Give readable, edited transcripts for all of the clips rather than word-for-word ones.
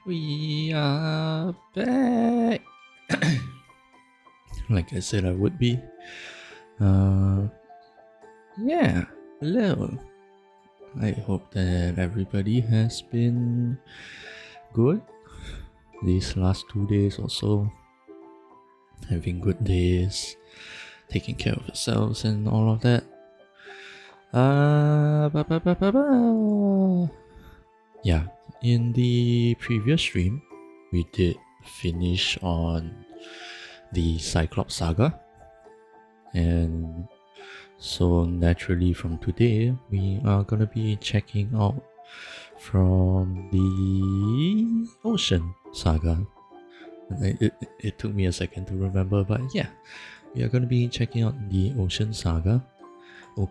We are back. Like I said, I would be. Yeah, hello. I hope that everybody has been good these last 2 days or so. Having good days, taking care of yourselves, and all of that. Ba, ba, ba, ba, ba. Yeah, in the previous stream, we did finish on the Cyclops saga, and so naturally from today we are gonna be checking out from the Ocean saga. It took me a second to remember, but yeah, we are gonna be checking out the Ocean saga. Oh,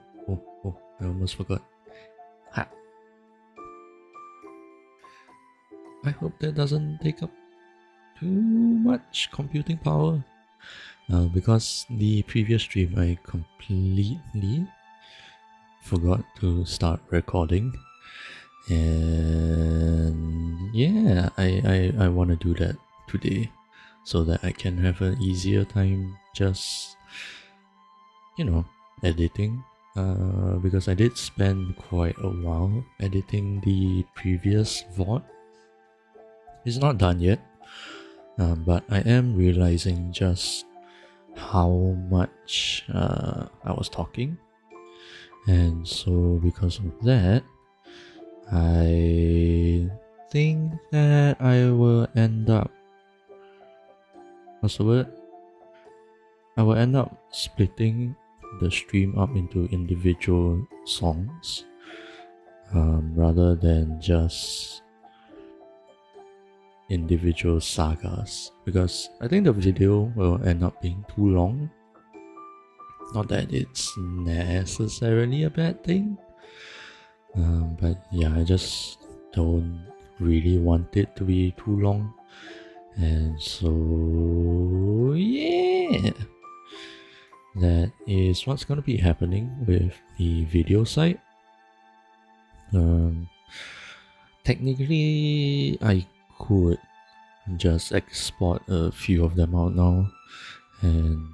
I almost forgot. Ha! I hope that doesn't take up too much computing power. Because the previous stream I completely forgot to start recording, and yeah, I want to do that today so that I can have an easier time just editing, because I did spend quite a while editing the previous VOD. It's not done yet, but I am realizing just how much I was talking, and so because of that, I think that I will end up what's the word? I will end up splitting the stream up into individual songs, rather than just individual sagas, because I think the video will end up being too long. Not that it's necessarily a bad thing, but yeah, I just don't really want it to be too long, and so yeah, that is what's gonna be happening with the video site. Technically, I could just export a few of them out now and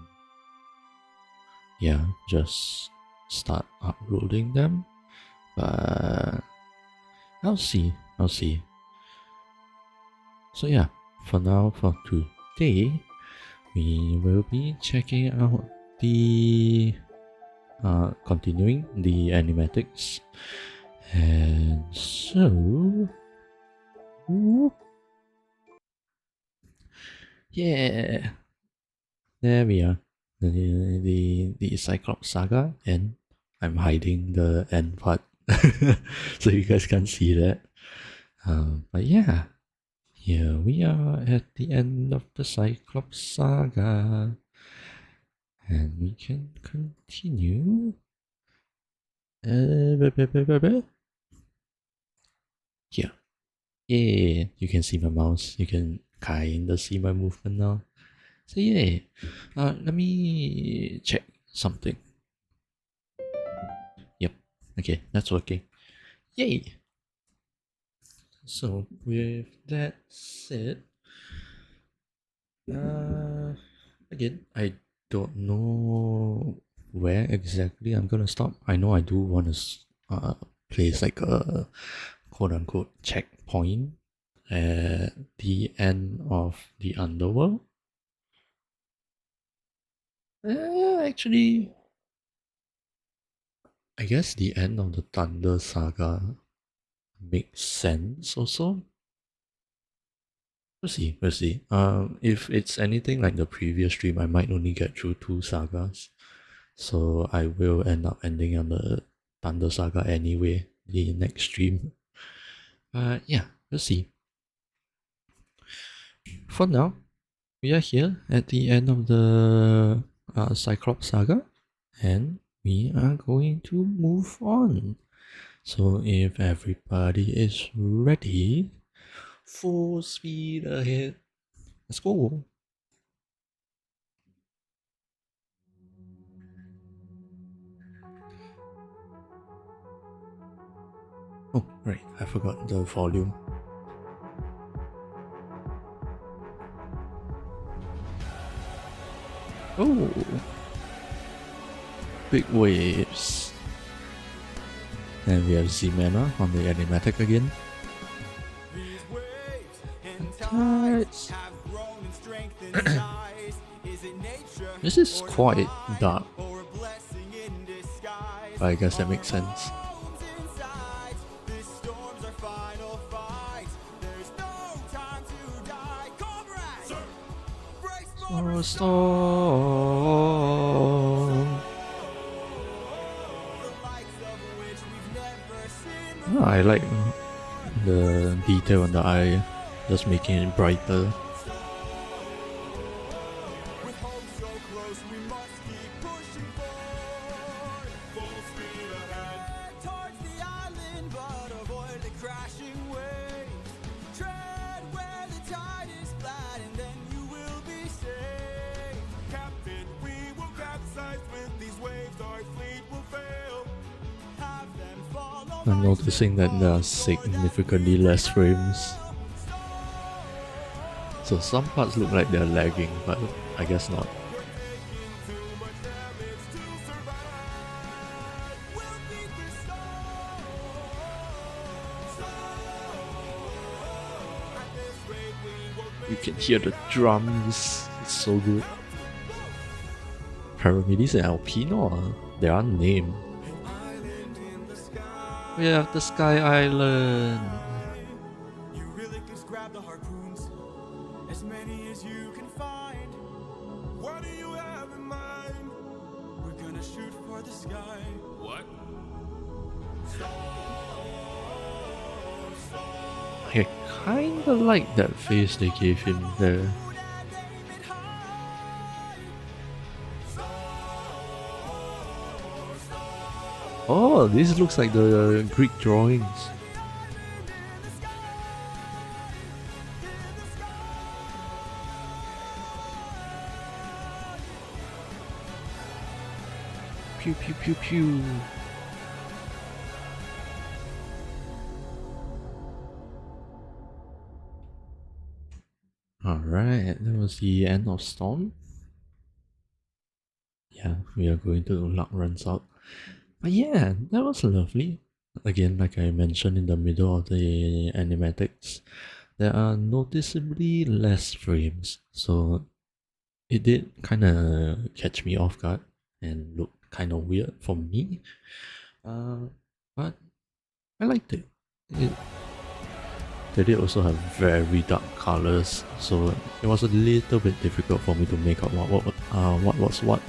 yeah, just start uploading them, but I'll see. So yeah, for now, for today, we will be checking out the continuing the animatics, and so yeah, there we are, the Cyclops saga, and I'm hiding the end part so you guys can't see that. But yeah, here we are at the end of the Cyclops saga, and we can continue. Here. Yeah, you can see my mouse. You can kinda see my movement now. So yeah, let me check something. Yep, okay, that's working. Yay! So with that said, again, I don't know where exactly I'm gonna stop. I know I do want to place like a quote unquote checkpoint at the end of the underworld. Actually, I guess the end of the Thunder Saga makes sense also. We'll see, we'll see. If it's anything like the previous stream, I might only get through 2 sagas. So I will end up ending on the Thunder Saga anyway, the next stream. Yeah, we'll see. For now, we are here at the end of the Cyclops Saga, and we are going to move on. So if everybody is ready, full speed ahead. Let's go. Oh, right, I forgot the volume. Oh, big waves. And we have Z-Mana on the animatic again. Tides. This is quite dark, but I guess that makes sense. Storm. Oh, I like the detail on the eye, just making it brighter. I'm noticing that there are significantly less frames. So some parts look like they're lagging, but I guess not. You can hear the drums, it's so good. Paramedis and Alpino, they are named. We have the Sky Island. You really just grab the harpoons, as many as you can find. What do you have in mind? We're gonna shoot for the sky. What? I kinda like that face they gave him there. Oh, this looks like the Greek drawings. Pew pew pew pew. Alright, that was the end of Storm. Yeah, we are going to luck runs out. But yeah, that was lovely. Again, like I mentioned in the middle of the animatics, there are noticeably less frames, so it did kind of catch me off guard and looked kind of weird for me. But I liked it. They did also have very dark colors, so it was a little bit difficult for me to make out what was what.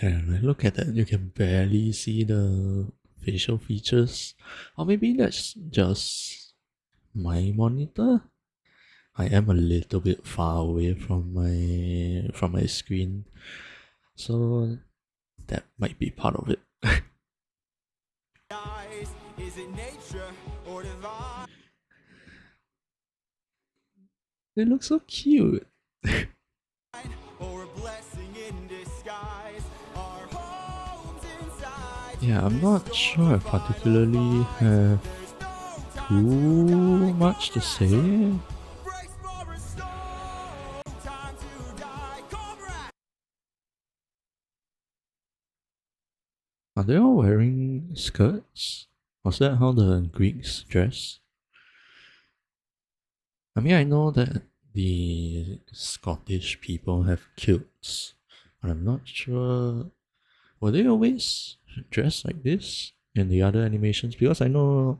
Yeah, look at that, you can barely see the facial features. Or maybe that's just my monitor. I am a little bit far away from my screen, so that might be part of it. They look so cute. Yeah, I'm not sure I particularly have too much to say. Are they all wearing skirts? Was that how the Greeks dress? I mean, I know that the Scottish people have kilts, but I'm not sure. Were they always dressed like this in the other animations? Because I know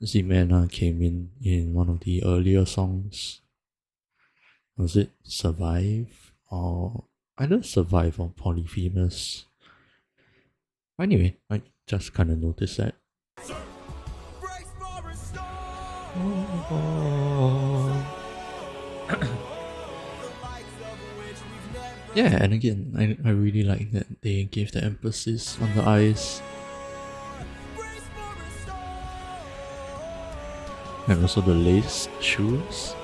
Z-Mana came in one of the earlier songs. Was it Survive? Or either Survive or Polyphemus? Anyway, I just kind of noticed that. Yeah, and again, I really like that they gave the emphasis on the eyes. And also the lace shoes.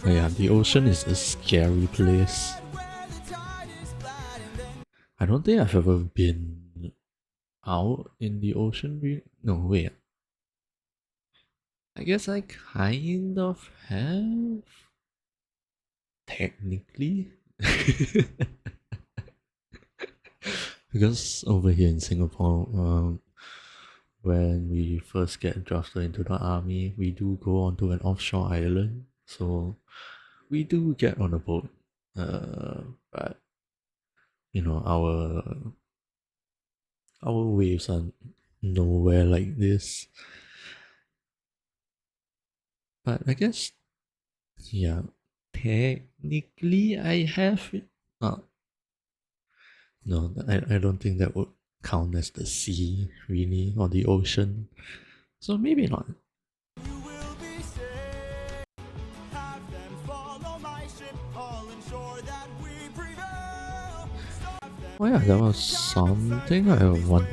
Oh yeah, the ocean is a scary place. I don't think I've ever been out in the ocean. No, wait. I guess I kind of have. Technically. Because over here in Singapore, when we first get drafted into the army, we do go onto an offshore island. So we do get on a boat. But you know, our waves are nowhere like this. But I guess, yeah, technically I have it. No, I don't think that would count as the sea, really, or the ocean. So maybe not. Oh yeah, that was something I wanted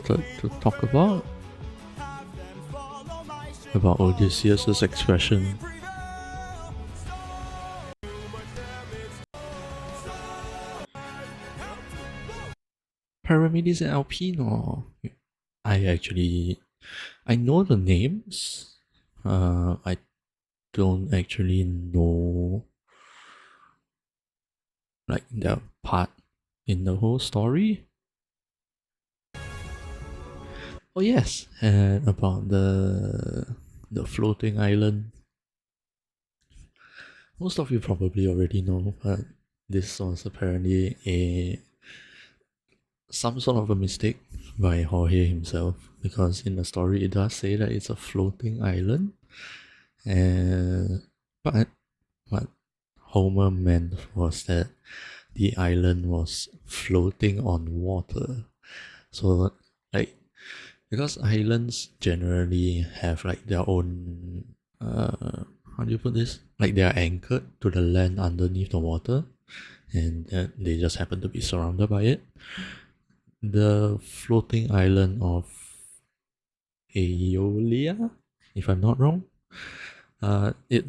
to talk about Odysseus's expression. Paramides and Alpino. I know the names. I don't actually know like their part in the whole story. Oh yes, and about the floating island. Most of you probably already know, but this was apparently a some sort of a mistake by Jorge himself, because in the story it does say that it's a floating island, and but what Homer meant was that the island was floating on water. So like, because islands generally have like their own how do you put this? Like they are anchored to the land underneath the water, and they just happen to be surrounded by it. The floating island of Aeolia, if I'm not wrong, it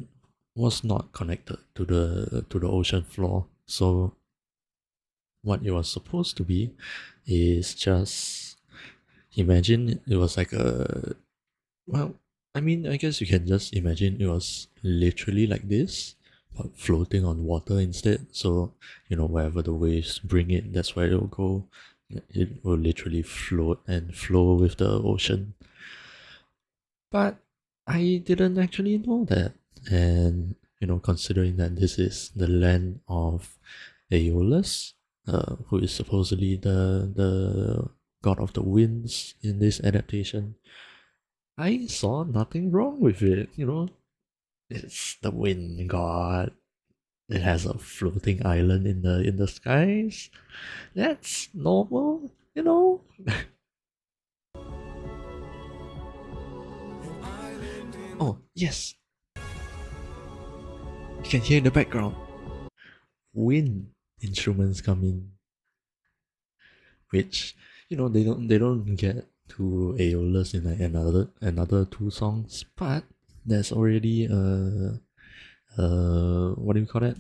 was not connected to the ocean floor. So what it was supposed to be is just, imagine it was like a, well, I mean, I guess you can just imagine it was literally like this, but floating on water instead. So, you know, wherever the waves bring it, that's where it will go. It will literally float and flow with the ocean. But I didn't actually know that. And, you know, considering that this is the land of Aeolus, who is supposedly the god of the winds in this adaptation, I saw nothing wrong with it. You know, it's the wind god. It has a floating island in the skies. That's normal, you know. Oh yes, you can hear in the background wind instruments come in, which, you know, they don't get to Aeolus in like another two songs, but there's already what do you call that?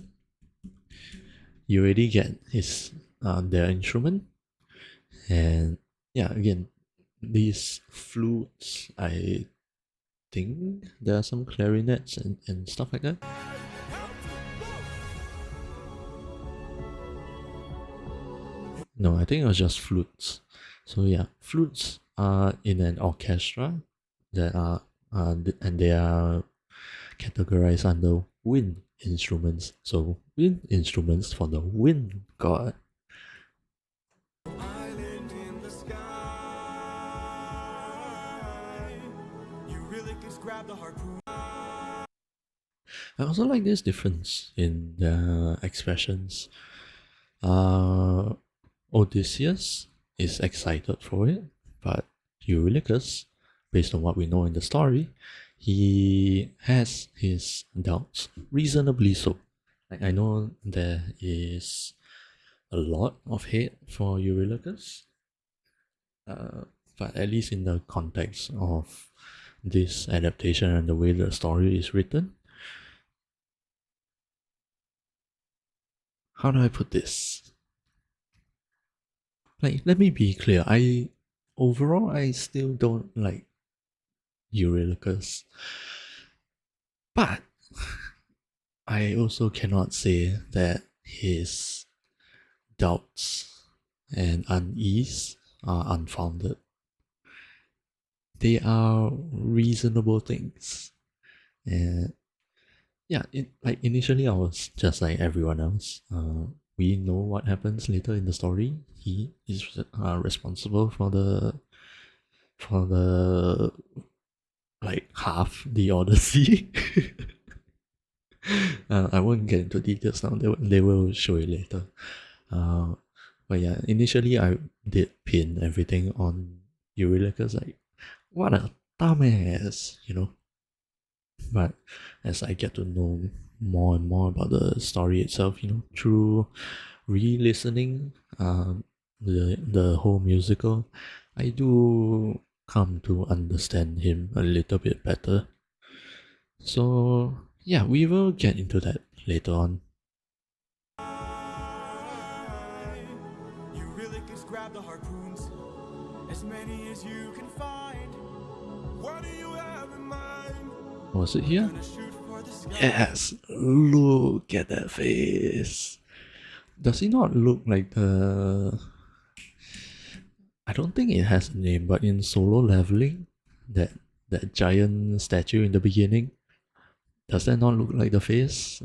You already get his their instrument, and yeah, again, these flutes, I think there are some clarinets and stuff like that. No, I think it was just flutes. So yeah, flutes are in an orchestra that are and they are categorized under wind instruments. So wind instruments for the wind god. I also like this difference in the expressions. Uh, Odysseus is excited for it, but Eurylochus, based on what we know in the story, he has his doubts, reasonably so. Like, I know there is a lot of hate for Eurylochus, uh, but at least in the context of this adaptation and the way the story is written, how do I put this? like, let me be clear. Overall, I still don't like Eurylochus, but I also cannot say that his doubts and unease are unfounded. They are reasonable things. And yeah, like initially I was just like everyone else. We know what happens later in the story. He is responsible for the like half the Odyssey. I won't get into details now. They will show it later. Uh, but yeah, initially I did pin everything on Eurylochus, like, what a dumbass, you know. But as I get to know more and more about the story itself, you know, through re-listening the whole musical, I do come to understand him a little bit better. So yeah, we will get into that later on. You really just grab the harpoons, as many as you can find. What do you have in mind? Was it here? Gonna shoot for the sky. Yes, look at that face. Does he not look like the... I don't think it has a name, but in Solo Leveling, that giant statue in the beginning, does that not look like the face?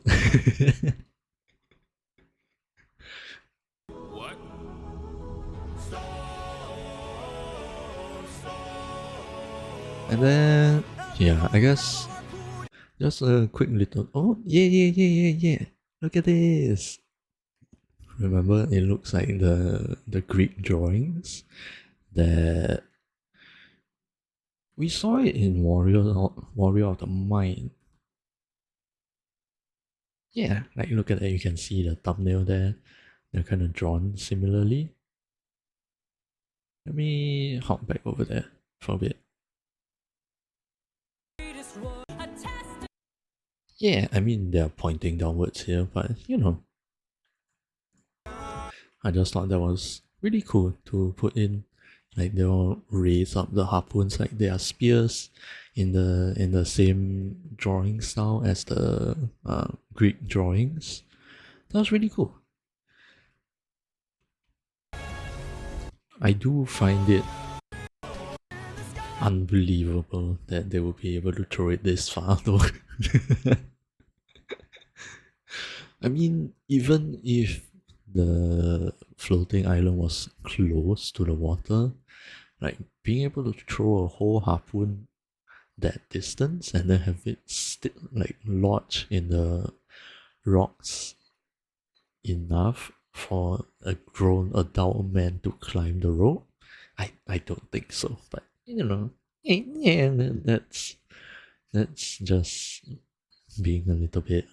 What? And then, yeah, I guess just a quick little... Oh, yeah. Look at this. Remember, it looks like the Greek drawings that we saw it in Warrior of the Mind. Yeah, like look at that, you can see the thumbnail there. They're kind of drawn similarly. Let me hop back over there for a bit. Yeah, I mean they're pointing downwards here, but you know, I just thought that was really cool to put in. Like they'll raise up the harpoons like they are spears in the same drawing style as the Greek drawings. That was really cool. I do find it unbelievable that they will be able to throw it this far though. I mean, even if the floating island was close to the water, like being able to throw a whole harpoon that distance and then have it like lodge in the rocks enough for a grown adult man to climb the rope, I don't think so. But you know, yeah, that's just being a little bit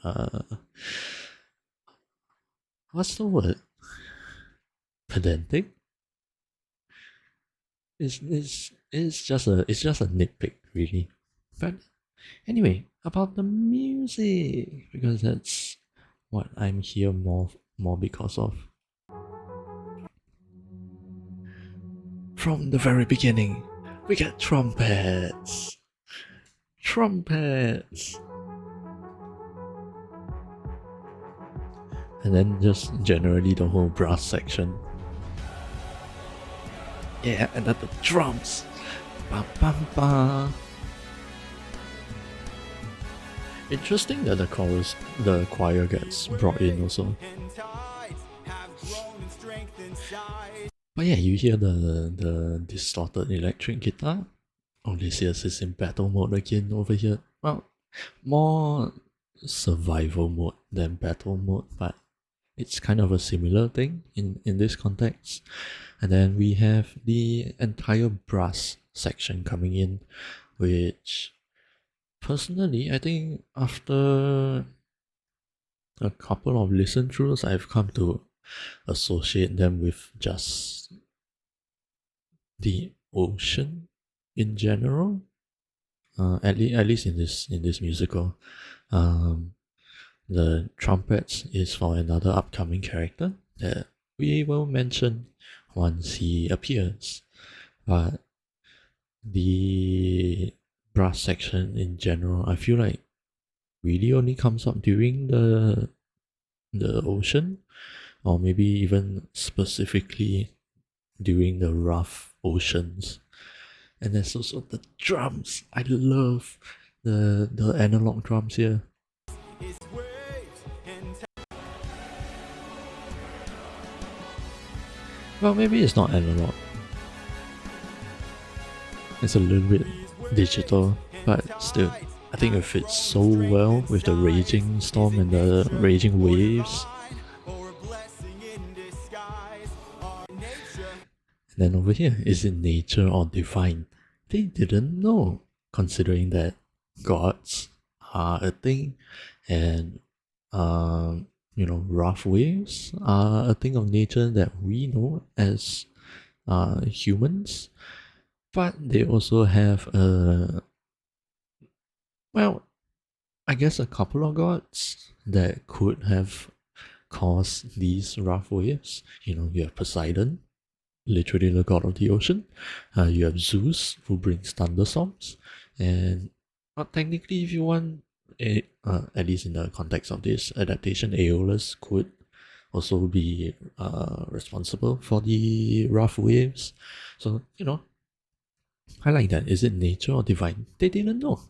what's the word? Pedantic? It's just a nitpick really. But anyway, about the music, because that's what I'm here more because of. From the very beginning, we get trumpets. Trumpets. And then just generally the whole brass section. Yeah, and then the drums. Bam bam bam. Interesting that the choir gets brought in also. But yeah, you hear the distorted electric guitar. Odysseus is in battle mode again over here. Well, more survival mode than battle mode, but it's kind of a similar thing in this context. And then we have the entire brass section coming in, which personally, I think after a couple of listen throughs, I've come to associate them with just the ocean in general. At least in this musical, the trumpets is for another upcoming character that we will mention once he appears. But the brass section in general, I feel like really only comes up during the ocean, or maybe even specifically during the rough oceans. And there's also the drums. I love the analog drums here. His waves and Well, maybe it's not analog. It's a little bit digital, but still, I think it fits so well with the raging storm and the raging waves. or a blessing in disguise. Our nature. And then over here, is it nature or divine? They didn't know, considering that gods are a thing, and rough waves are a thing of nature that we know as humans. But they also have I guess a couple of gods that could have caused these rough waves. You have Poseidon, literally the god of the ocean. You have Zeus, who brings thunderstorms. And technically, if you want, at least in the context of this adaptation, Aeolus could also be responsible for the rough waves. So, I like that. Is it nature or divine? They didn't know.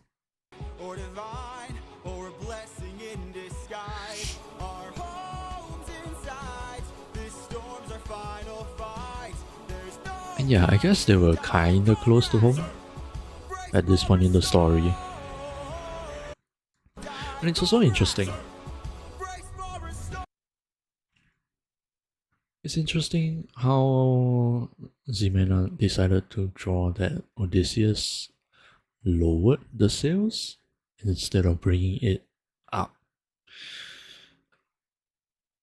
Or divine, or a blessing in disguise. Our homes inside. This storm's our final fight. There's no And yeah, I guess they were kinda close to home at this point in the story. And it's also interesting. grace for a storm. It's interesting how Ximena decided to draw that Odysseus lowered the sails instead of bringing it up.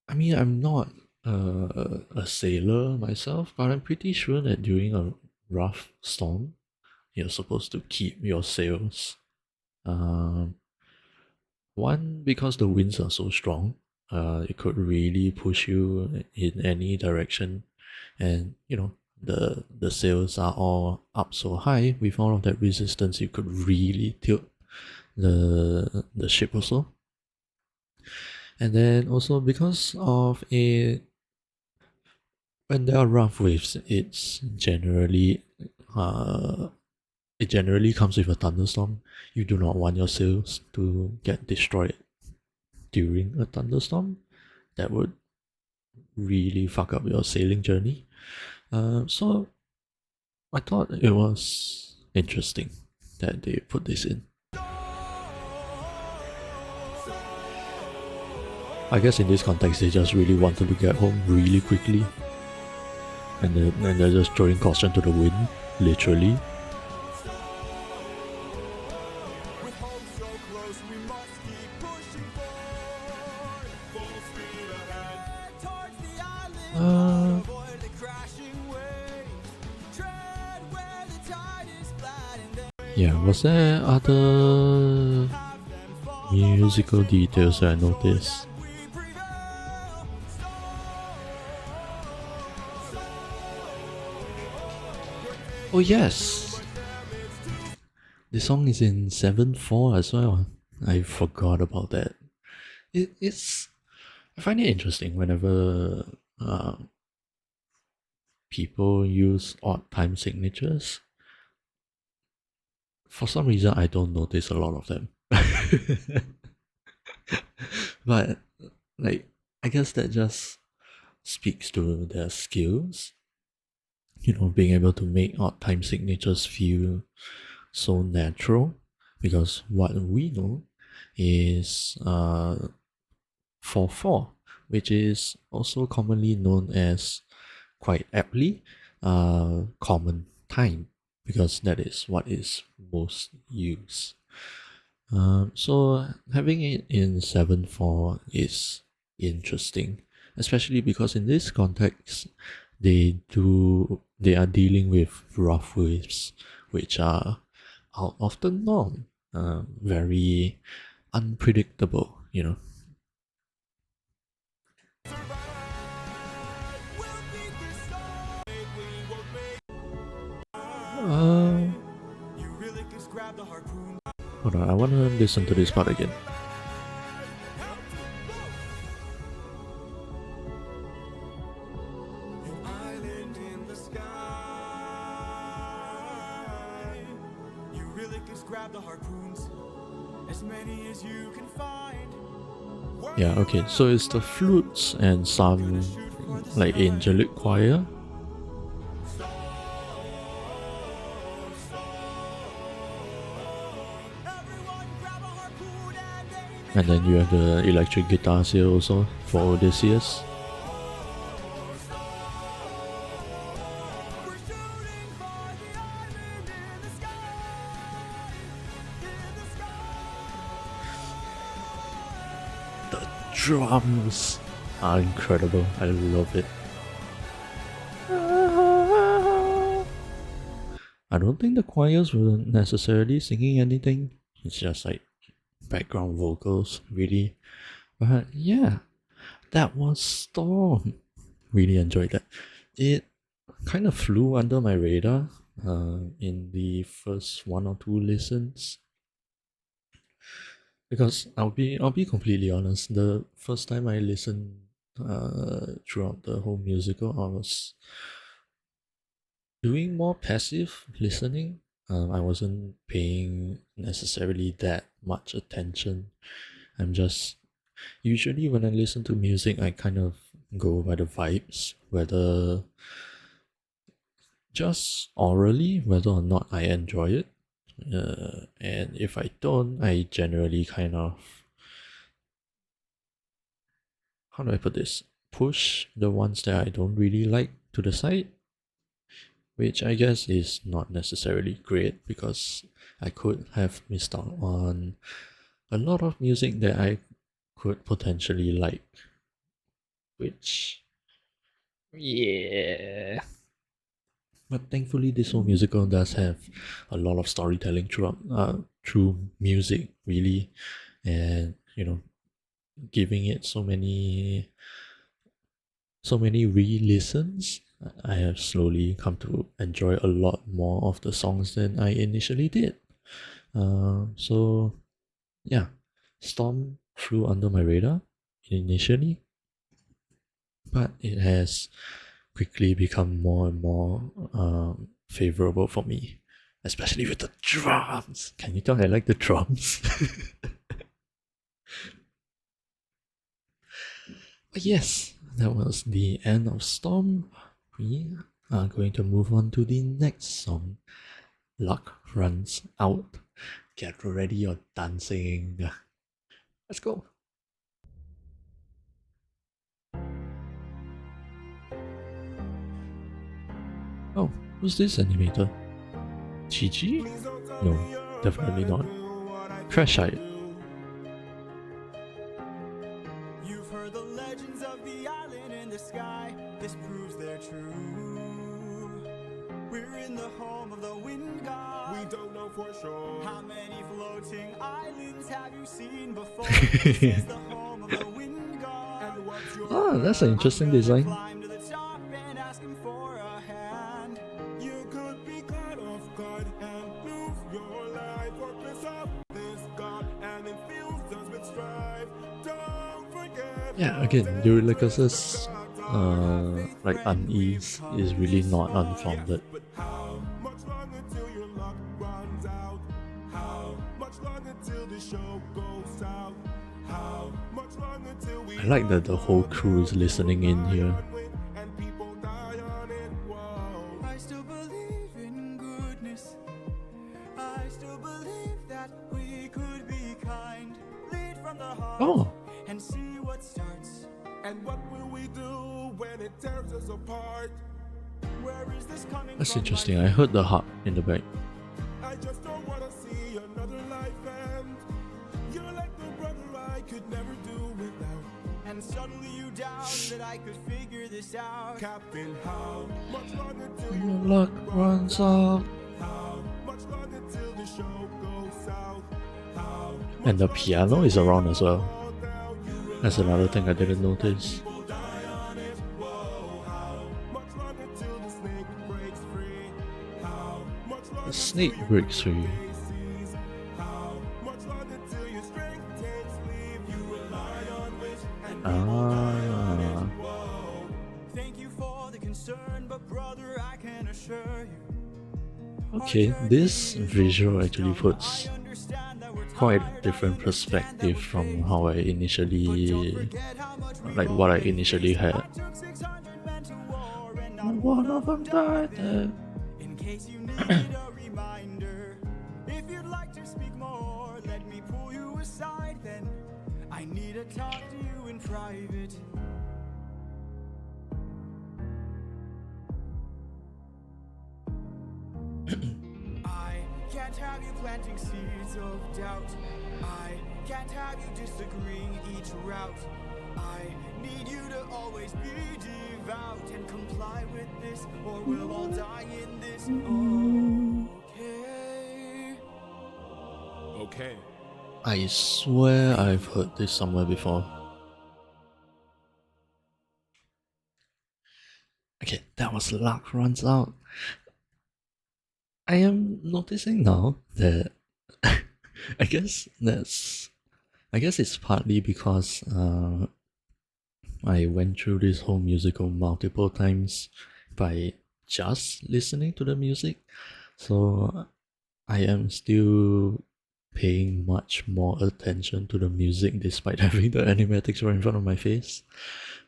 I mean, I'm not a sailor myself, but I'm pretty sure that during a rough storm, you're supposed to keep your sails. One, because the winds are so strong, it could really push you in any direction, and the sails are all up so high. With all of that resistance, you could really tilt the ship also. And then also because of when there are rough waves, it generally comes with a thunderstorm. You do not want your sails to get destroyed during a thunderstorm. That would really fuck up your sailing journey. So I thought it was interesting that they put this in. I guess in this context, they just really wanted to get home really quickly. And they're just throwing caution to the wind, literally. With hope so close, we must keep pushing forward. Full speed ahead. Towards the island. Avoid the crashing waves. Tread where the tide is flat and then Yeah, was there other have them fall. musical details that I noticed? We prevail. Oh yes! The song is in 7/4 as well. I forgot about that. I find it interesting whenever people use odd time signatures. For some reason, I don't notice a lot of them. But, I guess that just speaks to their skills. Being able to make odd time signatures feel so natural. Because what we know is 4/4, which is also commonly known as, quite aptly, common time, because that is what is most used. So having it in 7/4 is interesting, especially because in this context, they are dealing with rough waves, which are out of the norm, very unpredictable. We'll beat this storm. grab the harpoon. Hold on, I wanna listen to this part again. An island in the sky. You really just grab the harpoons, as many as you can find. Yeah, okay, so it's the flutes and some like angelic choir. Everyone grab a harpoon and aim it. And then you have the electric guitars here also for Odysseus. We're shooting for the island in the sky. In the sky. The drums are incredible. I love it. I don't think the choirs were necessarily singing anything. It's just like background vocals, really. But yeah, that was Storm. Really enjoyed that. It kind of flew under my radar in the first one or two listens. Because I'll be completely honest, the first time I listened throughout the whole musical, I was doing more passive listening. I wasn't paying necessarily that much attention. I'm just usually when I listen to music, I kind of go by the vibes, whether just orally, whether or not I enjoy it. And if I don't, I generally kind of, how do I put this? Push the ones that I don't really like to the side, which I guess is not necessarily great because I could have missed out on a lot of music that I could potentially like, which, yeah. But thankfully, this whole musical does have a lot of storytelling through music, really, and giving it so many re-listens. I have slowly come to enjoy a lot more of the songs than I initially did. So yeah, Storm flew under my radar initially, but it has quickly become more and more favorable for me, especially with the drums. Can you tell I like the drums? But yes, that was the end of Storm. We are going to move on to the next song. Luck Runs Out. Get ready, you're dancing. Let's go. Oh, who's this animator? Chi? No, definitely not. Crash Eye. You've heard the legends of the island in the sky. This proves they're true. We're in the home of the wind god. We don't know for sure. How many floating islands have you seen before? This is the home of the wind god. And what's your Ah, that's an interesting design. climb to the top and ask him for a hand. You could be caught off guard and lose your life. Or piss off this god and it fills us with strife. Don't forget. Yeah, again, Eurylochus's like unease is really not unfounded. But how much longer till your luck runs out? How much longer till the show goes out? How much longer till we I like that the whole crew is listening in here. and people die on it? Whoa. I still believe in goodness. I still believe that we could be kind. Lead from the heart Oh, and see what starts. And what will we do when it tears us apart? Where is this coming that's from, interesting. my I heard the harp in the back. I just don't wanna see another life end. You're like the brother I could never do without. And suddenly you doubt that I could figure this out. Captain, how much longer till Your your luck runs out. How much longer till the show goes south? How And the piano is around as well. That's another thing I didn't notice. people die on it? Whoa, how much longer till the snake breaks free? How much longer The snake breaks free. Okay, this visual actually puts quite a different perspective from how I initially, like what I initially had. One of them died. In case you need a reminder, if you'd like to speak more, let me pull you aside then. I need to talk to you in private. I can't have you planting seeds of doubt. I can't have you disagreeing each route. I need you to always be devout and comply with this, or we'll all die in this. Okay. Okay. I swear I've heard this somewhere before. Okay, that was Luck Runs Out. I am noticing now that I guess it's partly because I went through this whole musical multiple times by just listening to the music. So I am still paying much more attention to the music despite having the animatics right in front of my face.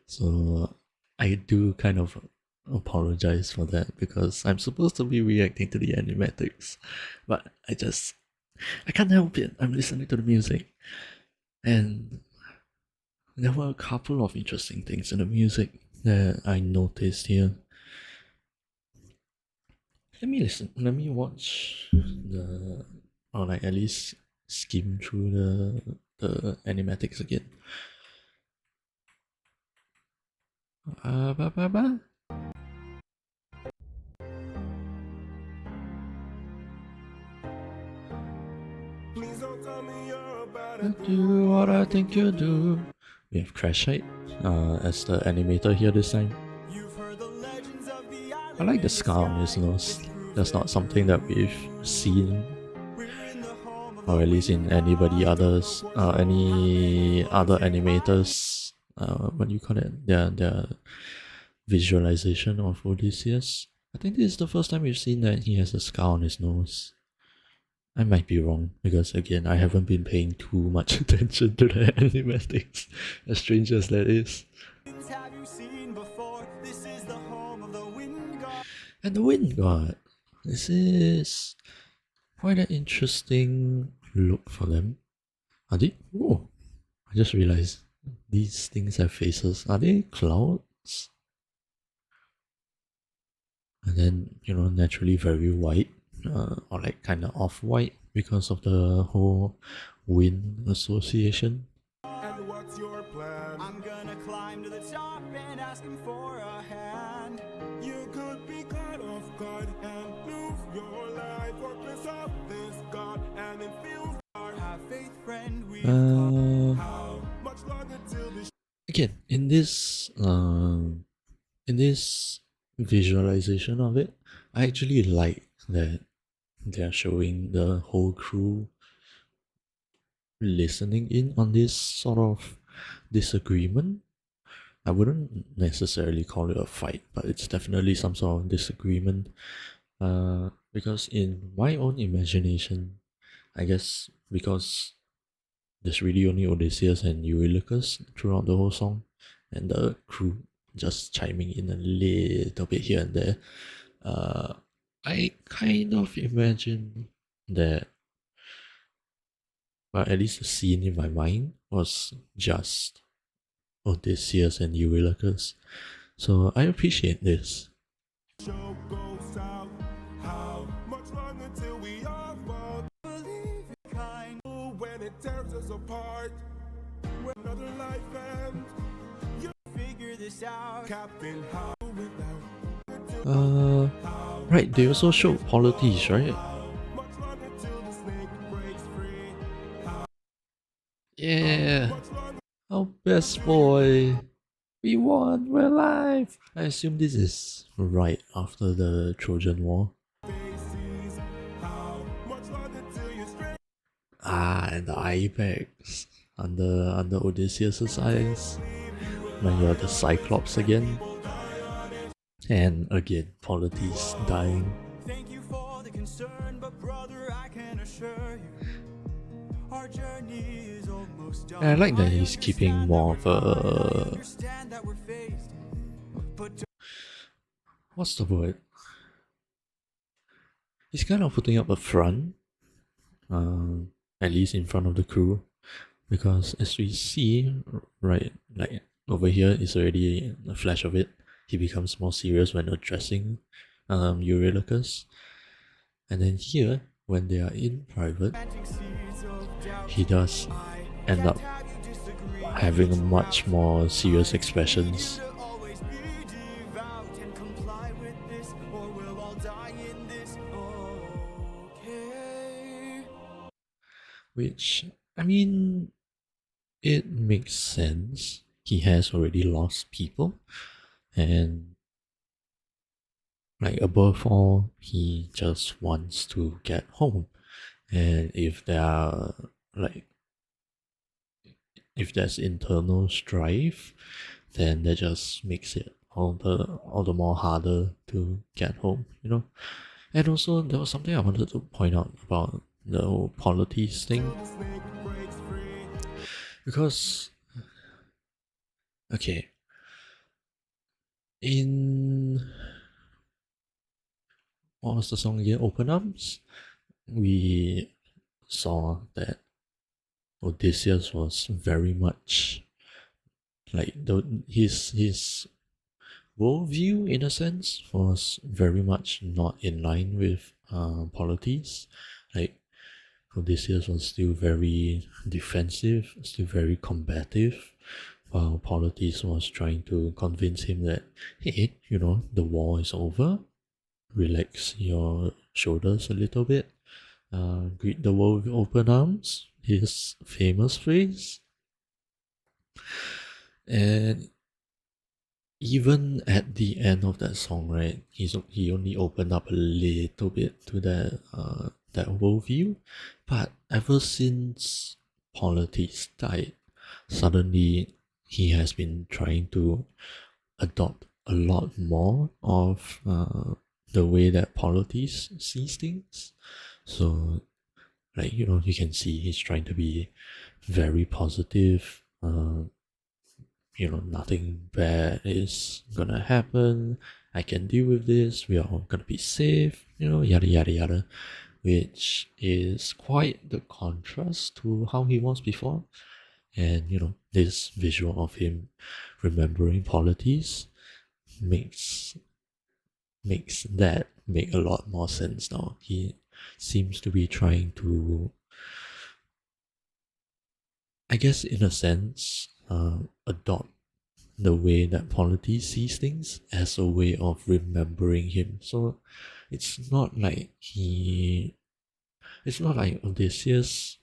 So I do kind of apologize for that because I'm supposed to be reacting to the animatics, but I can't help it. I'm listening to the music, and there were a couple of interesting things in the music that I noticed here. Let me listen. Let me watch or like at least skim through the animatics again. Ba, ba, ba. Please don't tell me you're about I do what I think you do. We have Crashite as the animator here this time. I like the scar on his nose. That's not something that we've seen, or at least in any other animators. What do you call it? Their visualization of Odysseus. I think this is the first time we've seen that he has a scar on his nose. I might be wrong because again I haven't been paying too much attention to the animatics, as strange as that is. And the Wind God. This is quite an interesting look for them. Are they? Oh, I just realized these things have faces. Are they clouds? And then, naturally very white, or like kind of off-white because of the whole wind association. And what's your plan? I'm gonna climb to the top and ask him for a hand. You could be caught off guard and lose your life, or piss off this god, and it feels hard. Have faith, friend. We've come. How much longer till this? Again, in this visualization of it, I actually like that they're showing the whole crew listening in on this sort of disagreement. I wouldn't necessarily call it a fight, but it's definitely some sort of disagreement. Because in my own imagination, I guess because there's really only Odysseus and Eurylochus throughout the whole song, and the crew just chiming in a little bit here and there. I kind of imagine that, well, at least the scene in my mind was just Odysseus and Eurylochus. So I appreciate this. Show goes south. How much longer till we all fall? Believe it kind when it tears us apart. When another life ends, you figure this out. Captain, how without Right, they also showed polities, right? much longer till the snake breaks free. Yeah, Much longer our best boy. We won, we're alive. I assume this is right after the Trojan War. faces. How much longer till you're straight? And the eye bags under Odysseus' eyes. When you're the Cyclops again. And again, Polities dying. Thank you for the concern, but brother, I can assure you, our journey is almost done. And I like that I he's keeping understand more that of we're tired, I a, understand that we're phased, but what's the word? He's kind of putting up a front, at least in front of the crew, because as we see, right, like over here is already a flash of it. He becomes more serious when addressing Eurylochus, and then here, when they are in private, planting seeds of doubt. he does I end can't up have you disagree. having It's much route. more serious I expressions, need you to always be devout and comply with this, or we'll all die in this. Okay. which, I mean, it makes sense. He has already lost people, and like above all, he just wants to get home. And if there are like if there's internal strife, then that just makes it all the more harder to get home, you know? And also there was something I wanted to point out about the whole polities thing. Because okay. In what was the song again? Open Arms? We saw that Odysseus was very much like his worldview in a sense was very much not in line with polities. Like Odysseus was still very defensive, still very combative, while Polites was trying to convince him that, hey, you know, the war is over, relax your shoulders a little bit, greet the world with open arms, his famous phrase. And even at the end of that song, right, he only opened up a little bit to that worldview, but ever since Polites died, suddenly he has been trying to adopt a lot more of the way that Polites sees things. So, like, you know, you can see he's trying to be very positive. You know, nothing bad is gonna happen. I can deal with this. We are all gonna be safe. You know, yada yada yada, which is quite the contrast to how he was before. And you know, this visual of him remembering Polites makes that make a lot more sense now. He seems to be trying to, I guess, in a sense, adopt the way that Polites sees things as a way of remembering him. So it's not like Odysseus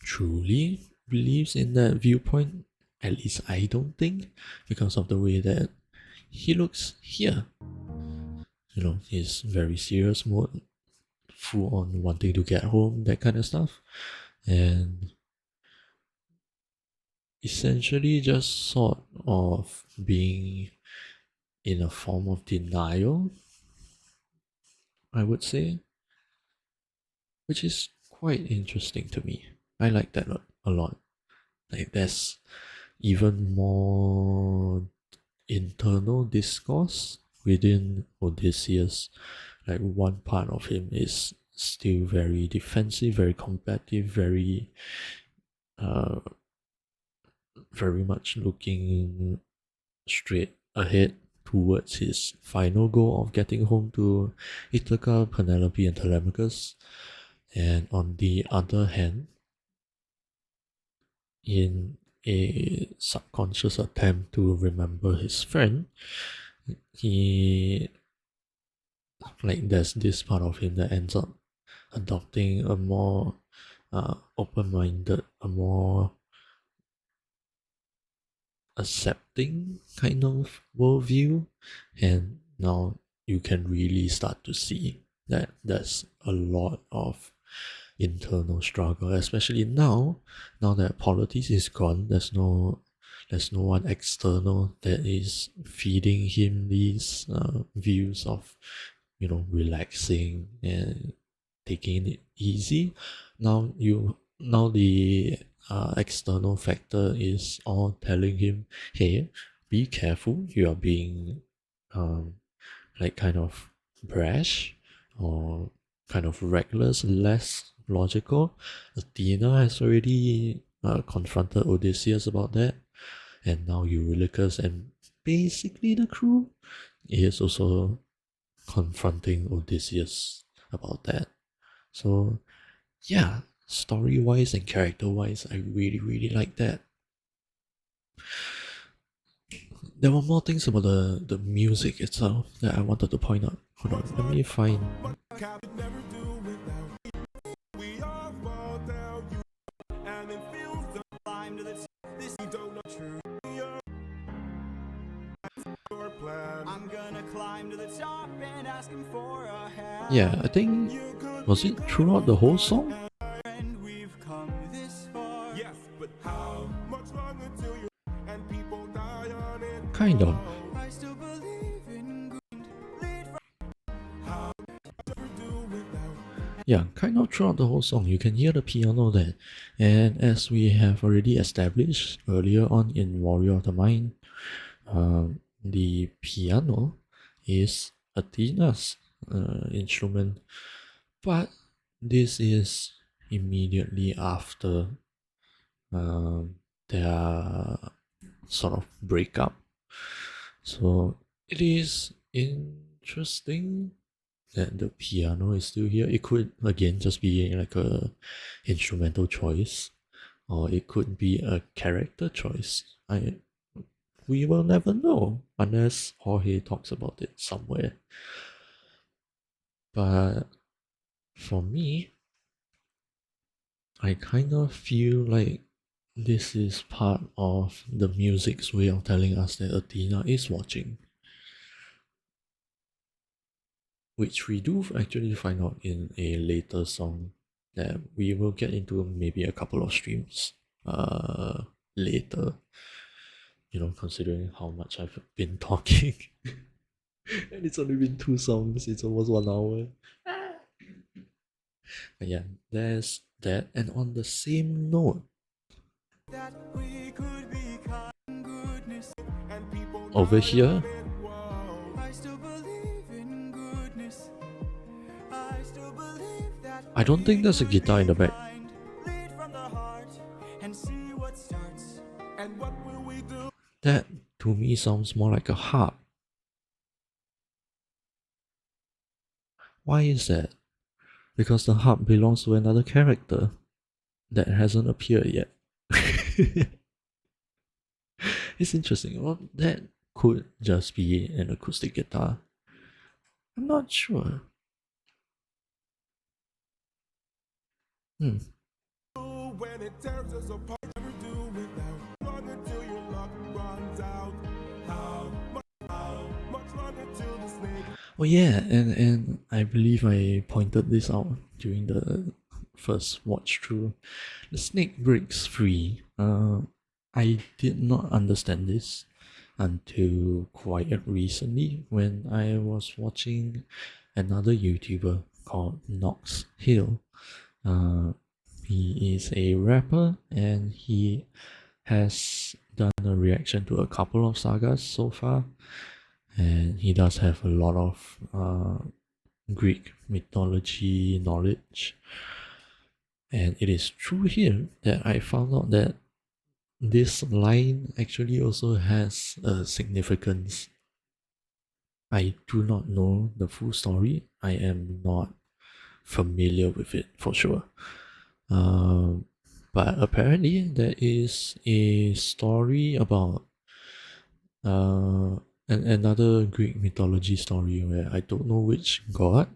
truly believes in that viewpoint. At least I don't think, because of the way that he looks here. You know, he's very serious mode, full on wanting to get home, that kind of stuff. And essentially just sort of being in a form of denial, I would say, which is quite interesting to me. I like that a lot. Like, there's even more internal discourse within Odysseus. Like, one part of him is still very defensive, very combative, uh, very much looking straight ahead towards his final goal of getting home to Ithaca, Penelope, and Telemachus. And on the other hand, in a subconscious attempt to remember his friend, he, like, there's this part of him that ends up adopting a more open-minded, a more accepting kind of worldview. And now you can really start to see that there's a lot of internal struggle, especially now that Polites is gone. There's no one external that is feeding him these views of relaxing and taking it easy. Now the external factor is all telling him, hey, be careful, you are being like kind of brash or kind of reckless, less logical. Athena has already confronted Odysseus about that, and now Eurylochus and basically the crew is also confronting Odysseus about that. So yeah, story wise and character wise, I really really like that. There were more things about the music itself that I wanted to point out. Hold on, let me find. Cap never do without. We all fall down, and it feels the climb to the top. This you don't know true. Your plan. I'm gonna climb to the top and ask him for a hand. Yeah, I think was it throughout the whole song? And we've come this far. Yes, but how much longer till you and people die on it? Kind of. I still believe in good. Lead from how ever do without. Yeah, kind of throughout the whole song. You can hear the piano there. And as we have already established earlier on in Warrior of the Mind, the piano is Athena's instrument. But this is immediately after their sort of breakup. So it is interesting that the piano is still here. It could again just be like a instrumental choice, or it could be a character choice. We will never know unless Jorge talks about it somewhere. But for me, I kind of feel like this is part of the music's way of telling us that Athena is watching, which we do actually find out in a later song that we will get into maybe a couple of streams later, considering how much I've been talking. And it's only been 2 songs, it's almost 1 hour. But yeah, there's that. And on the same note, That we could become goodness and people over here, I still believe in goodness. I still believe that I don't think there's a guitar in the back. lead from the heart and see what starts. And what will we do? That to me sounds more like a harp. Why is that? Because the harp belongs to another character that hasn't appeared yet. It's interesting. Well, that could just be an acoustic guitar. I'm not sure. When it tears us apart, never do without. Long until your luck runs out. How much longer till the snake? Oh yeah, and I believe I pointed this out during the first watch through. The snake breaks free. I did not understand this until quite recently when I was watching another YouTuber called Nox Hill. He is a rapper and he has done a reaction to a couple of sagas so far, and he does have a lot of Greek mythology knowledge. And it is through him that I found out that this line actually also has a significance. I do not know the full story. I am not familiar with it for sure. But apparently there is a story about another Greek mythology story where I don't know which god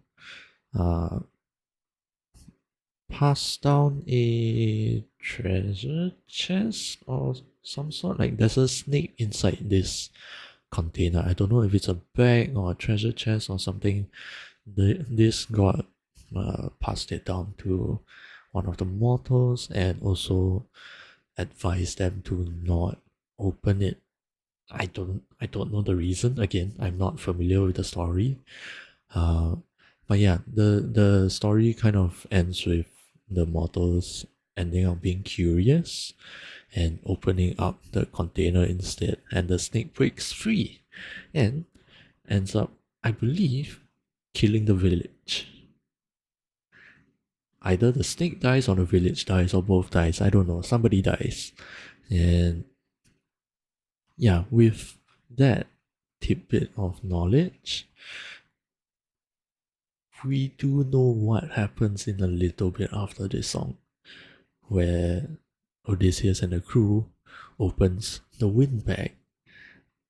passed down a treasure chest or some sort. Like there's a snake inside this container. I don't know if it's a bag or a treasure chest or something. This god passed it down to one of the mortals and also advised them to not open it. I don't know the reason. Again, I'm not familiar with the story. But yeah, the story kind of ends with the mortals ending up being curious and opening up the container instead, and the snake breaks free and ends up, I believe, killing the village. Either the snake dies or the village dies or both dies. I don't know. Somebody dies. And yeah, with that tidbit of knowledge, we do know what happens in a little bit after this song, where Odysseus and the crew opens the wind bag,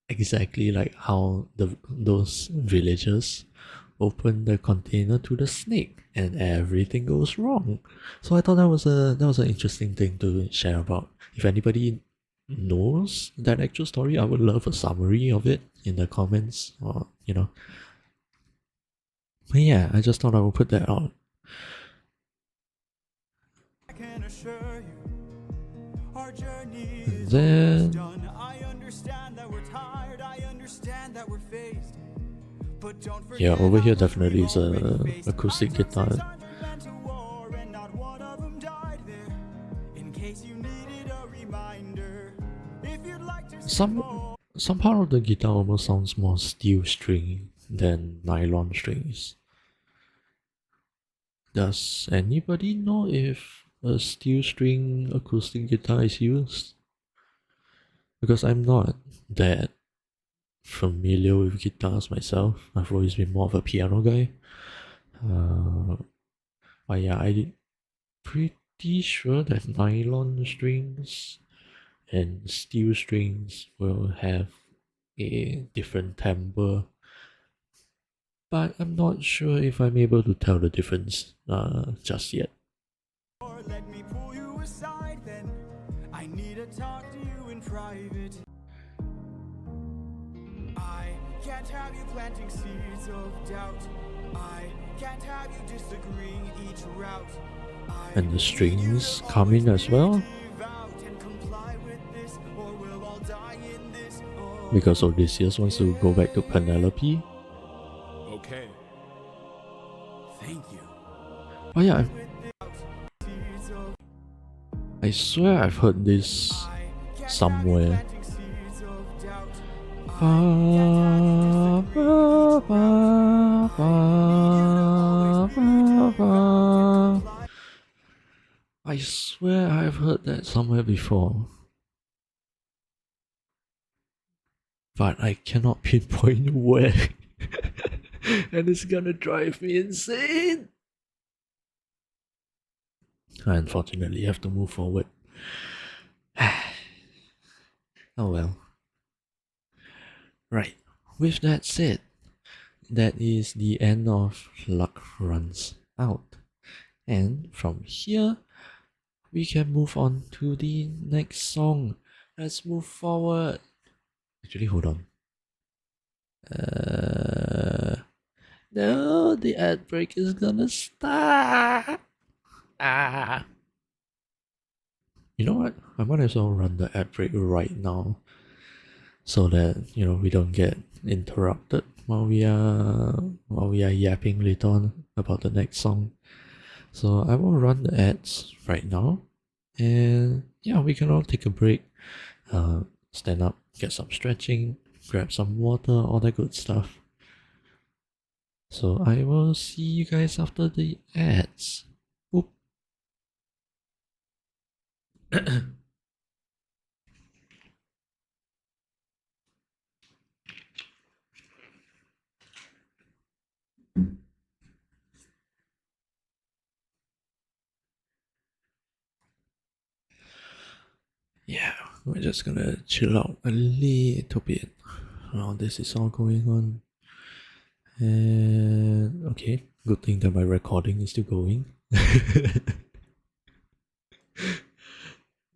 exactly like how those villagers open the container to the snake, and everything goes wrong. So I thought that was an interesting thing to share about. If anybody knows that actual story, I would love a summary of it in the comments, or But yeah, I just thought I would put that out. I can assure you, our journey And is then almost done. I understand that we're tired, I understand that we're phased. But don't forget yeah, over here how much definitely we've is a already faced. acoustic I took some guitar. time and went to war, and not one of them died there. In case you needed a reminder, if you'd like to see more. Some part of the guitar almost sounds more steel string than nylon strings. Does anybody know if a steel string acoustic guitar is used? Because I'm not that familiar with guitars myself. I've always been more of a piano guy. But yeah, I'm pretty sure that nylon strings and steel strings will have a different timbre, but I'm not sure if I'm able to tell the difference just yet. Let me pull you aside then. I need to talk to you in private. I can't have you planting seeds of doubt. I can't have you disagreeing each route. And the strings come in as well, because Odysseus wants to go back to Penelope. Okay. Thank you. Oh yeah, I swear I've heard this somewhere. Ba, ba, ba, ba, ba, ba. I swear I've heard that somewhere before, but I cannot pinpoint where. And it's gonna drive me insane. I unfortunately have to move forward. Oh well. Right, with that said, that is the end of Luck Runs Out. And from here, we can move on to the next song. Let's move forward. Actually, hold on. No, the ad break is gonna start. You know what? I might as well run the ad break right now, so that we don't get interrupted while we are yapping later on about the next song. So I will run the ads right now, and yeah, we can all take a break, stand up, get some stretching, grab some water, all that good stuff. So I will see you guys after the ads. Oop. Yeah, we're just gonna chill out a little bit while this is all going on. And okay, good thing that my recording is still going.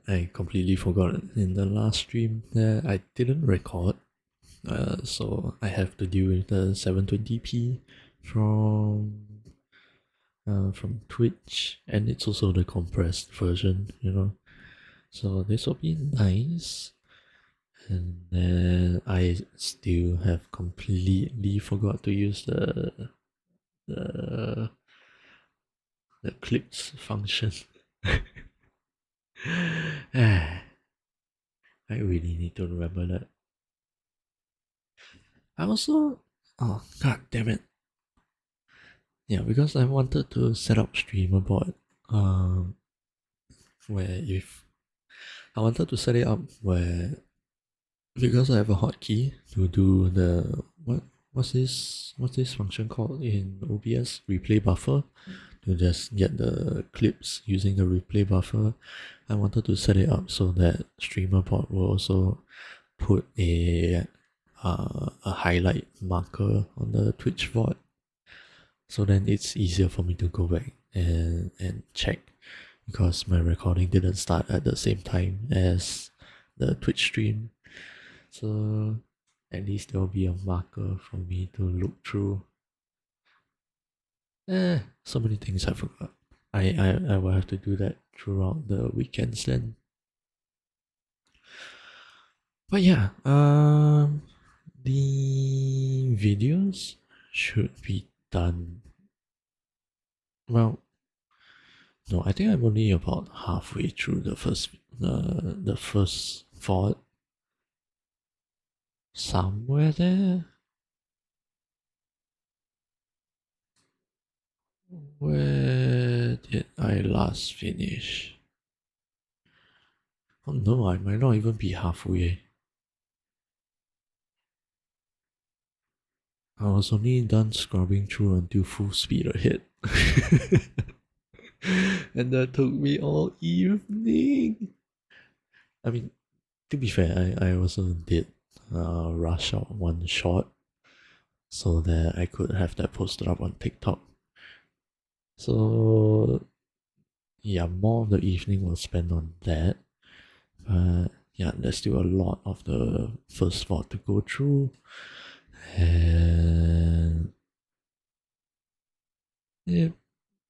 I completely forgot in the last stream that I didn't record, so I have to deal with the 720p from Twitch, and it's also the compressed version, So this will be nice. And then I still have completely forgot to use the the clips function. I really need to remember that. I also, oh god damn it. Yeah, because I wanted to set up streamer board. Where if I wanted to set it up where, because I have a hotkey to do the what's this function called in OBS, replay buffer, to just get the clips using the replay buffer. I wanted to set it up so that streamer board will also put a highlight marker on the Twitch VOD, so then it's easier for me to go back and check, because my recording didn't start at the same time as the Twitch stream. So at least there will be a marker for me to look through. So many things I forgot. I will have to do that throughout the weekends then. But yeah, the videos should be done. Well, no, I think I'm only about halfway through the first VOD. Somewhere there. Where did I last finish? Oh no, I might not even be halfway. I was only done scrubbing through until full speed ahead. And that took me all evening. I mean, to be fair, I also did rush out one shot so that I could have that posted up on TikTok. So yeah, more of the evening was spent on that. But yeah, there's still a lot of the first VOD to go through. And it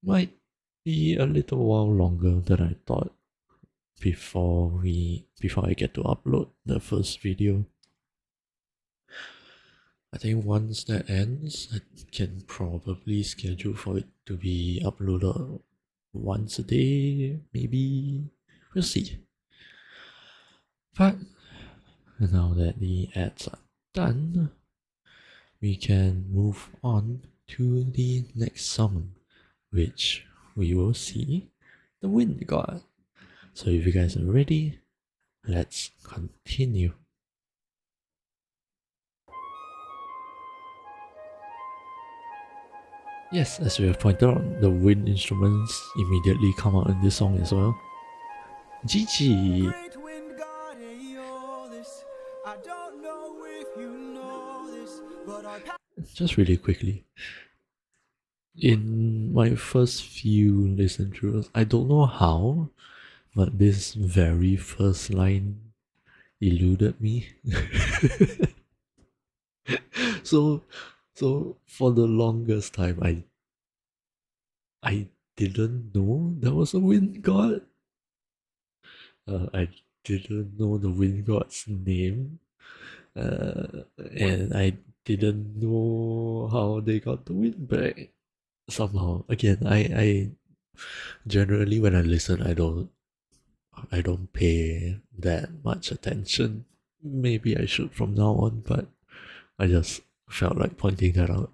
might be a little while longer than I thought before I get to upload the first video. I think once that ends, I can probably schedule for it to be uploaded once a day, maybe. We'll see. But now that the ads are done, we can move on to the next song, which we will see the Wind God. So if you guys are ready, let's continue. Yes, as we have pointed out, the wind instruments immediately come out in this song as well. GG! Great wind god Aeolus, I don't know if you know this, but our Just really quickly, in my first few listen throughs, I don't know how, but this very first line eluded me. so for the longest time, I didn't know there was a wind god. I didn't know the wind god's name, and I didn't know how they got the wind back. Somehow, again, I generally when I listen, I don't pay that much attention. Maybe I should from now on, but I just felt like pointing that out.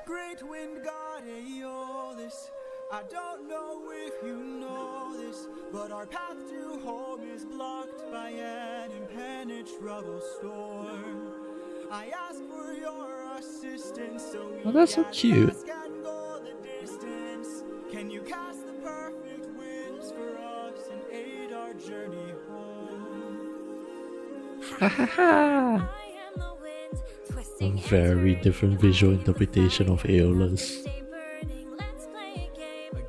great wind god Aeolus, I don't know if you know this, but our path to home is blocked by an impenetrable storm. I ask for your assistance so we Oh, that's so at cute. last can go the distance. Can you cast the perfect winds for us and aid our journey home? Ha ha ha! A very different visual interpretation of Aeolus. A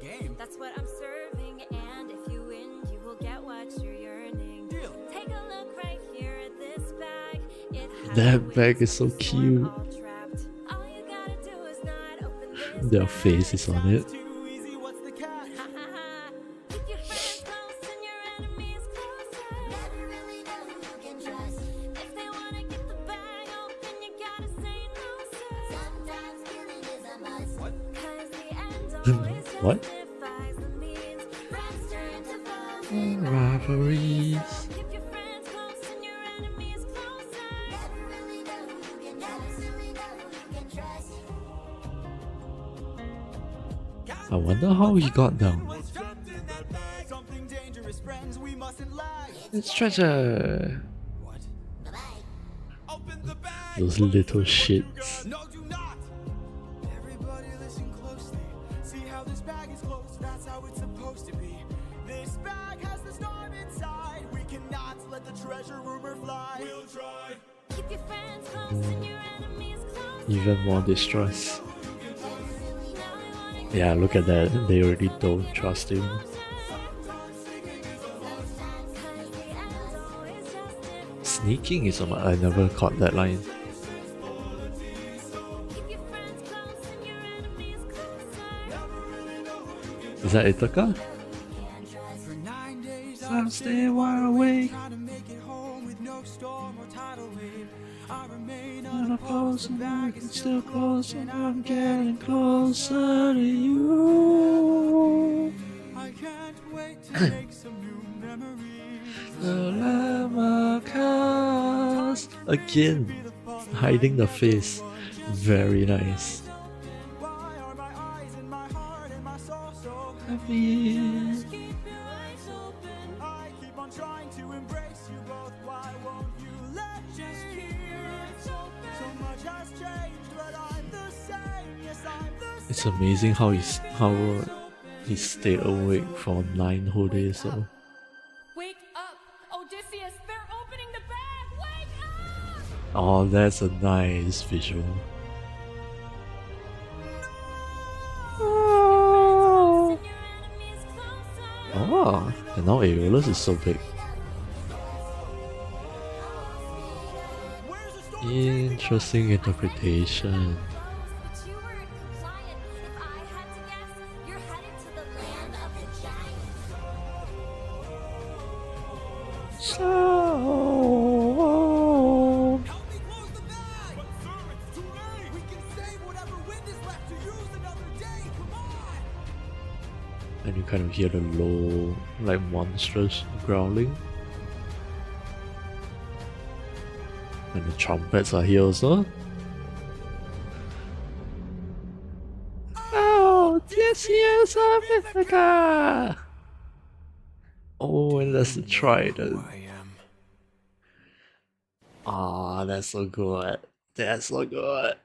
game? That's what I'm serving, and if you win, you will get what you're yearning. Deal. Take a look right here at this bag. It has That bag is so wings, cute. all trapped. All you gotta do is not open this Their bag. face is on it. Too easy, what's the catch? Ha ha ha. Keep your friends close and your enemies closer. Never really know who can trust. If they wanna get the What? justifies the means. Friends turn to foes in Rivalries. Keep your friends close and your enemies closer. Never really know who you can trust. I wonder how he got down. Was trapped in that bag. Something dangerous, friends, we mustn't lag. It's treasure. What? Open the bag. Those little shits. No, do not. Everybody listen closely. See how this bag is closed. That's how it's supposed to be. This bag has the storm inside. We cannot let the treasure rumor fly. We'll try. Keep your friends close and your enemies closer. Even more distrust. Yeah, look at that. They already don't trust him. Sneaking is a I never caught that line. Is that Ithaca? For 9 days I'll stay wide awake. trying to make it home with no storm or tidal wave. I remain Unopposed, and I can still close, and I'm getting closer to you. I can't wait to make some new memories. The Lamacast. Again, hiding the face. Very nice. Why are my eyes and my heart and my soul so Happy. keep your eyes open? I keep on trying to embrace you both. Why won't you let just keep your eyes open? So much has changed, but I'm the same. Yes, I'm the same. It's amazing how he stayed awake for 9 whole days. So Wake up, Odysseus! They're opening the bag! Wake up! oh, that's a nice visual. Oh, And your enemies closer. oh, and now Aeolus is so big. Where's the storm? Interesting interpretation. But you were compliant. If I had to guess, you're headed to the land of the giants. So Help me close the bag! But sir, it's too late! We can save whatever wind is left to use another day! Come on! and you kind of hear the low, like monstrous growling. And the trumpets are here also. Oh, this is of Ithaca! Oh, and that's the trident. I am. Ah, that's so good. That's so good.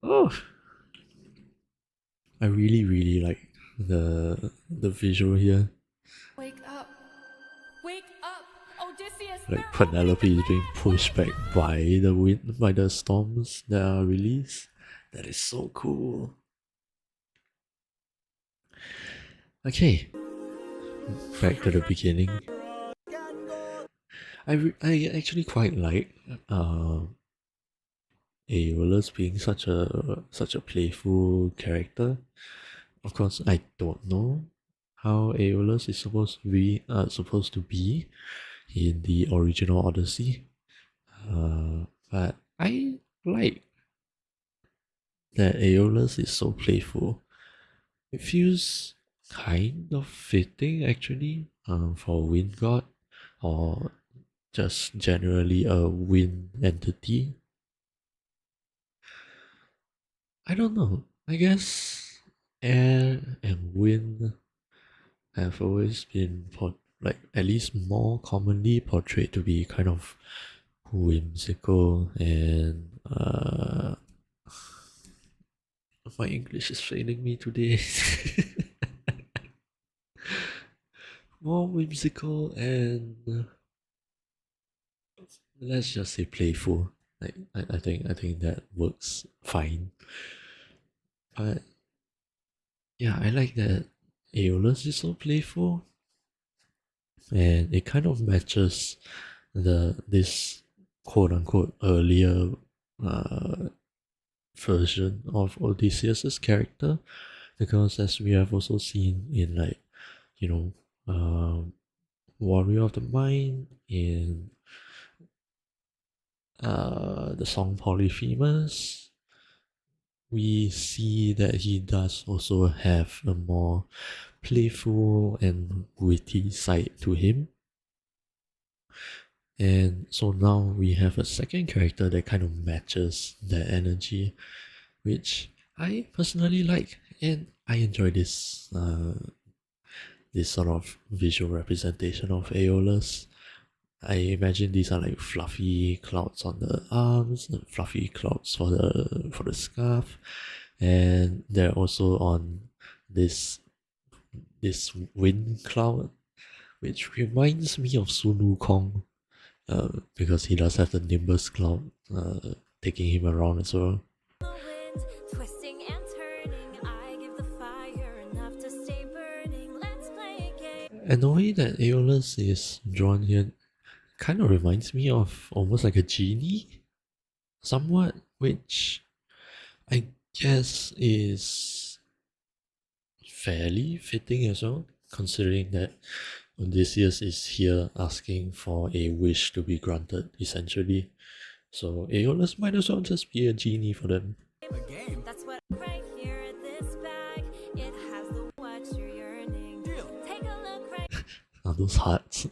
Oh, I really like the visual here. Wake up! Wake up, Odysseus! Like Penelope is being pushed back by the wind, by the storms that are released. That is so cool. Okay, back to the beginning. I actually quite like Aeolus being such a playful character. Of course, I don't know how Aeolus is supposed to be in the original Odyssey, but I like that Aeolus is so playful. It feels kind of fitting actually, for a wind god, or just generally a wind entity. I don't know. I guess air and wind have always been like at least more commonly portrayed to be kind of whimsical and my English is failing me today. More whimsical and let's just say playful. Like I think that works fine. But yeah, I like that Aeolus is so playful, and it kind of matches this quote unquote earlier version of Odysseus's character, because as we have also seen in, like, you know, Warrior of the Mind, in the song Polyphemus, we see that he does also have a more playful and witty side to him. And so now we have a second character that kind of matches that energy, which I personally like, and I enjoy this sort of visual representation of Aeolus. I imagine these are like fluffy clouds on the arms, and fluffy clouds for the scarf, and they're also on this wind cloud, which reminds me of Sun Wukong, because he does have the Nimbus cloud taking him around as well. The wind, twisting and turning. I give the fire enough to stay burning. Let's play a game. And the way that Aeolus is drawn here kind of reminds me of almost like a genie, somewhat, which I guess is fairly fitting as well, considering that Odysseus is here asking for a wish to be granted, essentially. So Aeolus might as well just be a genie for them. A game. That's what right here in this bag. It has the what you're yearning. Deal. Take a look right Are those hearts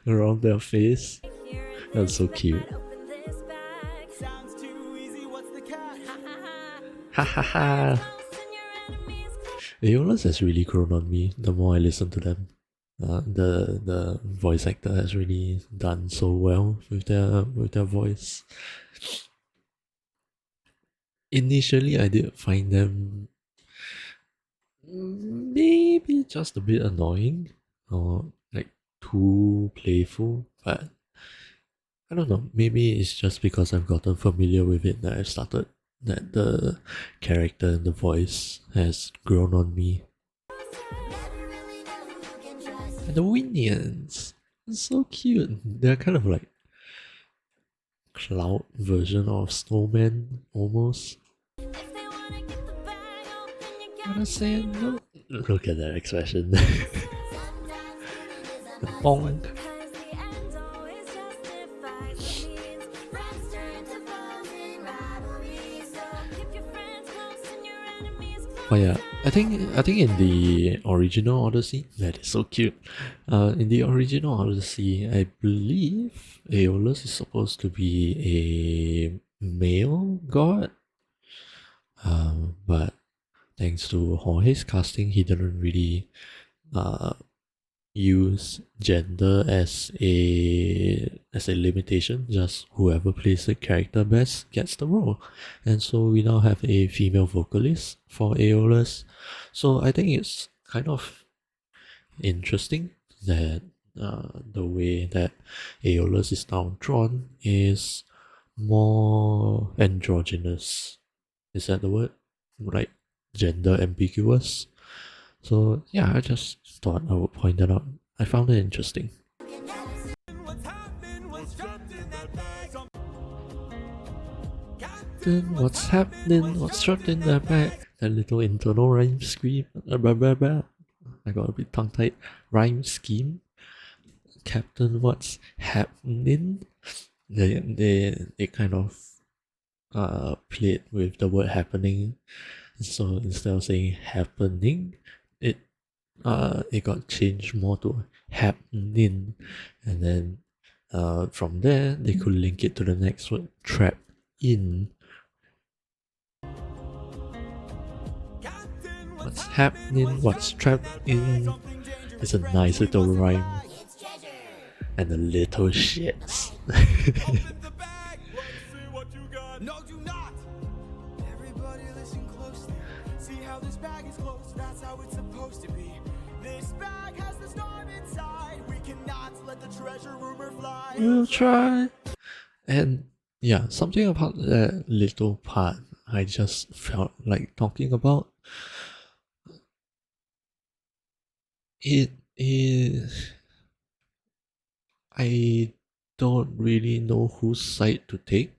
around their face? here in That's this so bag. cute. Open this bag. Sounds too easy. What's the catch? Ha ha ha. Ha ha ha! Close and your enemies close. Aeolus has really grown on me the more I listen to them. The voice actor has really done so well with their voice. Initially, I did find them maybe just a bit annoying or like too playful, but I don't know. Maybe it's just because I've gotten familiar with it that the character and the voice has grown on me. Never really know who you can trust. And the Winions, so cute. They're kind of like cloud version of snowman almost. If they wanna get the bag open, you Gotta gotta say no. Look at that expression. Sometimes it is a must. Bonk. Cause the end always justifies the means. Friends turn to foes in rivalry. So keep your friends close and your enemies close. But yeah, I think in the original Odyssey, that is so cute. In the original Odyssey, I believe Aeolus is supposed to be a male god. But thanks to Jorge's casting, he didn't really use gender as a limitation. Just whoever plays the character best gets the role, and so we now have a female vocalist for Aeolus. So I think it's kind of interesting that the way that Aeolus is now drawn is more androgynous. Is that the word? Like gender ambiguous. So yeah, I just thought I would point that out. I found it interesting. What's happening? What's trapped in that bag? Then what's happening? What's trapped in that bag? That little internal rhyme scheme. Blah, blah, blah. I got a bit tongue tied. Rhyme scheme. Captain, what's happening? They kind of played with the word happening. So instead of saying happening, it got changed more to happening, and then from there they could link it to the next word, trap in. What's happening? What's trapped in? It's a nice little rhyme. It's treasure. And the little shits. Open the bag. Let's see what you got. No, do not. Everybody listen closely. See how this bag is closed. That's how it's supposed to be. This bag has the storm inside. We cannot let the treasure rumor fly. We'll try. And yeah, something about that little part I just felt like talking about. It is. I don't really know whose side to take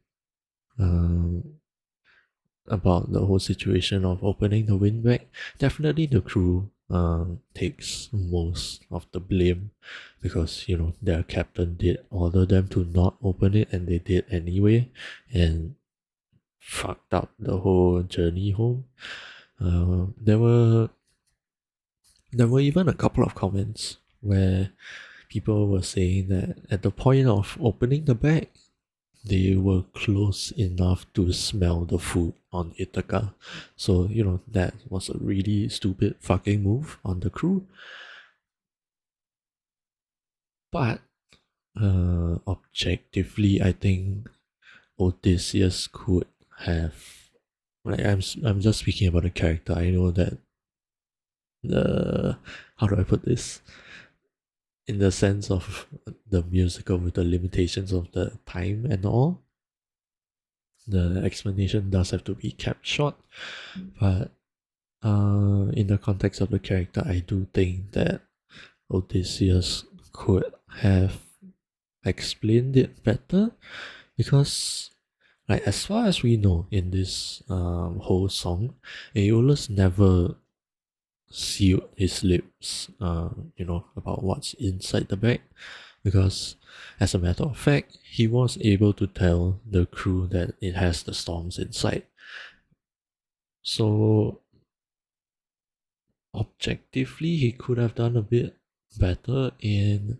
about the whole situation of opening the wind bag. Definitely the crew takes most of the blame because, you know, their captain did order them to not open it and they did anyway. And fucked up the whole journey home. There were even a couple of comments where people were saying that at the point of opening the bag, they were close enough to smell the food on Ithaca. So, that was a really stupid fucking move on the crew. But objectively, I think Odysseus could have, like, I'm just speaking about the character. I know that how do I put this? In the sense of the musical with the limitations of the time and all, the explanation does have to be kept short. But in the context of the character, I do think that Odysseus could have explained it better, because, like, as far as we know in this whole song, Aeolus never sealed his lips, about what's inside the bag, because as a matter of fact, he was able to tell the crew that it has the storms inside. So objectively, he could have done a bit better in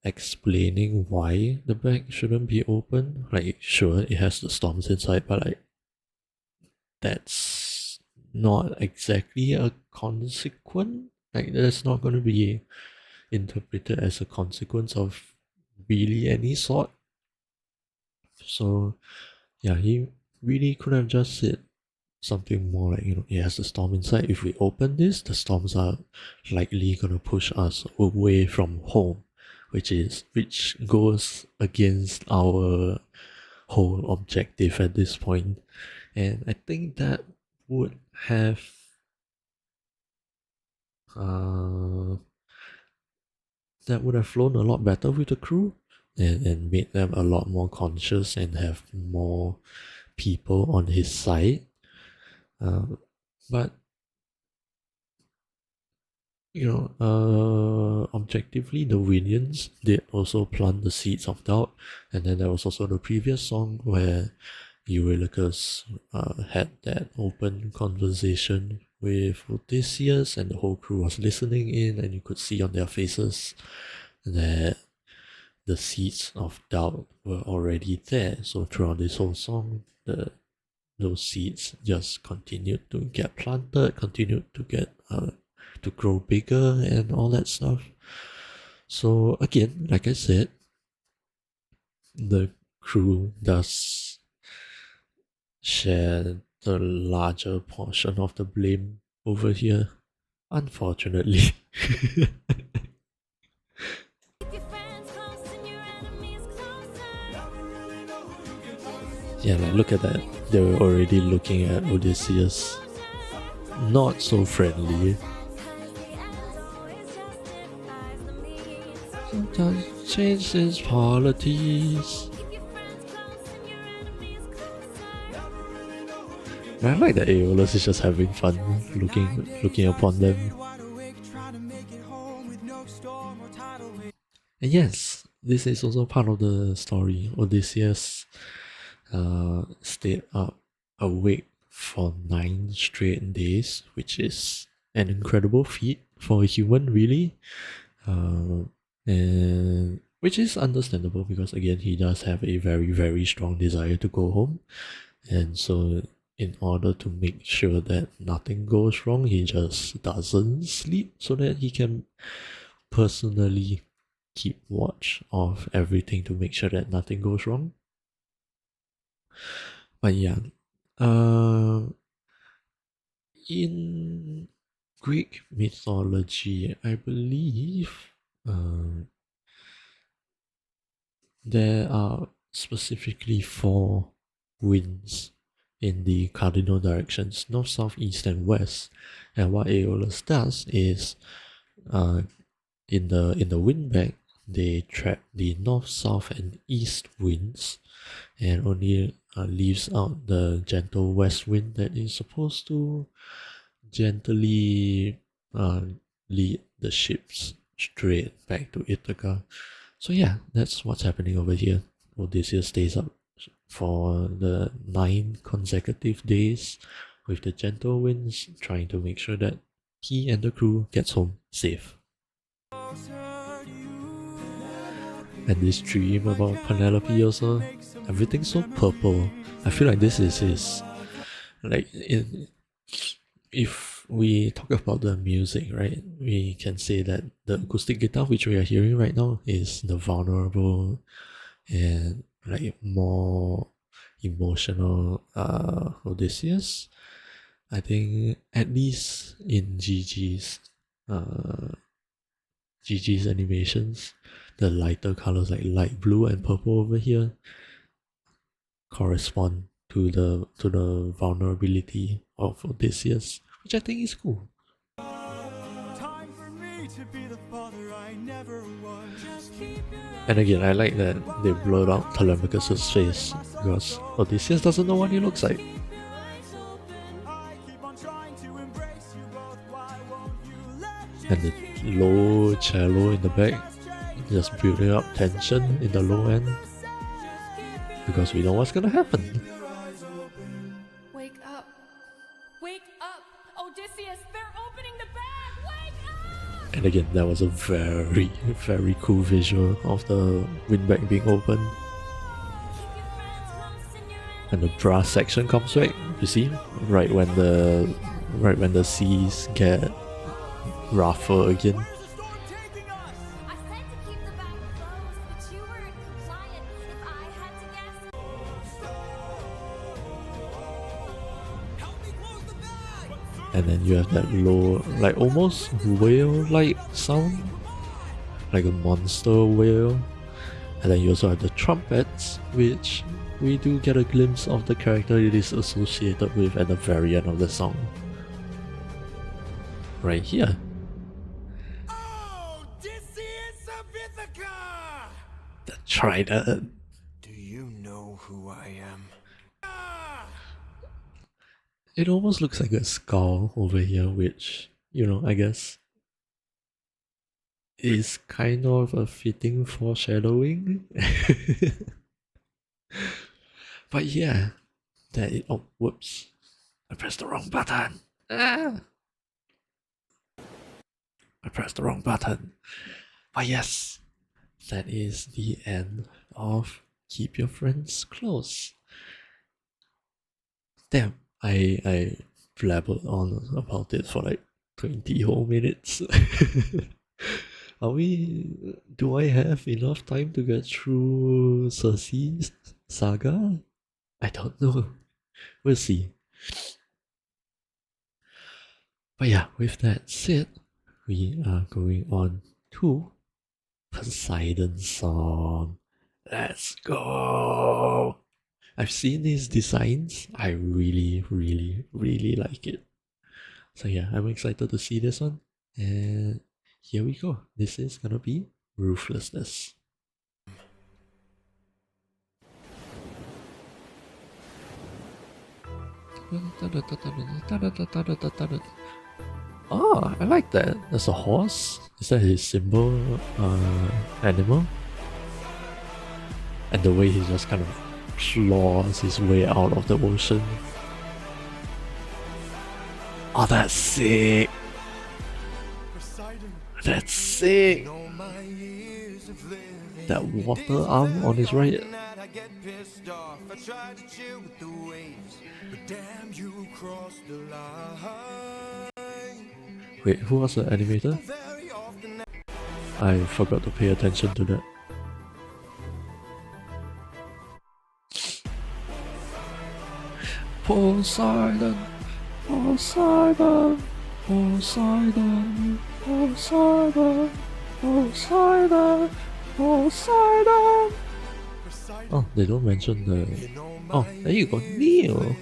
explaining why the bag shouldn't be open. Like, sure, it has the storms inside, but like, that's not exactly a consequence. Like, that's not going to be interpreted as a consequence of really any sort. So yeah, he really could have just said something more like, it has the storm inside. If we open this, the storms are likely gonna push us away from home, which goes against our whole objective at this point. And I think that would have flown a lot better with the crew, and made them a lot more conscious and have more people on his side. But objectively, the Williams did also plant the seeds of doubt. And then there was also the previous song where Eurylochus had that open conversation with Odysseus, and the whole crew was listening in, and you could see on their faces that the seeds of doubt were already there. So throughout this whole song, those seeds just continued to get planted, continued to get to grow bigger and all that stuff. So again, like I said, the crew does share the larger portion of the blame over here, unfortunately. Keep your friends close and your enemies closer. Yeah, like, look at that. They were already looking at Odysseus not so friendly. Sometimes change his polities. I like that Aeolus is just having fun looking upon them. And yes, this is also part of the story. Odysseus stayed up awake for 9 straight days, which is an incredible feat for a human, really. And which is understandable, because again, he does have a very, very strong desire to go home. And so in order to make sure that nothing goes wrong, he just doesn't sleep, so that he can personally keep watch of everything to make sure that nothing goes wrong. But yeah, in Greek mythology, I believe there are specifically 4 winds in the cardinal directions: north, south, east, and west. And what Aeolus does is, in the wind bag, they trap the north, south, and east winds, and only leaves out the gentle west wind that is supposed to gently lead the ships straight back to Ithaca. So yeah, that's what's happening over here. Odysseus stays up for the 9 consecutive days with the gentle winds, trying to make sure that he and the crew gets home safe. And this dream about Penelope also, everything's so purple. I feel like this is his, like, if we talk about the music, right, we can say that the acoustic guitar which we are hearing right now is the vulnerable and like more emotional Odysseus. I think at least in GG's animations, the lighter colors like light blue and purple over here correspond to the vulnerability of Odysseus, which I think is cool. Time for me to be the father I never was. Just keep your And again, I like that they blurred out Telemachus' face because Odysseus doesn't know what he looks like. eyes open. I keep on trying to embrace you both. Why won't you let And the low cello in the back, just building up tension in the low end because we know what's gonna happen. Wake up. Wake up! Odysseus, they're opening the bag! Wake up! And again, that was a very, very cool visual of the windbag being open. And the brass section comes back, you see? Right when the seas get rougher again. Where's the storm taking us? I said to keep the bag closed, but you weren't compliant. If I had to guess, Help me close the bag. And then you have that low, like almost whale-like sound, like a monster whale. And then you also have the trumpets, which we do get a glimpse of the character it is associated with at the very end of the song. Right here. Oh, Odysseus of Ithaca! The trident. Do you know who I am? It almost looks like a skull over here, which, I guess is kind of a fitting foreshadowing. But yeah, oh, whoops. I pressed the wrong button. I pressed the wrong button. But yes, that is the end of Keep Your Friends Close. Damn, I blabbered on about it for like 20 whole minutes. Do I have enough time to get through Cersei's saga? I don't know. We'll see. But yeah, with that said, we are going on to Poseidon's song. Let's go! I've seen his designs. I really, really, really like it. So yeah, I'm excited to see this one. And here we go. This is gonna be Ruthlessness. Oh, I like that. There's a horse. Is that his symbol animal? And the way he just kind of claws his way out of the ocean. Oh, that's sick. Poseidon, That's sick. all my years of living. That water arm on his right. That I get pissed off. I try to chill with the waves, but damn, you crossed the line. Wait, who was the animator? Very often I forgot to pay attention to that. Poseidon, Poseidon, Poseidon, Poseidon, Poseidon, Poseidon. Oh, they don't mention the... Oh, there you go, Neil.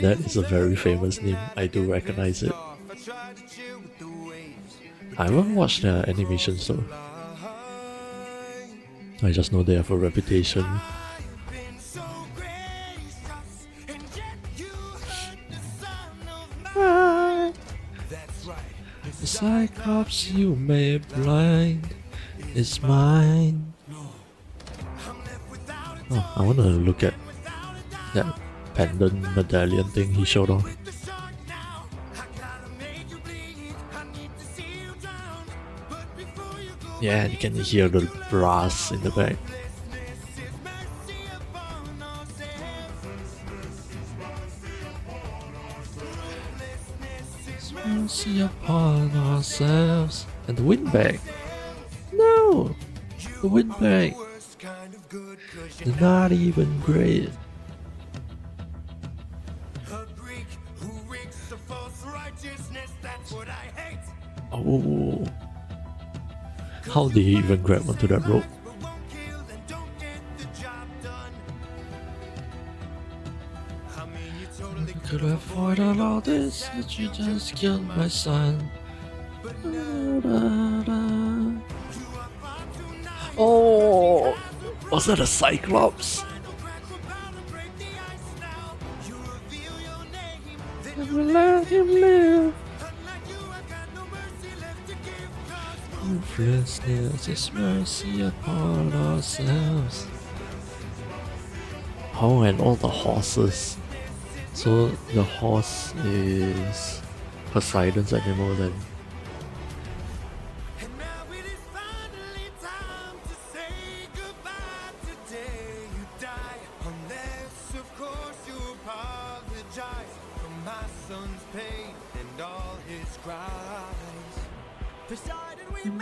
That is a very famous name. I do recognize it. I haven't watched their animations though. I just know they have a reputation. The Cyclops you may blind is mine. I'm left without a Oh, I want to look at that pendant medallion thing he showed off. Yeah, you can hear the brass in the back. Mercy upon ourselves. And the windbag. No! The windbag. They're not even great. Oh. How did he even grab onto that rope? Could have avoided all this, but you just killed my son. Oh, was that a Cyclops? Never let him live. Ruthlessness is mercy upon ourselves. Oh, and all the horses. So the horse is Poseidon's animal then.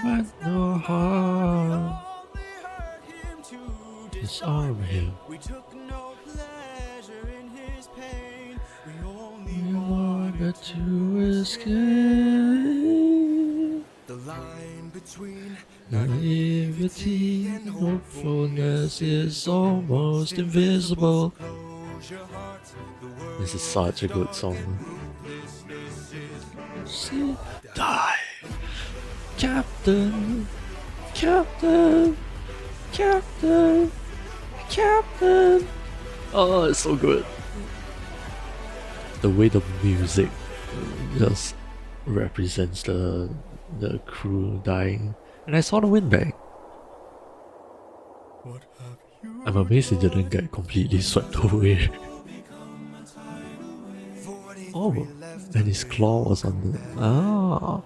But no harm. Disarm him. We took no pleasure in his pain. We only We wanted to escape. the line between Naivety and hopefulness is almost invisible. close your heart. The world This is such a good song. See? Die! Captain! Captain! Captain! Captain! Oh, it's so good. The way the music just represents the crew dying. And I saw the windbag. what have you I'm amazed it didn't get completely swept away. Oh, and his claw was on the... Ah.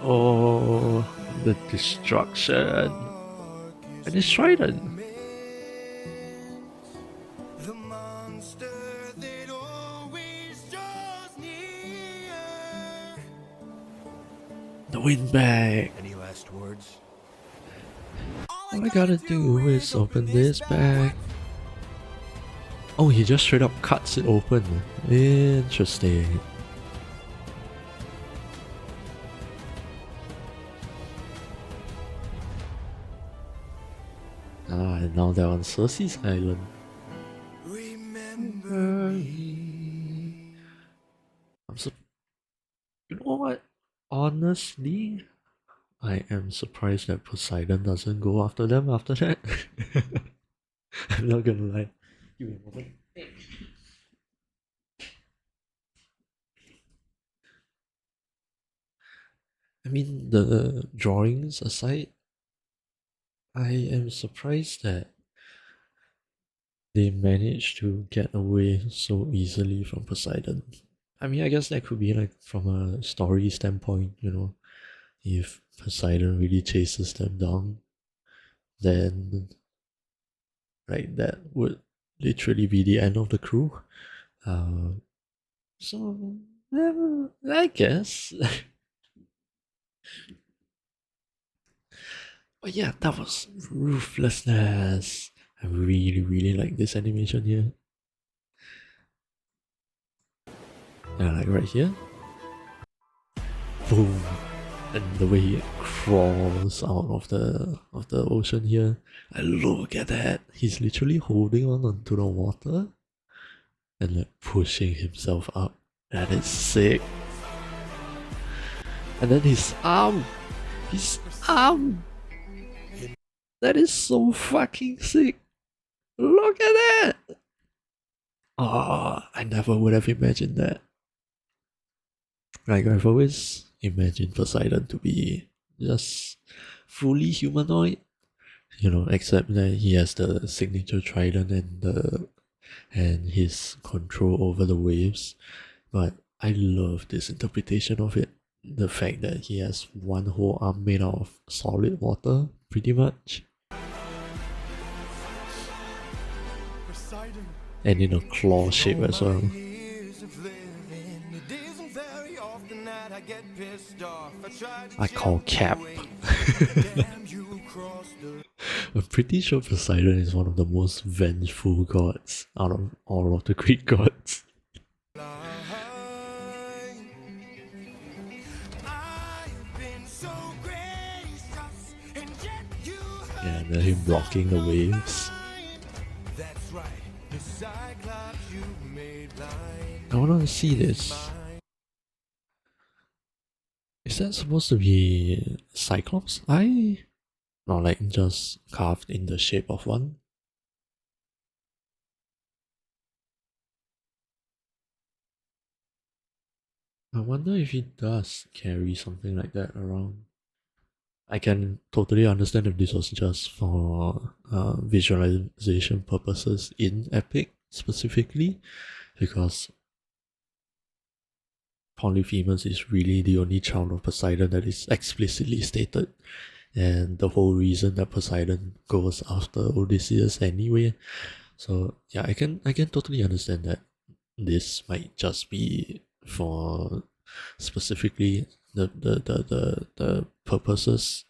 Oh, the destruction. And his trident. the monster that always draws near? The windbag. Any last words? All I gotta do is open this bag. Oh, he just straight up cuts it open. Interesting. Ah, and now they're on Cersei's island. Remember You know what? Honestly, I am surprised that Poseidon doesn't go after them after that. I'm not gonna lie. Give me a moment. I mean, the drawings aside, I am surprised that they managed to get away so easily from Poseidon. I mean, I guess that could be like from a story standpoint, you know, if Poseidon really chases them down, then like that would literally be the end of the crew. So I guess. But yeah, that was ruthlessness. I really like this animation here. Yeah, like right here. Boom. And the way he crawls out of the ocean here. And look at that. He's literally holding on onto the water and like pushing himself up. That is sick. And then his arm. His arm. That is so fucking sick. Look at that. Oh, I never would have imagined that. Like, I've always imagined Poseidon to be just fully humanoid. You know, except that he has the signature trident and his control over the waves. But I love this interpretation of it. The fact that he has one whole arm made out of solid water, pretty much. Poseidon. And in a claw shape as well. Years of living, it isn't very often that I get pissed off. I try to I call Cap. damn you crossed the I'm pretty sure Poseidon is one of the most vengeful gods out of all of the Greek gods. line. I've been so gracious, and yet you Yeah, and then him blocking the waves. That's right, the Cyclops you made blind. I want to see this. Is that supposed to be Cyclops' eye? Not like just carved in the shape of one? I wonder if he does carry something like that around. I can totally understand if this was just for visualization purposes in Epic specifically, because Polyphemus is really the only child of Poseidon that is explicitly stated, and the whole reason that Poseidon goes after Odysseus anyway. So yeah, I can totally understand that this might just be for specifically the purposes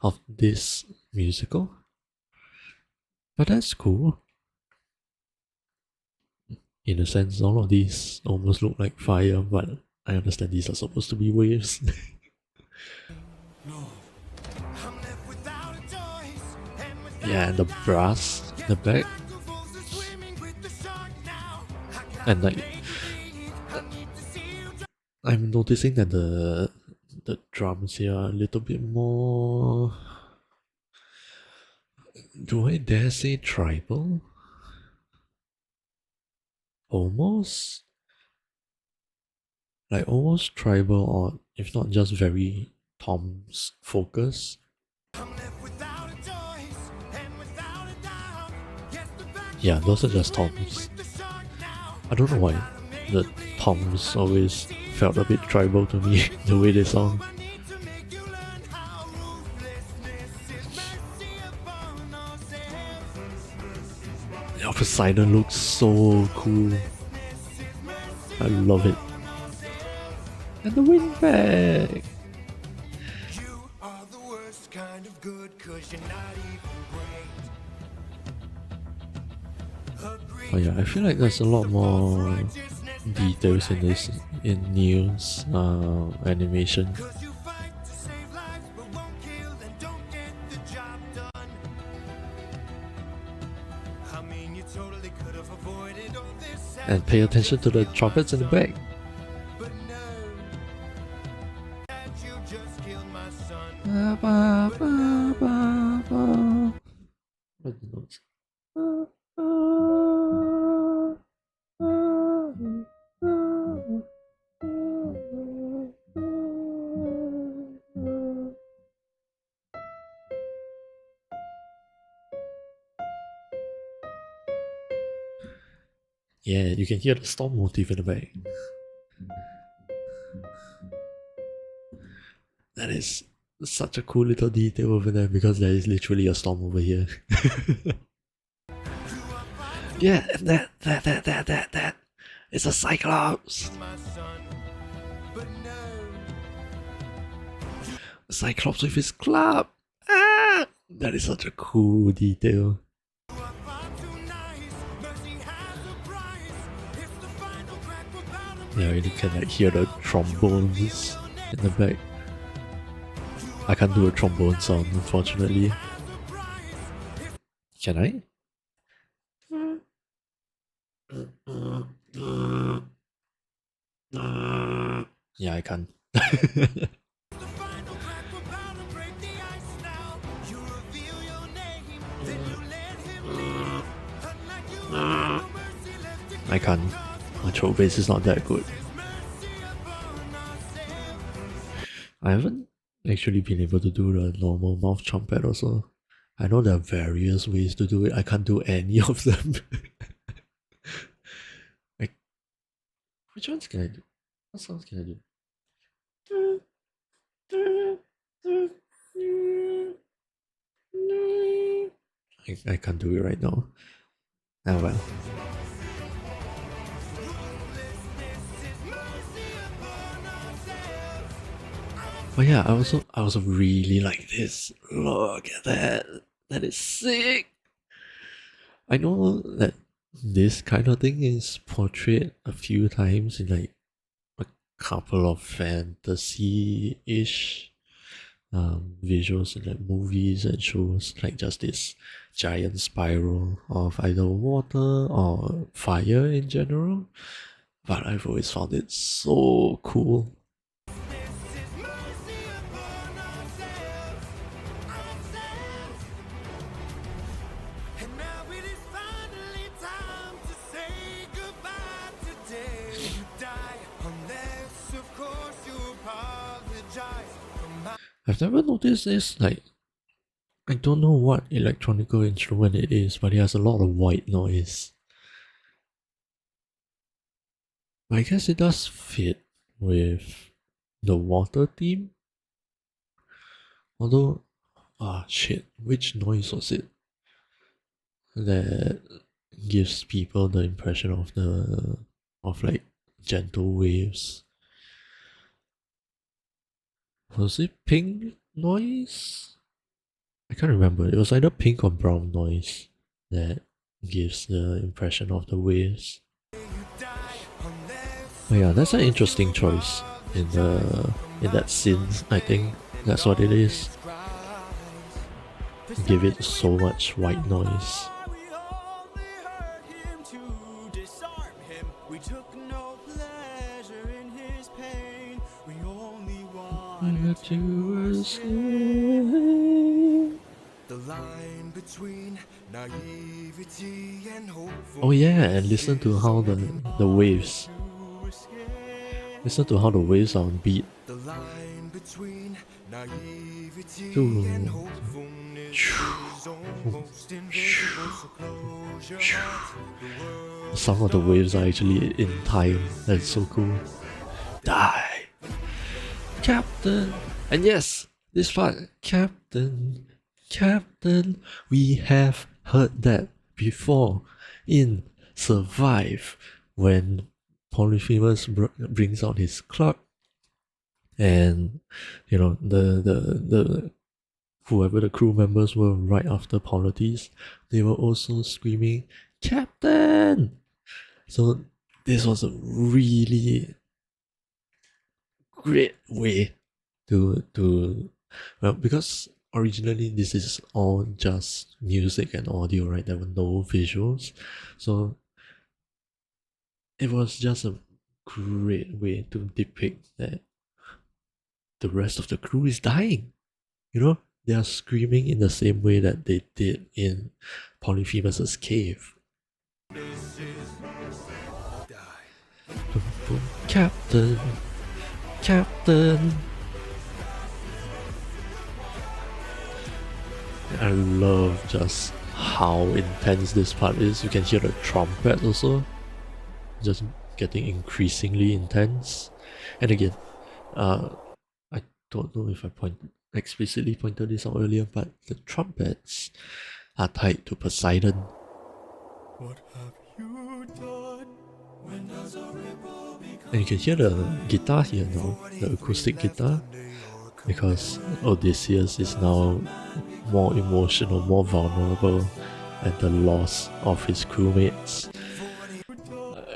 of this musical. But that's cool. In a sense, all of these almost look like fire, but I understand these are supposed to be waves. I'm left without a choice, and without Yeah, and the brass in the back, forced to swimming with the shark now. and like I need to see you I'm noticing that the drums here are a little bit more. Do I dare say tribal? Almost? Like almost tribal, or if not just very Tom's focus. I'm left without a choice, and without a doubt. Yes, the back Yeah, those are just Toms. with the shark now. I don't know why the Toms always felt a bit tribal to me, the way they sound. I need to make you learn how ruthlessness is mercy upon ourselves. Yeah, Poseidon looks so cool. I love it. And the wind bag! You are the worst kind of good, 'cause you're not even great. Oh yeah, I feel like there's a lot more details in this in Neil's animation. 'Cause you fight to save lives, but won't kill and don't get the job done. I mean, you totally could have avoided all this. And pay attention to the trumpets in the back. But no, that you just killed my son. What are the notes? Yeah, you can hear the storm motif in the back. That is such a cool little detail over there, because there is literally a storm over here. Yeah, and that. It's a Cyclops! My son. But no, A Cyclops with his club! Ah! That is such a cool detail. you are far too nice. Mercy has a price. It's the final crack without a Yeah, you can like hear the trombones in the back. I can't do a trombone sound, unfortunately. Can I? Yeah, I can. The final crack without a break the ice now. You reveal your name, then you let him leave. Unlike you, no mercy left to I can't. My throat bass is not that good. mercy upon ourselves. I haven't actually been able to do the normal mouth trumpet also. I know there are various ways to do it. I can't do any of them. Like, which ones can I do? What sounds can I do? I can't do it right now. Oh well. But yeah, I also really like this. Look at that. That is sick. I know that this kind of thing is portrayed a few times in like a couple of fantasy-ish visuals in like movies and shows, like just this giant spiral of either water or fire in general. But I've always found it so cool. And now it is finally time to say goodbye today. You die unless, of course, you apologize for my I've never noticed this, like, I don't know what electronical instrument it is, but it has a lot of white noise. I guess it does fit with the water theme. Although, shit, which noise was it that gives people the impression of like gentle waves? Was it pink noise? I can't remember. It was either pink or brown noise that gives the impression of the waves. But yeah, that's an interesting choice in that scene. I think that's what it is. Give it so much white noise. We only hurt him to disarm him. We took no pleasure in his pain. We only wanted To escape. the line between naivety and hope. Oh yeah, and listen to how the waves. Listen to how the waves are on beat. The line between naivety Ooh. and hopefulness is almost invisible. So close your heart. The world Some of the waves are actually in time. That's so cool. Die, Captain. And yes, this part, Captain, Captain. We have heard that before in Survive, when Polyphemus brings out his club, and you know the whoever the crew members were right after Polites, they were also screaming Captain. So this was a really great way to well, because originally this is all just music and audio, right? There were no visuals, so it was just a great way to depict that the rest of the crew is dying. You know, they are screaming in the same way that they did in Polyphemus's cave. Captain, Captain. I love just how intense this part is. You can hear the trumpet also, just getting increasingly intense. And again, I don't know if I explicitly pointed this out earlier, but the trumpets are tied to Poseidon. What have you done? When does a ripple become And you can hear the guitar here now, the acoustic guitar, because Odysseus is now more emotional, more vulnerable at the loss of his crewmates.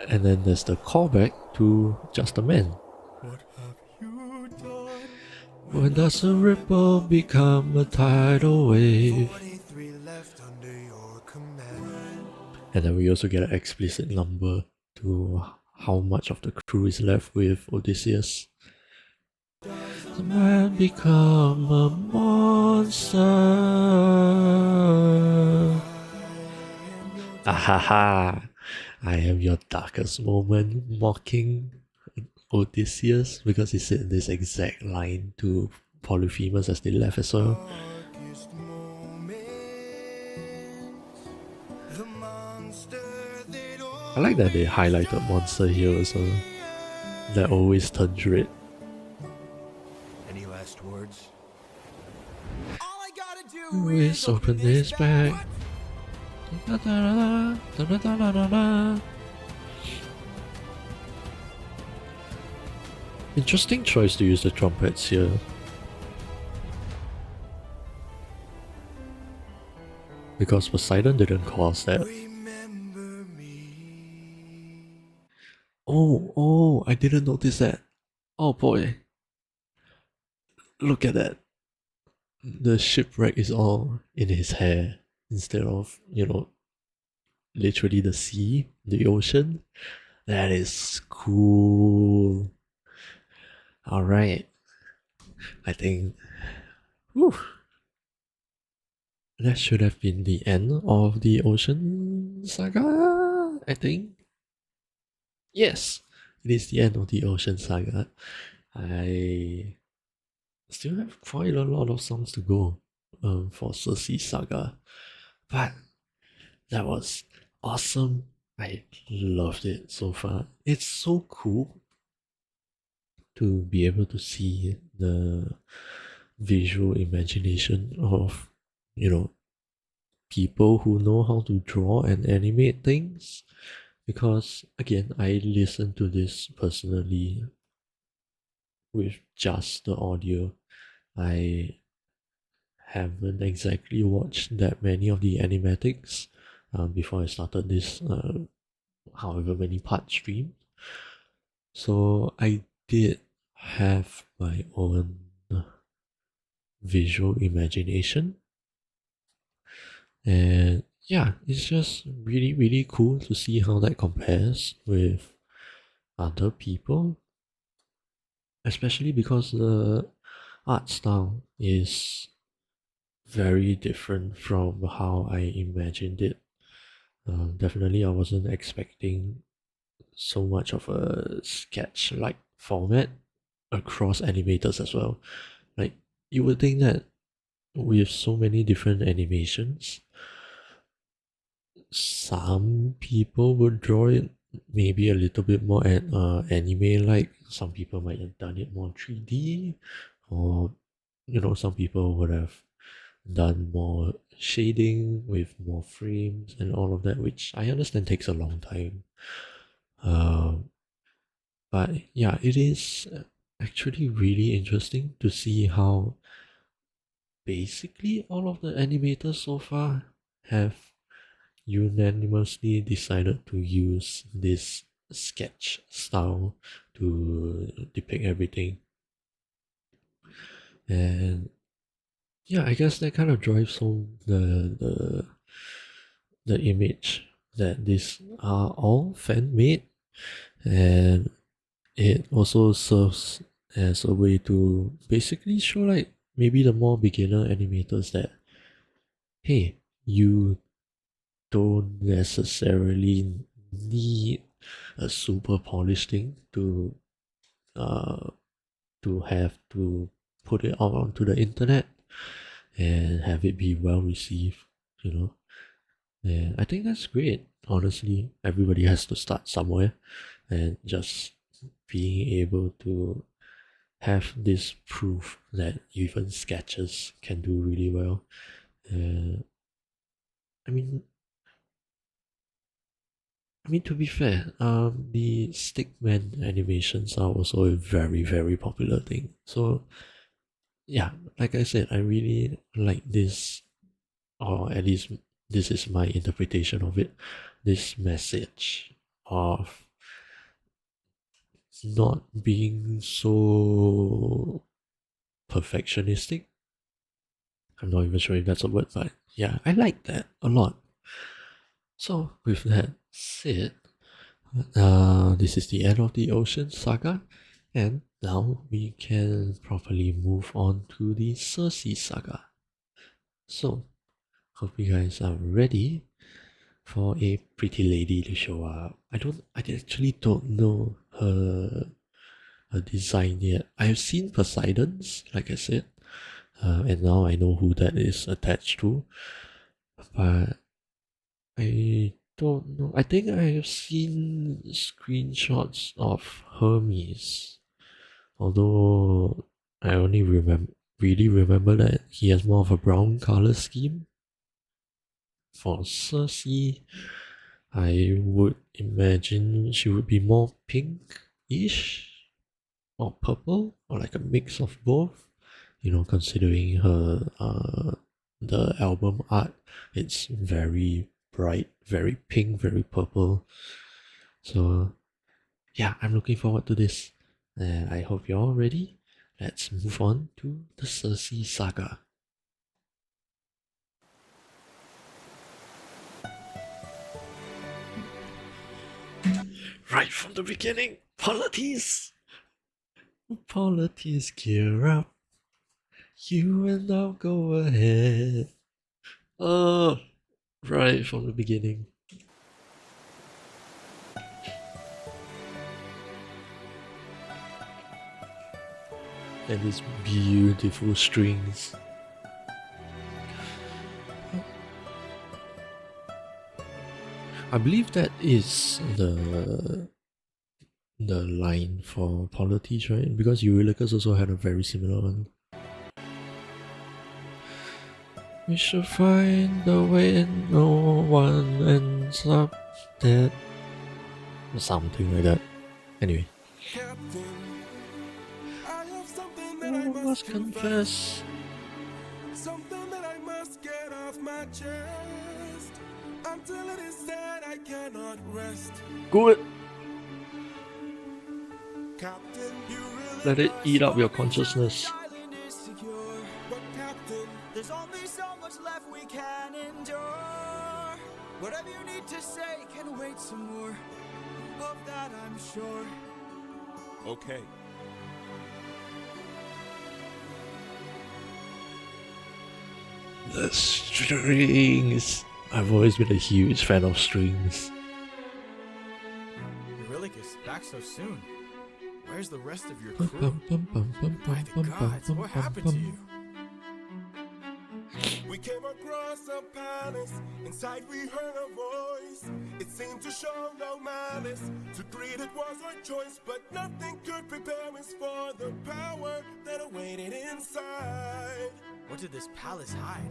And then there's the callback to Just a Man. What have you done? When does a ripple become a tidal wave? 43 left under your command. And then we also get an explicit number to how much of the crew is left with Odysseus. The man become a monster. Ahaha! I am your darkest moment, mocking Odysseus because he said this exact line to Polyphemus as they left as well. darkest moments, the monster that I like that they highlighted Monster here also. That always turns red. Any last words? All I gotta do Always open this bag. Da-da-da-da, da-da-da-da-da. Interesting choice to use the trumpets here. Because Poseidon didn't cause that. Remember me. Oh, I didn't notice that. Oh boy. Look at that. The shipwreck is all in his hair instead of, literally the sea, the ocean. That is cool. Alright. I think whew, that should have been the end of the ocean saga, I think. Yes, it is the end of the ocean saga. I still have quite a lot of songs to go for Cersei saga, but that was awesome. I loved it so far. It's so cool to be able to see the visual imagination of, people who know how to draw and animate things. Because again, I listened to this personally with just the audio. I haven't exactly watched that many of the animatics before I started this however many part stream. So I did have my own visual imagination. And yeah, it's just really, really cool to see how that compares with other people. Especially because the art style is very different from how I imagined it. Definitely, I wasn't expecting so much of a sketch like format across animators as well. Like, you would think that with so many different animations, some people would draw it maybe a little bit more anime like. Some people might have done it more 3D, or some people would have done more shading with more frames and all of that, which I understand takes a long time. Um, but yeah, it is actually really interesting to see how basically all of the animators so far have unanimously decided to use this sketch style to depict everything. And yeah, I guess that kind of drives home the image that these are all fan made, and it also serves as a way to basically show like maybe the more beginner animators that hey, you don't necessarily need a super polished thing uh to have to put it out onto the internet and have it be well received, you know. And I think that's great. Honestly, everybody has to start somewhere, and just being able to have this proof that even sketches can do really well. I mean, to be fair, the stickman animations are also a very, very popular thing. So, yeah, like I said, I really like this, or at least this is my interpretation of it. This message of not being so perfectionistic. I'm not even sure if that's a word, but yeah, I like that a lot. So, with that said, this is the end of the Ocean Saga, and now we can properly move on to the Cersei Saga. So, hope you guys are ready for a pretty lady to show up. I actually don't know her design yet. I have seen Poseidon's, like I said, and now I know who that is attached to, but I don't know. I think I have seen screenshots of Hermes, although I only really remember that he has more of a brown color scheme. For Cersei, I would imagine she would be more pink-ish or purple or like a mix of both. You know, considering her the album art, it's very bright, very pink, very purple. So yeah, I'm looking forward to this. And I hope you're all ready. Let's move on to the Cersei saga. Right from the beginning, Polities! Polities, gear up. You and I'll go ahead. Oh, right from the beginning. And these beautiful strings. I believe that is the line for Polities, right? Because Eurylochus also had a very similar one. We should find a way and no one ends up dead. Something like that. Anyway. Captain, I have something that I I must confess. Something that I must get off my chest. Until it is said, I cannot rest. Good. Captain, you really Let it must eat up your promise consciousness. this island is secure. But Captain, there's only so much left we can endure. Whatever you need to say can wait some more. Of that I'm sure. Okay. The strings. I've always been a huge fan of strings. Eurylochus, back so soon. Where's the rest of your crew? By the gods, what happened to you? We came across a palace. Inside we heard a voice. It seemed to show no malice. To greet it was our choice, but nothing could prepare us for the power that awaited inside. What did this palace hide?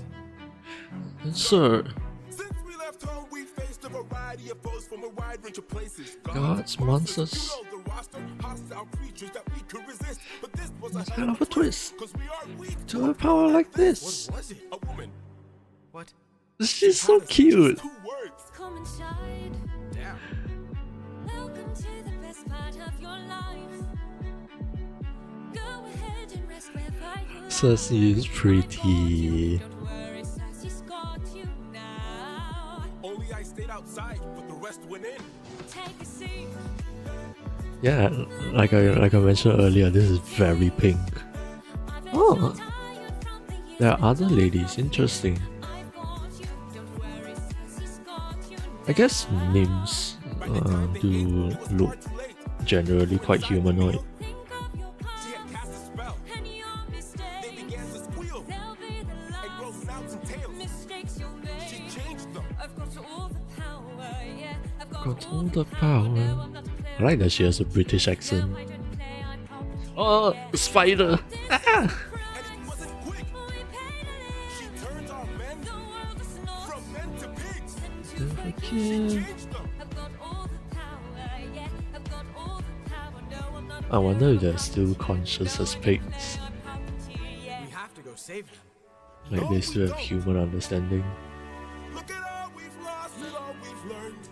Sir, Since we left home, we faced a variety of foes from a wide range of places. gods, monsters. You know the roster, hostile creatures that we could resist. But this was It's a kind of a twist. 'cause we are weak To a power like this. What was it? a woman. What? She's so cute. 2 words. Come and shine. Damn. Welcome to the best part of your life. Go ahead and rest wherever you like. Cersei is pretty. Don't worry, Cersei's got you now. Only I stayed outside, but the rest went in. Take a seat. Yeah, like I mentioned earlier, this is very pink. I bet Oh. you're tired from the years There are other ladies, interesting. I've got you. Don't worry, Cersei's got you I guess nymphs do look generally quite humanoid. Think of your She had past cast a spell. and your They mistakes. began to squeal They'll be the and grow last snouts and tails. mistakes you'll She make. changed them. I've got all the power, yeah. I've Got all all the the power. power. No, I'm not a player. I like that she has a British accent. No, I don't play, I come. Oh, spider! Ah! And it wasn't quick. She turned our men The world is not from men to pigs. Never She care. changed them. I've got all the power, yeah. I've got all the power. No, I'm not a I wonder if player, they're still conscious as pigs. I'm property, yeah. We have to go save them. Like they still have human understanding. Look at all we've lost and all we've learned.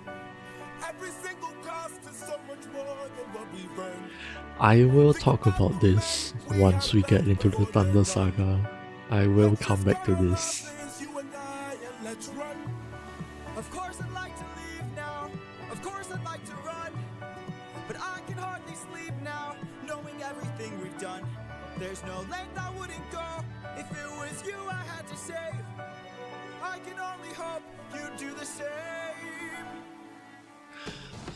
Every single cost is so much more than what we've earned. I will talk about this once we get into the Thunder Saga. I will come back to this. You and I, and let's run. Of course I'd like to leave now. Of course I'd like to run. But I can hardly sleep now, knowing everything we've done. There's no length I wouldn't go if it was you I had to save. I can only hope you'd do the same.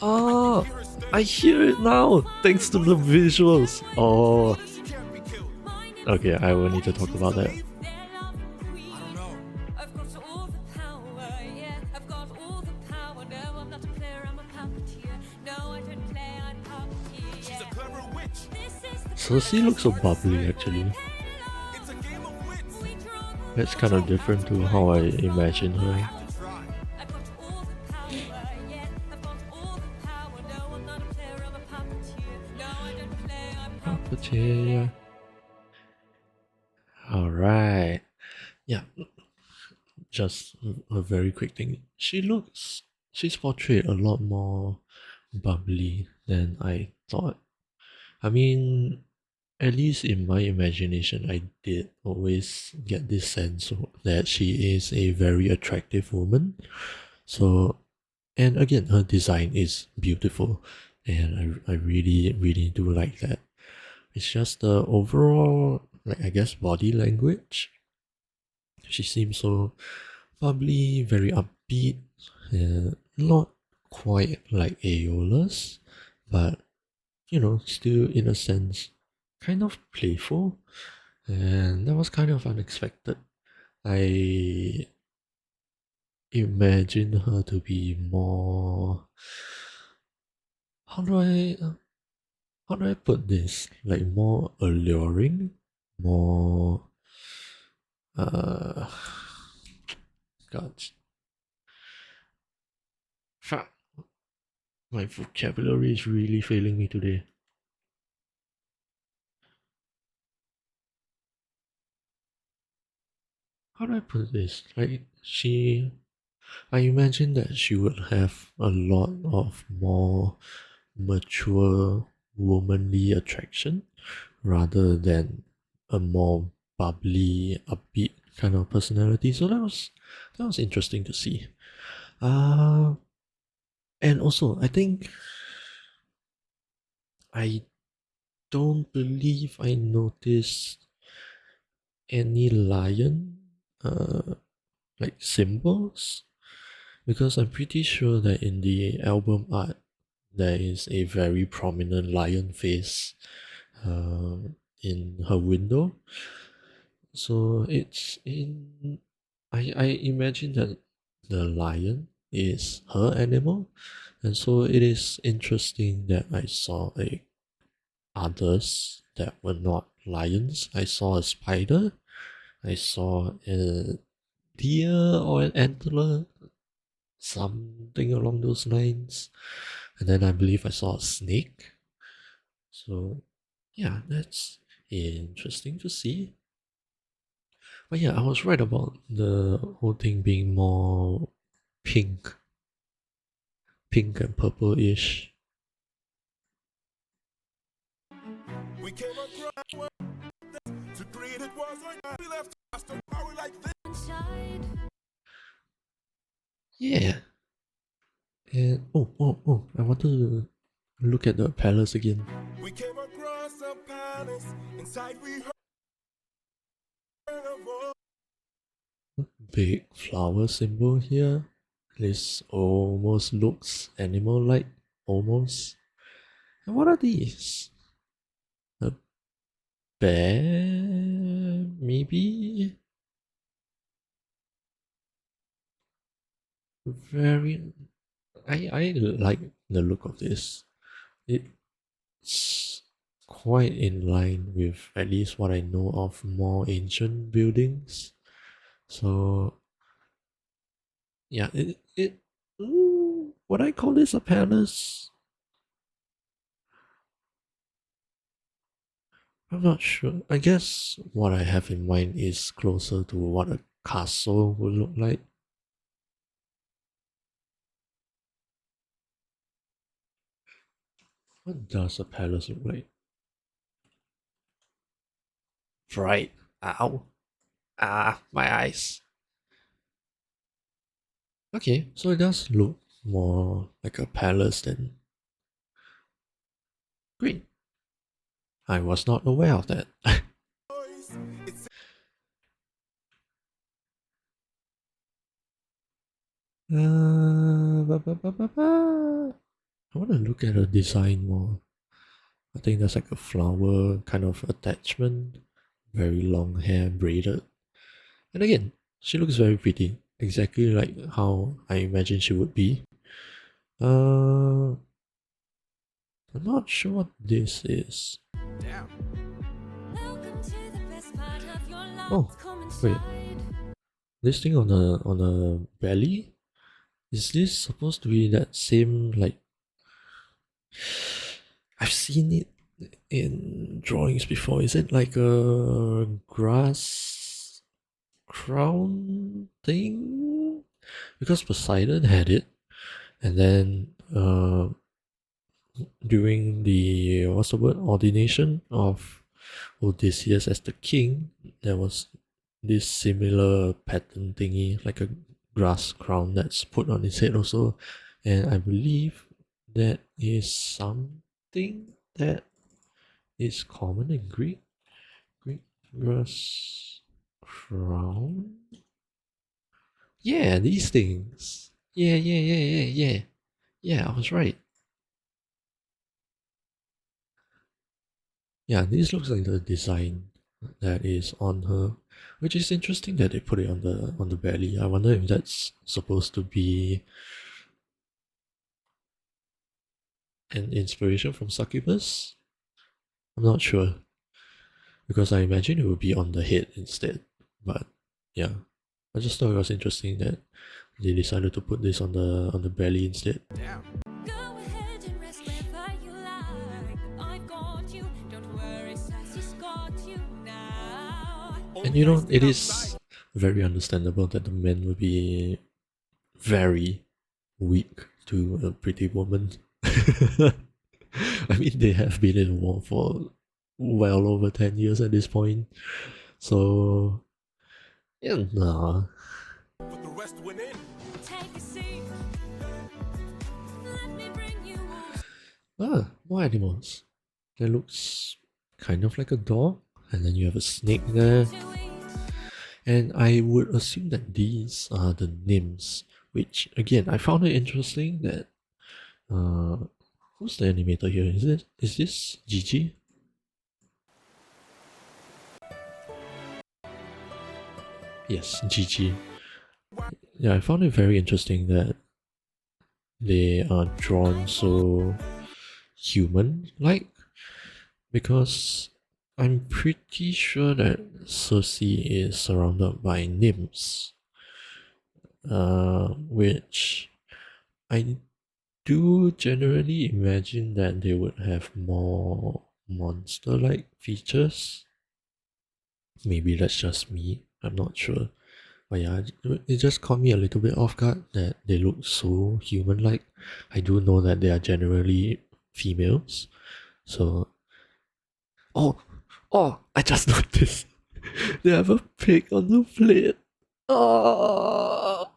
Oh, I hear it now, thanks to the visuals. Oh, She can't be killed. My name Okay, I will need to talk about that. Their love queen. I don't know. I've got all the power, yeah. I've got all the power. No, I'm not a player, I'm a puppeteer. No, I don't play, I puppeteer. She's a Yeah. clever witch. This is the Cersei looks so bubbly actually. It's a game of wits. we draw the That's kind of different to how I imagine her. Have to try. I've got all the power, yeah. I've got all the power. No, I'm not a player, I'm a puppeteer. No, I don't play, I'm Puppeteer. Alright. Yeah, just a very quick thing. She's portrayed a lot more bubbly than I thought. I mean, at least in my imagination, I did always get this sense that she is a very attractive woman. So, and again, her design is beautiful, and I really, really do like that. It's just the overall, like, I guess, body language. She seems so bubbly, very upbeat, not quite like Aeolus, but still in a sense, kind of playful, and that was kind of unexpected. I imagined her to be more. How do I put this? Like more alluring, more. Uh, God, fuck. My vocabulary is really failing me today. How do I put this? Like I imagine that she would have a lot of more mature womanly attraction rather than a more bubbly, upbeat kind of personality. So that was interesting to see. And also I think I don't believe I noticed any lion like symbols, because I'm pretty sure that in the album art there is a very prominent lion face in her window. So it's in. I imagine that the lion is her animal, and so it is interesting that I saw others that were not lions. I saw a spider. I saw a deer or an antler, something along those lines. And then I believe I saw a snake. So, yeah, that's interesting to see. But yeah, I was right about the whole thing being more pink, pink and purple-ish. We came across to create it was like we left us to power like this. sunshine. Yeah. And I wanted to look at the palace again. We came across a palace. Inside we heard a voice. Big flower symbol here. This almost looks animal-like, almost. And what are these? A bear, maybe? Very. I like the look of this. It's quite in line with at least what I know of more ancient buildings. So yeah, would I call this a palace? I'm not sure. I guess what I have in mind is closer to what a castle would look like. What does a palace look like? Bright. Ow. Ah, my eyes. Okay, so it does look more like a palace than green. I was not aware of that. It's I want to look at the design more. I think there's like a flower kind of attachment very long hair braided. And again, she looks very pretty, exactly like how I imagine she would be. I'm not sure what this is. Damn. Welcome to the best part of your life. Oh, Come wait. inside. This thing on the belly, is this supposed to be that same, like, I've seen it in drawings before. Is it like a grass crown thing? Because Poseidon had it, and then during the, what's the word, ordination of Odysseus as the king, there was this similar pattern thingy, like a grass crown that's put on his head also. And I believe that is something that is common in Greek. Greek grass crown. Yeah, these things. Yeah. Yeah, I was right. Yeah, this looks like the design that is on her, which is interesting that they put it on the belly. I wonder if that's supposed to be an inspiration from Succubus. I'm not sure, because I imagine it would be on the head instead. But yeah, I just thought it was interesting that they decided to put this on the belly instead. Damn. Go ahead and rest wherever you like. I've got you. Don't worry, Sassy's got you now. And you know, it is very understandable that the men will be very weak to a pretty woman. I mean, they have been in war for well over 10 years at this point. So, yeah, nah. But the rest went in. Take a seat. Let me bring you all. Ah, more animals. That looks kind of like a dog. And then you have a snake there. To eat. And I would assume that these are the nymphs, which again I found it interesting that who's the animator here? Is this Gigi? Yes, Gigi. Yeah, I found it very interesting that they are drawn so human-like, because I'm pretty sure that Circe is surrounded by nymphs, which I do generally imagine that they would have more monster-like features. Maybe that's just me, I'm not sure. But yeah, it just caught me a little bit off guard that they look so human-like. I do know that they are generally females, so... Oh, I just noticed. They have a pig on the plate. Oh!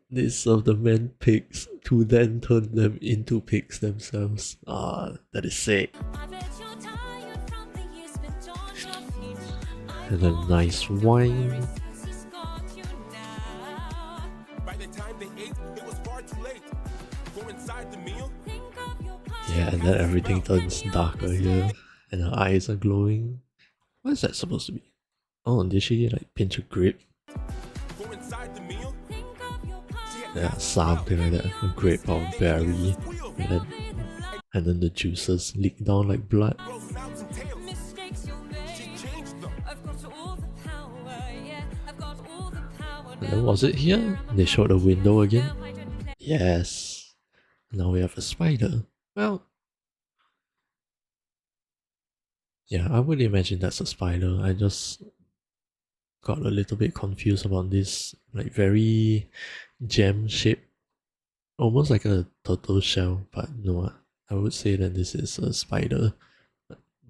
They serve the men pigs to then turn them into pigs themselves. Ah, that is sick. I bet you're tired from the years spent on your feet. And a nice wine. Sassy's got you now. By the time they ate, it was far too late. Go inside the meal. Think of your past. Yeah, and then everything turns darker here. And her eyes are glowing. What is that supposed to be? Oh, did she like pinch a grape? Go inside the meal. Think of your past. Yeah, something like that. A grape or berry. And then the juices leak down like blood. Grows out some tails. Mistakes you She made. changed them. I've got all the power, yeah. I've got all the power. And then was it here? They showed a window again. Now I don't play. Yes. Now we have a spider. Well, yeah, I would imagine that's a spider. I just got a little bit confused about this, like, very gem shaped, almost like a turtle shell, but no, I would say that this is a spider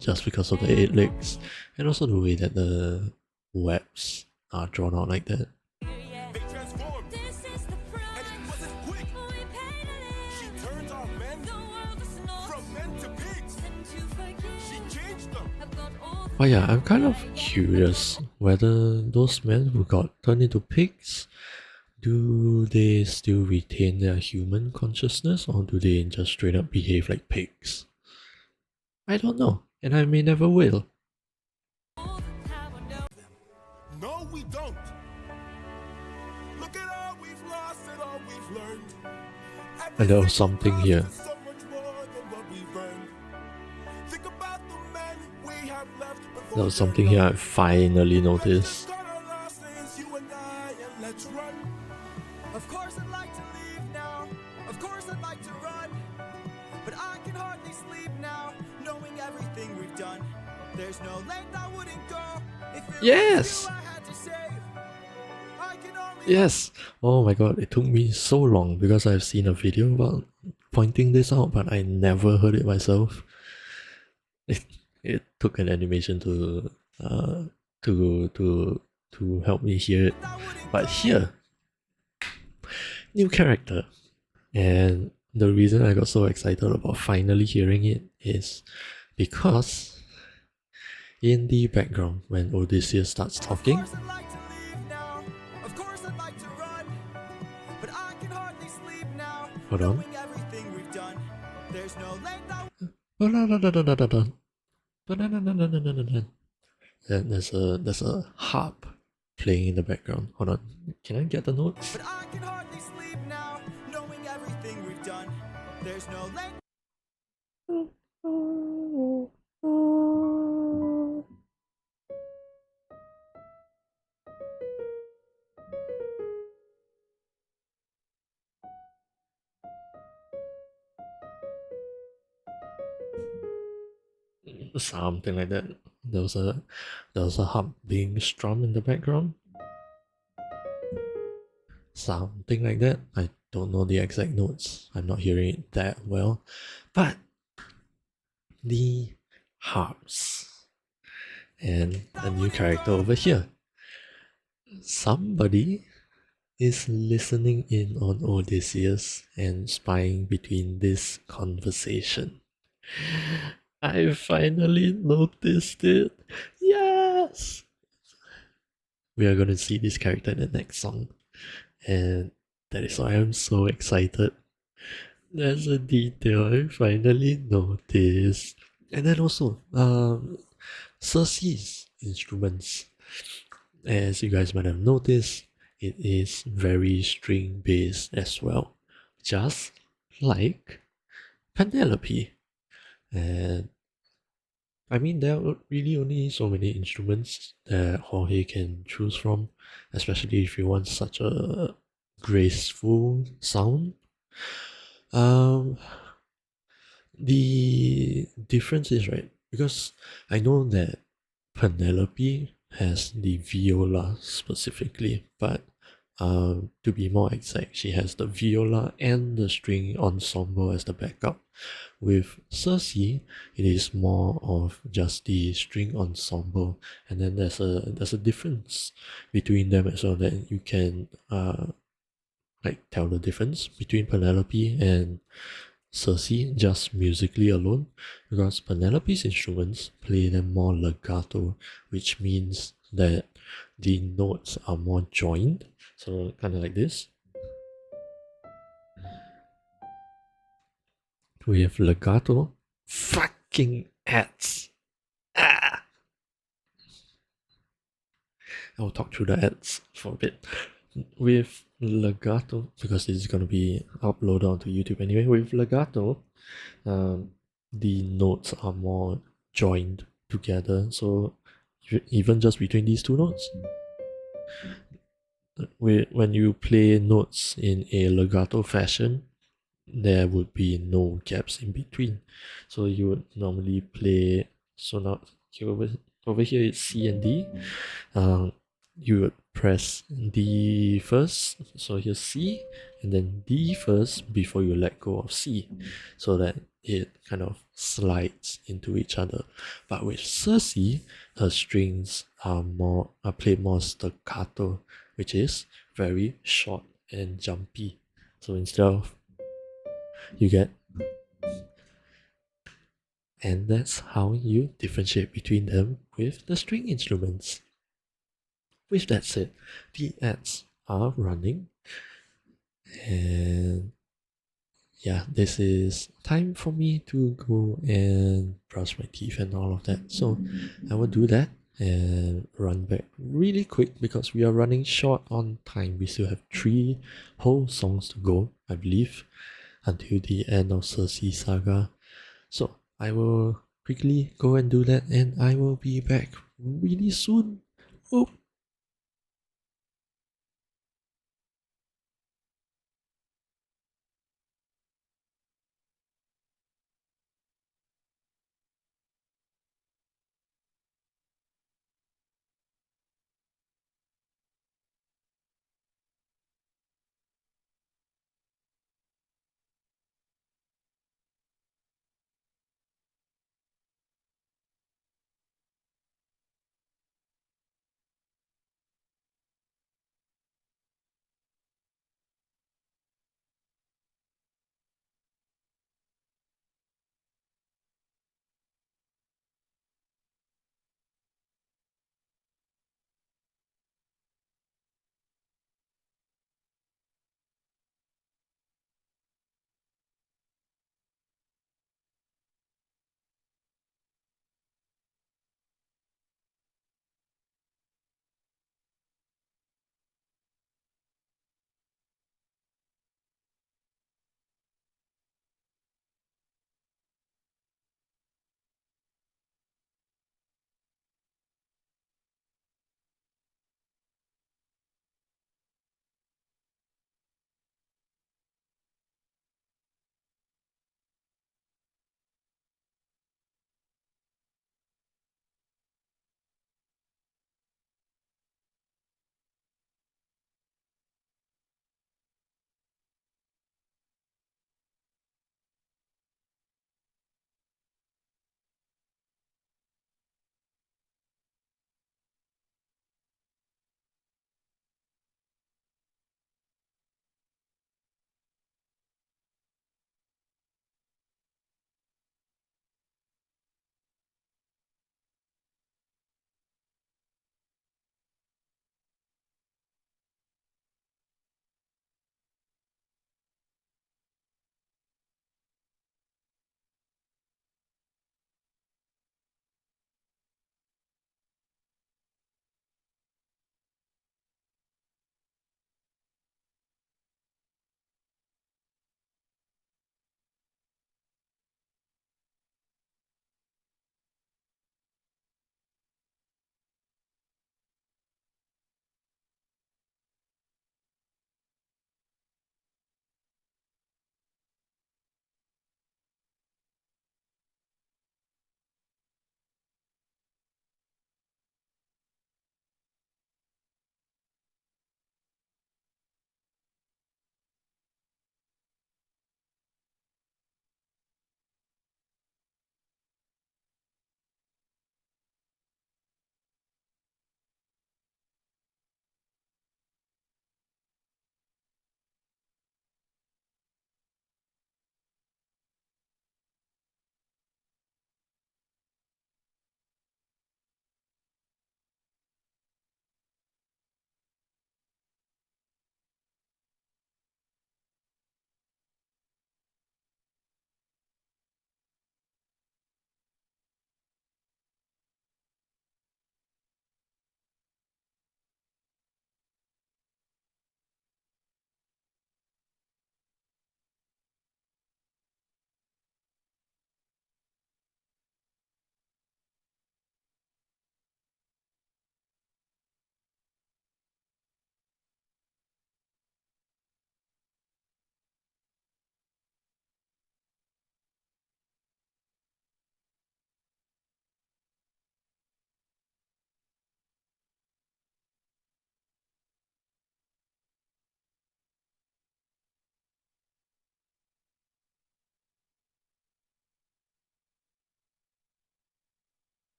just because of the 8 legs and also the way that the webs are drawn out like that. They transformed. This is the And price it wasn't quick. we paid to She live. turned our men The world is not from men to pigs. and to forgive. She changed them. I've got all the But yeah, I'm kind of curious whether those men who got turned into pigs, do they still retain their human consciousness or do they just straight up behave like pigs? I don't know, and I may never will. all And there was something here. So much more than what we've earned. Think about the men we have left before There was something here I finally noticed. cut our losses, you and I, and let's run. Of course I'd like to leave now. Of course I'd like to run. But I can hardly sleep now, knowing everything we've done. There's no length I wouldn't go if it Yes! was you I had to save. I can only Yes! Oh my god, it took me so long because I've seen a video about pointing this out, but I never heard it myself. It took an animation to help me hear it. But here, new character. And the reason I got so excited about finally hearing it is because in the background, when Odysseus starts talking, Of course I'd like to leave now. Of course I'd like to run. But I can hardly sleep now, hold on. knowing everything we've done. There's no length I Then there's a harp playing in the background. Hold on. Can I get the notes? But I can hardly sleep now, knowing everything we've done. There's no length Something like that. There was a harp being strummed in the background. Something like that. I don't know the exact notes. I'm not hearing it that well. But the harps and a new character over here. Somebody is listening in on Odysseus and spying between this conversation. I finally noticed it. Yes! We are going to see this character in the next song. And that is why I'm so excited. There's a detail I finally noticed. And then also, Circe's instruments. As you guys might have noticed, it is very string based as well. Just like Penelope. And I mean, there are really only so many instruments that Jorge can choose from, especially if you want such a graceful sound. The difference is, right, because I know that Penelope has the viola specifically, but to be more exact, she has the viola and the string ensemble as the backup. With Circe, it is more of just the string ensemble, and then there's a difference between them as well that you can like tell the difference between Penelope and Circe just musically alone, because Penelope's instruments play them more legato, which means that the notes are more joined, so kind of like this. We have legato fucking ads. I'll talk through the ads for a bit. With legato, because this is going to be uploaded onto YouTube anyway, with legato, the notes are more joined together, so even just between these two notes, when you play notes in a legato fashion, there would be no gaps in between. So you would normally play, so now over here it's C and D. You would press D first, so here's C, and then D first before you let go of C, so that it kind of slides into each other. But with Circe, her strings are played more staccato, which is very short and jumpy. So instead of you get, and that's how you differentiate between them with the string instruments. With that said, the ads are running, and yeah, this is time for me to go and brush my teeth and all of that. So I will do that and run back really quick because we are running short on time. We still have 3 whole songs to go, I believe. until the end of Cersei saga. So I will quickly go and do that, and I will be back really soon. Oh.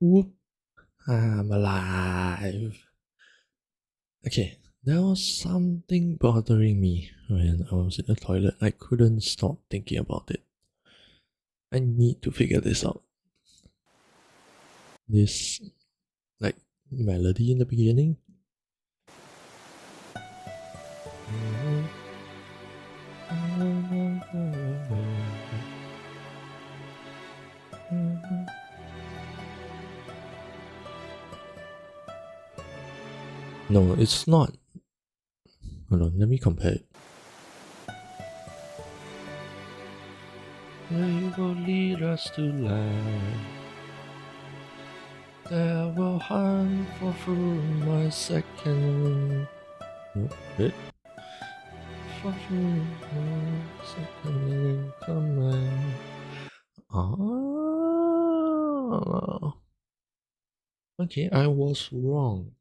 Whoop. I'm alive. Okay, there was something bothering me when I was in the toilet. I couldn't stop thinking about it. I need to figure this out. This, like, melody in the beginning. No, it's not. Hold on, let me compare it. They will lead us to land. They will hunt for food my second. No, wait. For food my second in command. Ah. Okay, I was wrong.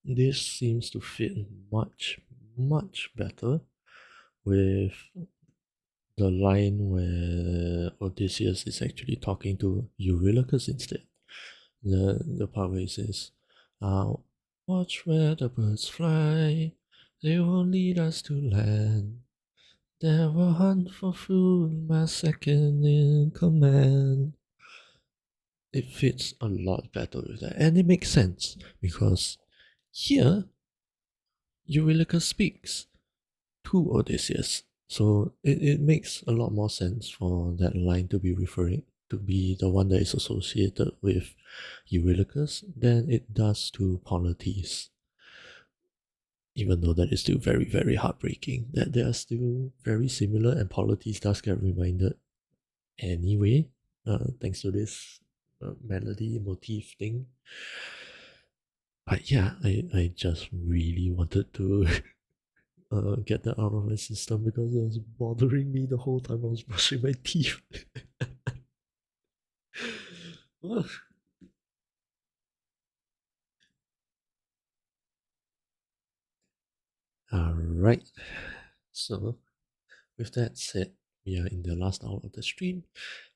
This seems to fit much, much better with the line where Odysseus is actually talking to Eurylochus instead. The part where he says, watch where the birds fly, they will lead us to land. They will hunt for food, my second in command. It fits a lot better with that, and it makes sense because here Eurylochus speaks to Odysseus, so it makes a lot more sense for that line to be the one that is associated with Eurylochus than it does to Polites. Even though that is still very, very heartbreaking, that they are still very similar, and Polites does get reminded anyway, thanks to this melody motif thing. But yeah, I just really wanted to get that out of my system because it was bothering me the whole time I was brushing my teeth. Alright, so with that said, we are in the last hour of the stream.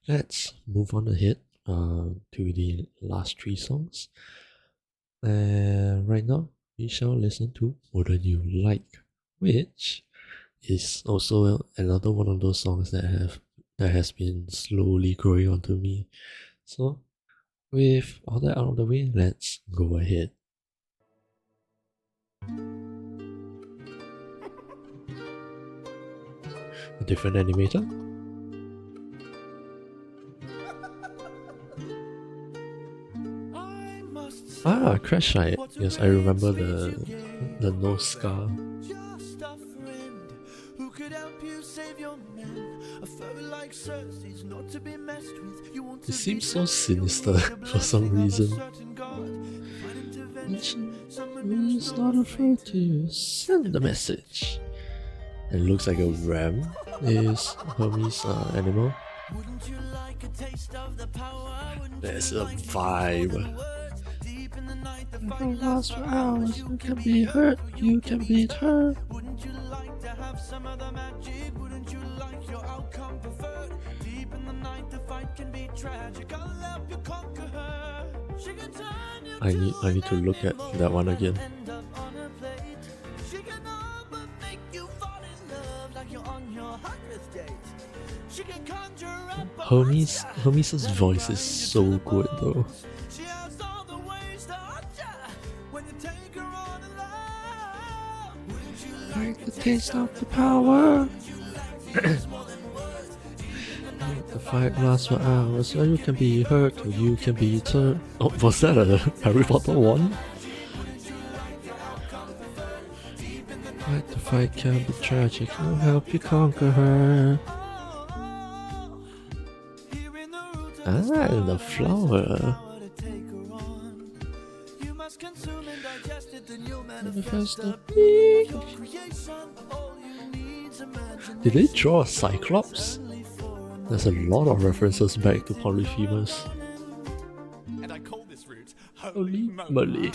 Let's move on ahead to the last three songs. And right now, we shall listen to Wouldn't You Like, which is also another one of those songs that has been slowly growing onto me. So, with all that out of the way, let's go ahead. A different animator? Crash Riot. Yes, I remember the nose scar. Just a friend who could help you save your men. A furry like Cersei's not to be messed with. You want to It seems so sinister for some reason. He's not afraid to send the message. It looks like a ram is Hermes' animal. There's a vibe. If it lasts for hours, you can be hurt, you can beat her. Wouldn't you like to have some of the magic? Wouldn't you like your outcome preferred? Deep in the night, the fight can be tragic. I'll help you conquer her. She can turn you I need to look at that one again. end up on her plate. She can all but make you fall in love like you're on your 100th date. She can conjure up a Hermes' voice is so good though. She has all the ways to hurt ya when you take her on a love. Wouldn't you Like the taste of the power. The fight lasts for hours, so you can be hurt or you can be turned. Oh, was that a Harry Potter one? Like the fight can be tragic, I'll help you conquer her. The flower. Manifest the beast. Did they draw a Cyclops? There's a lot of references back to Polyphemus. And I call this route Holy moly.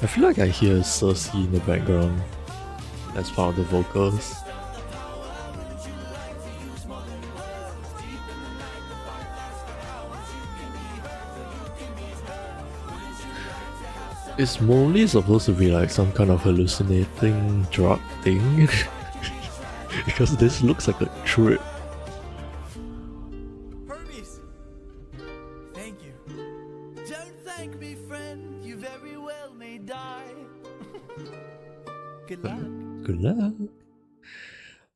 I feel like I hear Cersei in the background as part of the vocals. It's mostly supposed to be like some kind of hallucinating drug thing. Because this looks like a trip. Hermes! Thank you. Don't thank me, friend. You very well may die. Good luck. Good luck.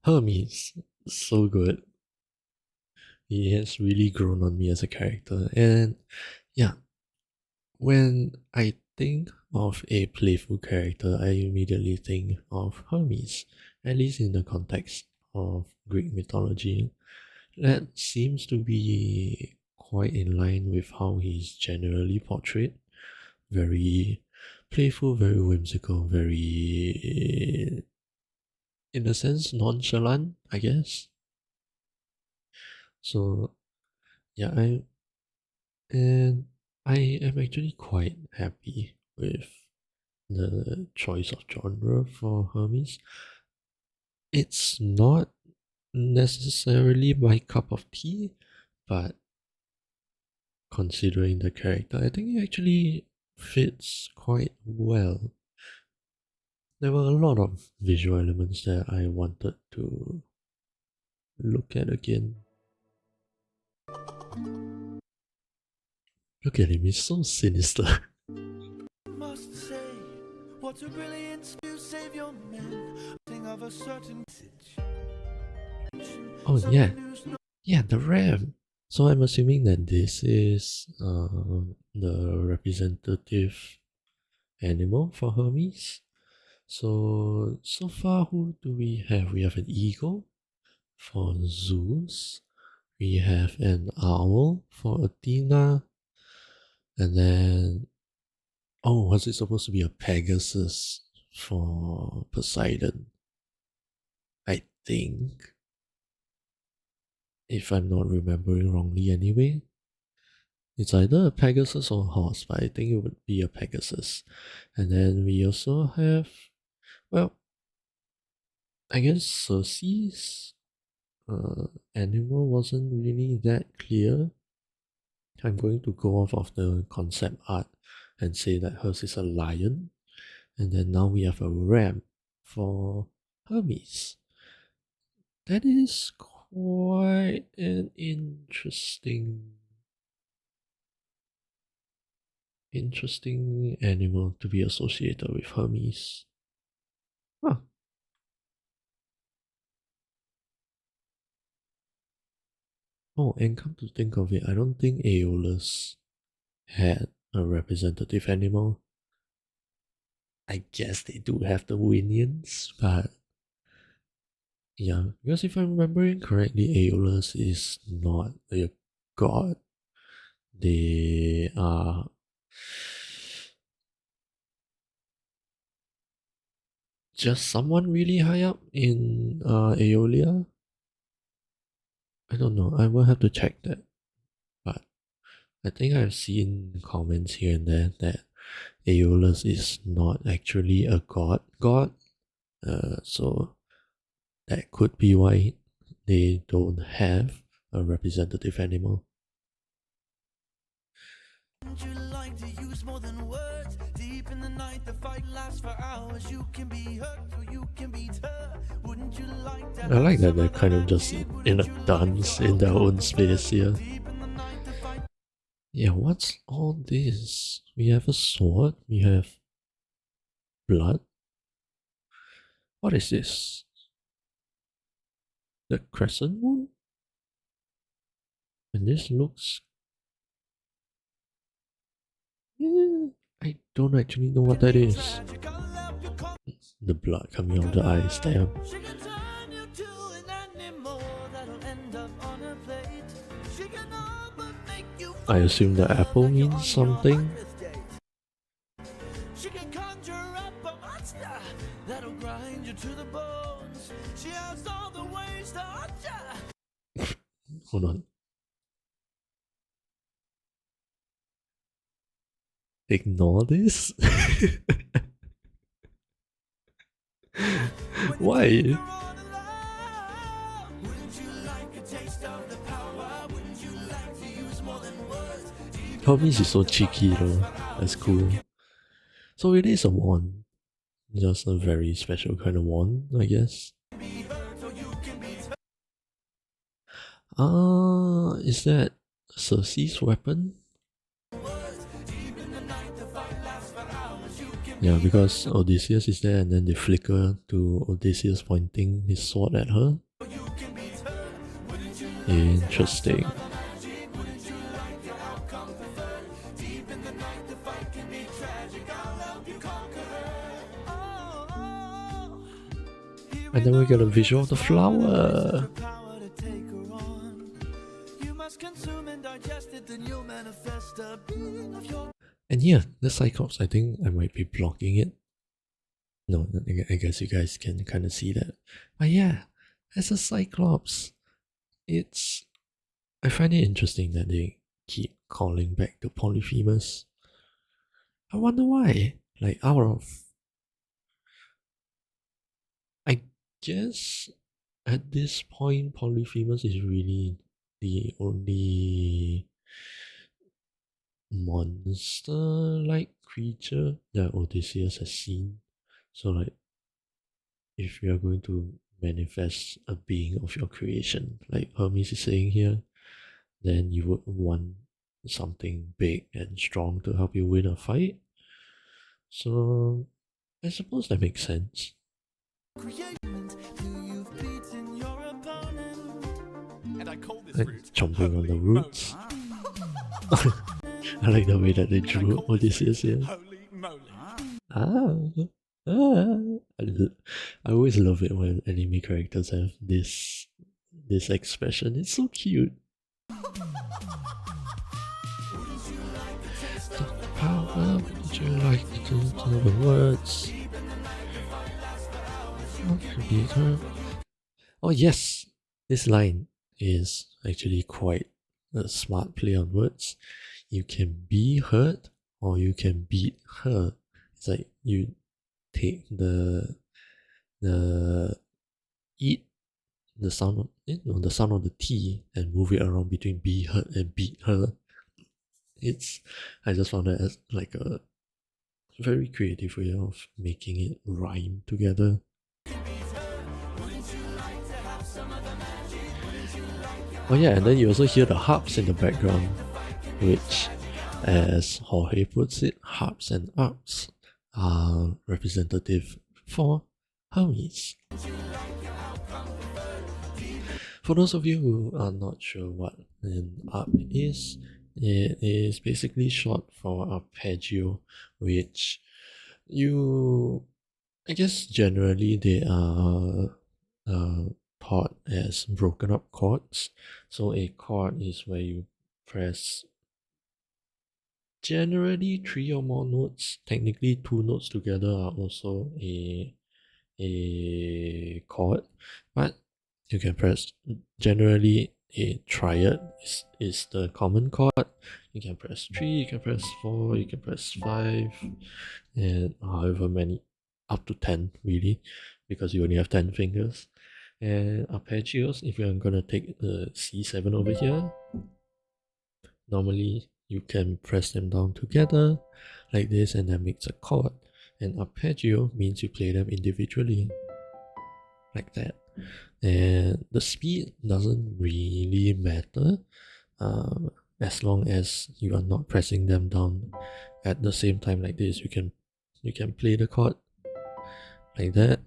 Hermes, so good. He has really grown on me as a character. And yeah, when I think of a playful character, I immediately think of Hermes, at least in the context of Greek mythology. That seems to be quite in line with how he's generally portrayed. Very playful, very whimsical, very, in a sense, nonchalant, I guess. So, yeah, and I am actually quite happy with the choice of genre for Hermes. It's not necessarily my cup of tea, but considering the character, I think it actually fits quite well. There were a lot of visual elements that I wanted to look at again. Look at him, he's so sinister. Must say, what a brilliance to save your men. Think of a certain message. Oh yeah, yeah, the ram. So I'm assuming that this is the representative animal for Hermes. So far, who do we have? We have an eagle for Zeus. We have an owl for Athena. And then, oh, was it supposed to be a Pegasus for Poseidon? I think. If I'm not remembering wrongly anyway. It's either a Pegasus or a horse, but I think it would be a Pegasus. And then we also have, well, I guess Circe's animal wasn't really that clear. I'm going to go off of the concept art and say that hers is a lion. And then now we have a ram for Hermes. That is quite an interesting animal to be associated with Hermes. Huh. Oh, and come to think of it, I don't think Aeolus had a representative animal. I guess they do have the Winions, but yeah, because if I'm remembering correctly, Aeolus is not a god. They are just someone really high up in Aeolia. I don't know. I will have to check that. But I think I've seen comments here and there that Aeolus is not actually a god. So that could be why they don't have a representative animal. Wouldn't you like to use more than words? Deep in the night, the fight lasts for hours. You can be hurt or you can be hurt. Wouldn't you like to I like that they're kind of just in a dance in their own space here. Yeah, what's all this? We have a sword, we have blood. What is this? The crescent moon? And this looks... yeah, I don't actually know what that is. The blood coming out of the eyes, damn. She can turn you to an animal that'll end up on a plate. She can all but make you I assume the apple means something. She can conjure up a monster that'll grind you to the bones. She has all the ways to hurt ya. Hold on. ignore this? Why? Wouldn't you like a taste of the power? Wouldn't you like to use more than words? Hermes is so cheeky though. That's cool. So it is a wand. Just a very special kind of wand, I guess. Is that Circe's weapon? Yeah, because Odysseus is there and then they flicker to Odysseus pointing his sword at her. Interesting. And then we get a visual of the flower. Power to take her on. You must consume and digest it, then you'll manifest a being of your. And yeah, the Cyclops, I think I might be blocking it. No, I guess you guys can kind of see that. But yeah, as a Cyclops, I find it interesting that they keep calling back to Polyphemus. I wonder why. Like, I guess at this point, Polyphemus is really the only monster-like creature that Odysseus has seen. So, like, if you are going to manifest a being of your creation, like Hermes is saying here, then you would want something big and strong to help you win a fight. So, I suppose that makes sense. And I call this Like route chomping on the Holy roots. I like the way that they drew Odysseus here. Holy moly. I always love it when anime characters have this expression. It's so cute. Power, would you like to tell the words? Oh yes, this line is actually quite a smart play on words. You can be hurt or you can beat her. It's like you take the eat the sound of the sound of the T and move it around between be hurt and beat her. I just found that as like a very creative way of making it rhyme together. Oh yeah, and then you also hear the harps in the background, which, as Jorge puts it, harps and arps are representative for Hermes. For those of you who are not sure what an arp is, it is basically short for arpeggio, which I guess generally they are taught as broken up chords. So a chord is where you press generally 3 or more notes. Technically 2 notes together are also a chord, but you can press generally a triad is the common chord. You can press 3, you can press 4, you can press 5, and however many, up to 10 really, because you only have 10 fingers. And arpeggios, if you're gonna take the C7 over here, normally you can press them down together like this and that makes a chord. And arpeggio means you play them individually like that. And the speed doesn't really matter as long as you are not pressing them down at the same time like this. You can play the chord like that.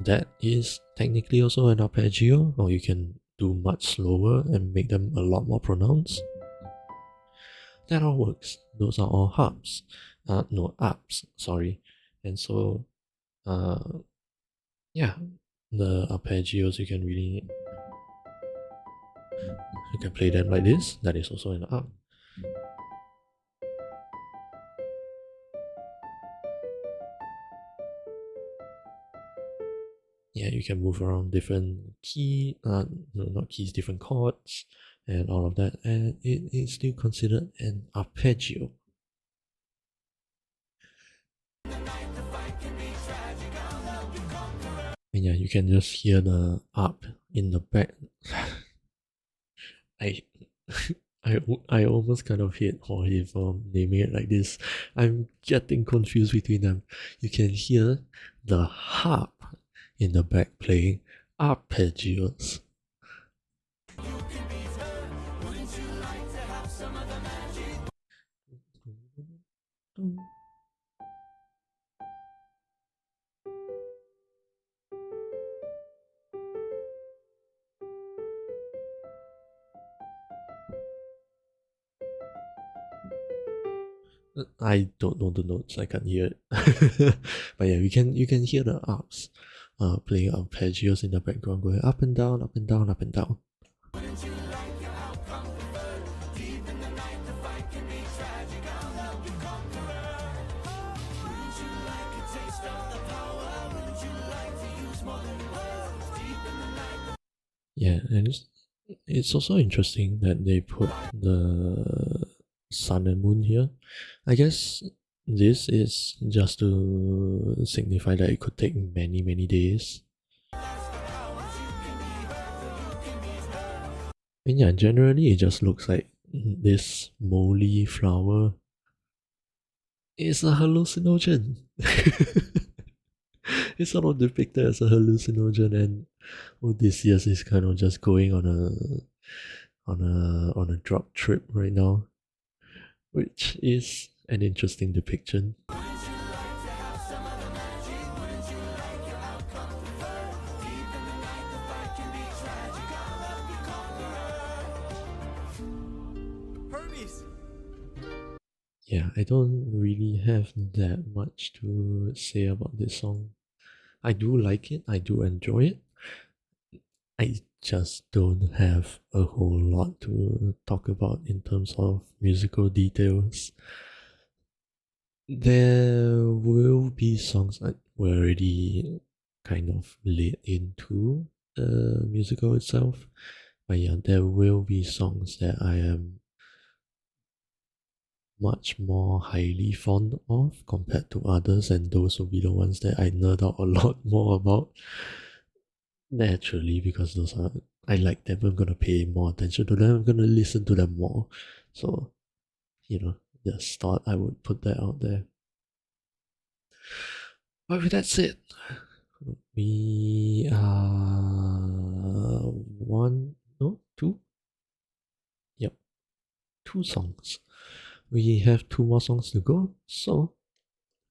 That is technically also an arpeggio, or you can do much slower and make them a lot more pronounced. That all works. Those are all harps. Arps, sorry. And so, yeah, the arpeggios you can play them like this. That is also an arp. Yeah, you can move around different different chords and all of that, and it is still considered an arpeggio. And yeah, you can just hear the up in the back. I I almost kind of hate Jorge for naming it like this. I'm getting confused between them. You can hear the harp in the back playing arpeggios. I don't know the notes. I can't hear it. But yeah, you can hear the arps playing arpeggios in the background, going up and down, up and down, up and down. Yeah, and it's also interesting that they put the sun and moon here. I guess this is just to signify that it could take many, many days. And yeah, generally it just looks like this moley flower is a hallucinogen. It's sort of depicted as a hallucinogen, and Odysseus is kind of just going on a drug trip right now, which is an interesting depiction. Hermes! Yeah, I don't really have that much to say about this song. I do like it, I do enjoy it. I just don't have a whole lot to talk about in terms of musical details. There will be songs that were already kind of laid into the musical itself. But yeah, there will be songs that I am much more highly fond of compared to others, and those will be the ones that I nerd out a lot more about. Naturally, because those are, I like them, I'm gonna pay more attention to them, I'm gonna listen to them more. So, just thought I would put that out there. But with that said, we are two? Yep, 2 songs. We have 2 more songs to go, so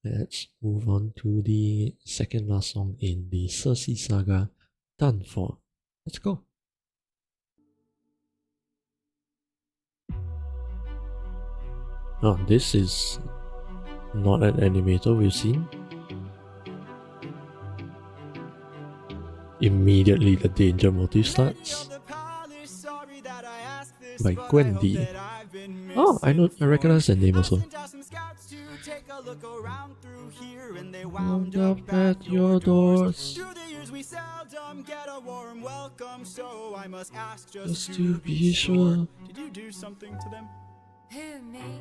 let's move on to the second last song in the Circe saga, Done For. Let's go. Oh, this is not an animator we've seen. Immediately the danger motif starts by Gwendy. Oh, I recognize that name also. Wound up at your doors just to be sure. Did you do something to them? Who, me?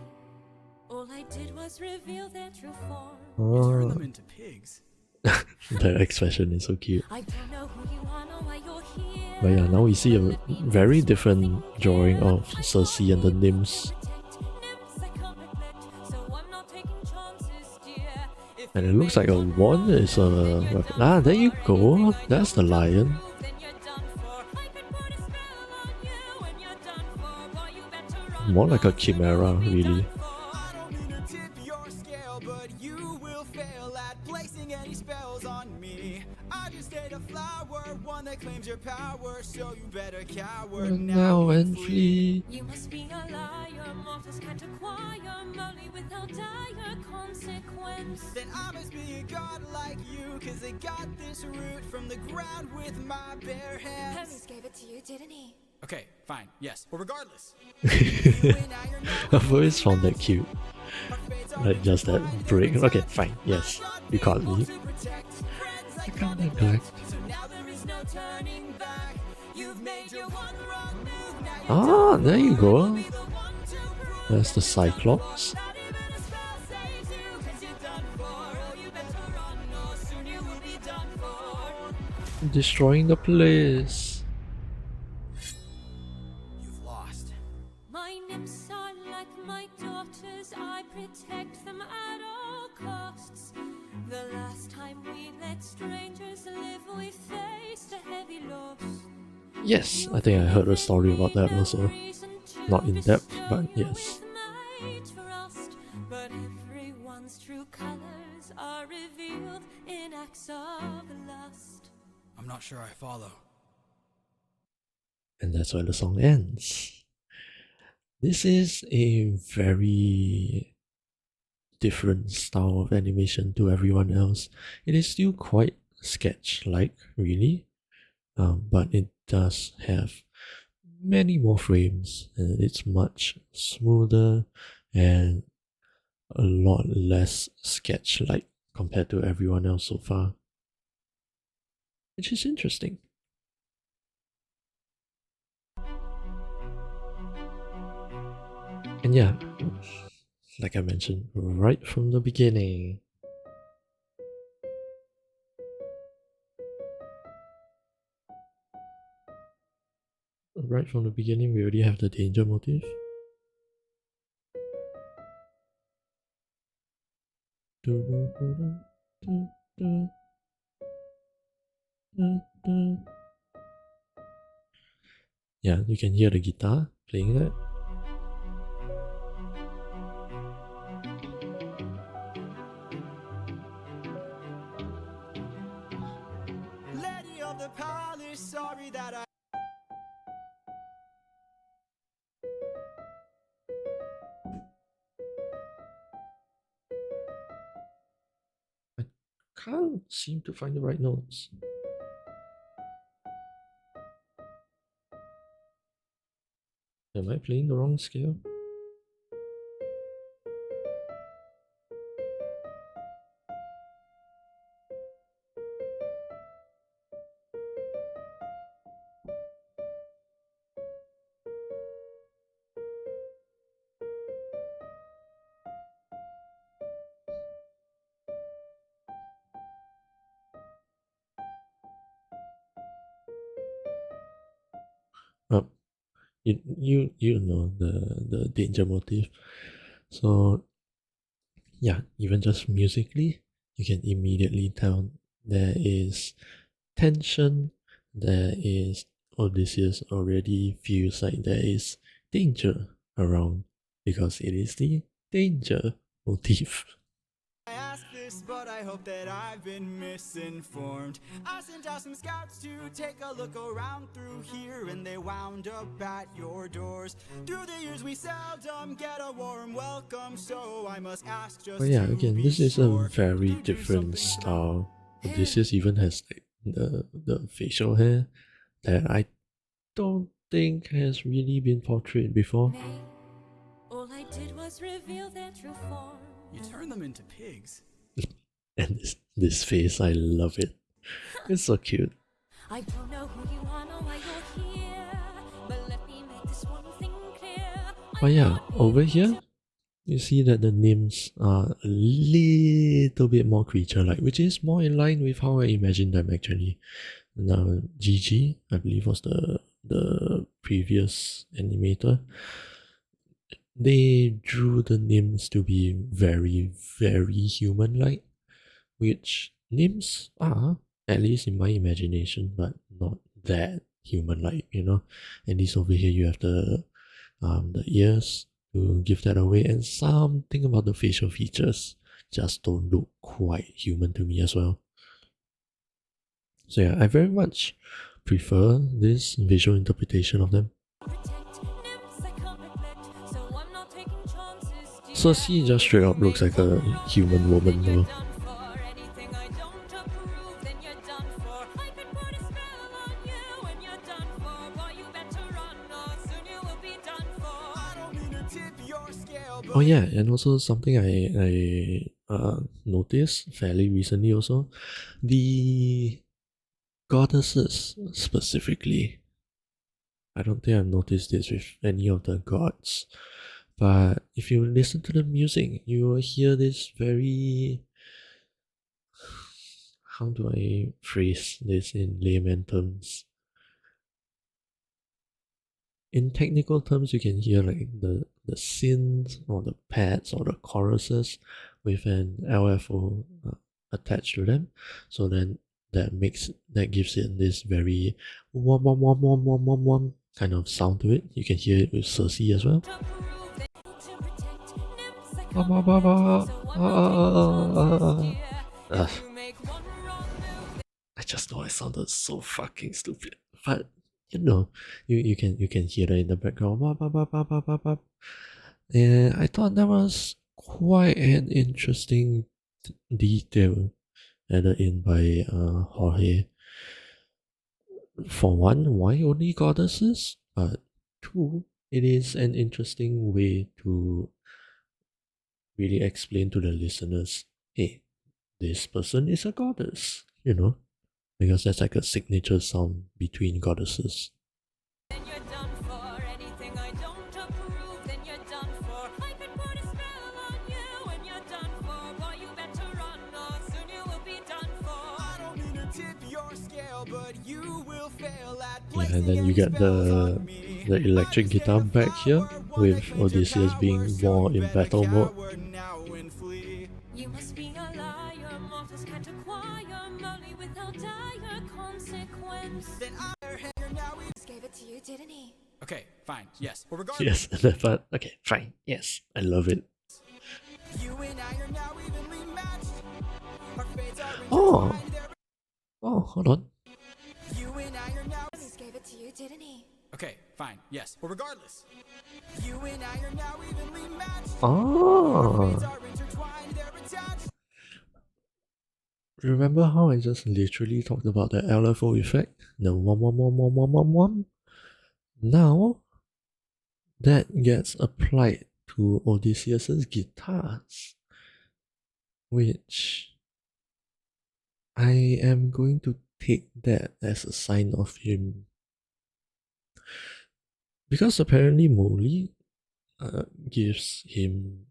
All I did was reveal their true form. You turned them Oh, into pigs. the expression is so cute. I don't know who you are, nor why you're here. But yeah, now we see a very different drawing of Circe and the nymphs. And it looks like a wand is a weapon. Ah, there you go. That's the lion. More like a chimera, really. I don't mean to tip your scale, but you will fail at placing any spells on me. I just ate a flower, one that claims your power, so you better cower Now and flee. You must be a liar, mortals can't acquire money without dire consequence. Then I must be a god like you, cause I got this root from the ground with my bare hands. Hermes gave it to you, didn't he? Okay, fine, yes. Well, regardless. I've always found that cute. Like just that break. Okay, fine. Yes, you caught me. I can't neglect. Ah, there you go. That's the Cyclops. Destroying the place. You've lost. My nymphs are like my daughters, I protect them at all costs. The last time we let strangers live, we faced a heavy loss. Yes, I think I heard a story about that also. Not in depth, but yes. But everyone's true colors are revealed in acts of lust. I'm not sure I follow. And that's where the song ends. This is a very different style of animation to everyone else. It is still quite sketch-like, really, but it does have many more frames, and it's much smoother and a lot less sketch-like compared to everyone else so far, which is interesting. And yeah, like I mentioned right from the beginning, we already have the danger motif. Yeah, you can hear the guitar playing that. Lady of the palace, sorry that I. I can't seem to find the right notes. Am I playing the wrong scale? Oh, you know the danger motif. So yeah, even just musically, you can immediately tell there is tension. There is Odysseus already feels like there is danger around because it is the danger motif. I ask this, but I hope that I've been misinformed. I sent out some scouts to take a look around through here, and they wound up at your doors. Through the years, we seldom get a warm welcome, so I must ask just. But yeah, to again, be this is a sure. very Did you do different something style. Odysseus even has like the facial hair that I don't think has really been portrayed before. Nay, all I did was reveal their true form. You turn them into pigs. And this face, I love it. It's so cute. I don't know who you are, nor why you're here, but let me make this one thing clear. But yeah, over here, you see that the nymphs are a little bit more creature-like, which is more in line with how I imagined them actually. Now, Gigi, I believe, was the previous animator. They drew the nymphs to be very, very human-like, which nymphs are, at least in my imagination, but not that human-like, you know. At least over here you have the ears to give that away, and something about the facial features just don't look quite human to me as well. So yeah, I very much prefer this visual interpretation of them. Cersei just straight up looks like a human woman though. Oh yeah, and also something I noticed fairly recently also, the goddesses specifically. I don't think I've noticed this with any of the gods, but if you listen to the music, you will hear this very, how do I phrase this in layman terms? In technical terms, you can hear like the synths or the pads or the choruses with an LFO attached to them. So then that gives it this very wom wom wom wom wom wom wom kind of sound to it. You can hear it with Cersei as well. I just know I sounded so fucking stupid, but you know, you can hear it in the background. And I thought that was quite an interesting detail added in by Jorge. For one, why only goddesses? But two, it is an interesting way to really explain to the listeners, hey, this person is a goddess, you know, because that's like a signature sound between goddesses. Then you're done for. Anything I don't approve, then you're done for. I could put a spell on you and you're done for. Boy, you better run or soon you will be done for. I don't mean to tip your scale, but you will fail at Yeah, and then you get the electric guitar back here with Odysseus being more in battle mode. You must be a liar, mortals can't acquire money without dire consequence. Then now we Just gave it to you, didn't he? Okay, fine, yes. Well, regardless, Yes, but okay, fine, yes, I love it. you and I are now evenly matched. Our fates are Oh, intertwined. oh, hold on. You and I are now. Just gave it to you, didn't he? Okay, fine, yes. Well, regardless, you and I are now evenly matched. Oh, Fates are intertwined, they're attached. remember how I just literally talked about the LFO effect? The wom wom wom wom wom wom wom? Now, that gets applied to Odysseus's guitars, which I am going to take that as a sign of him. Because apparently Molly gives him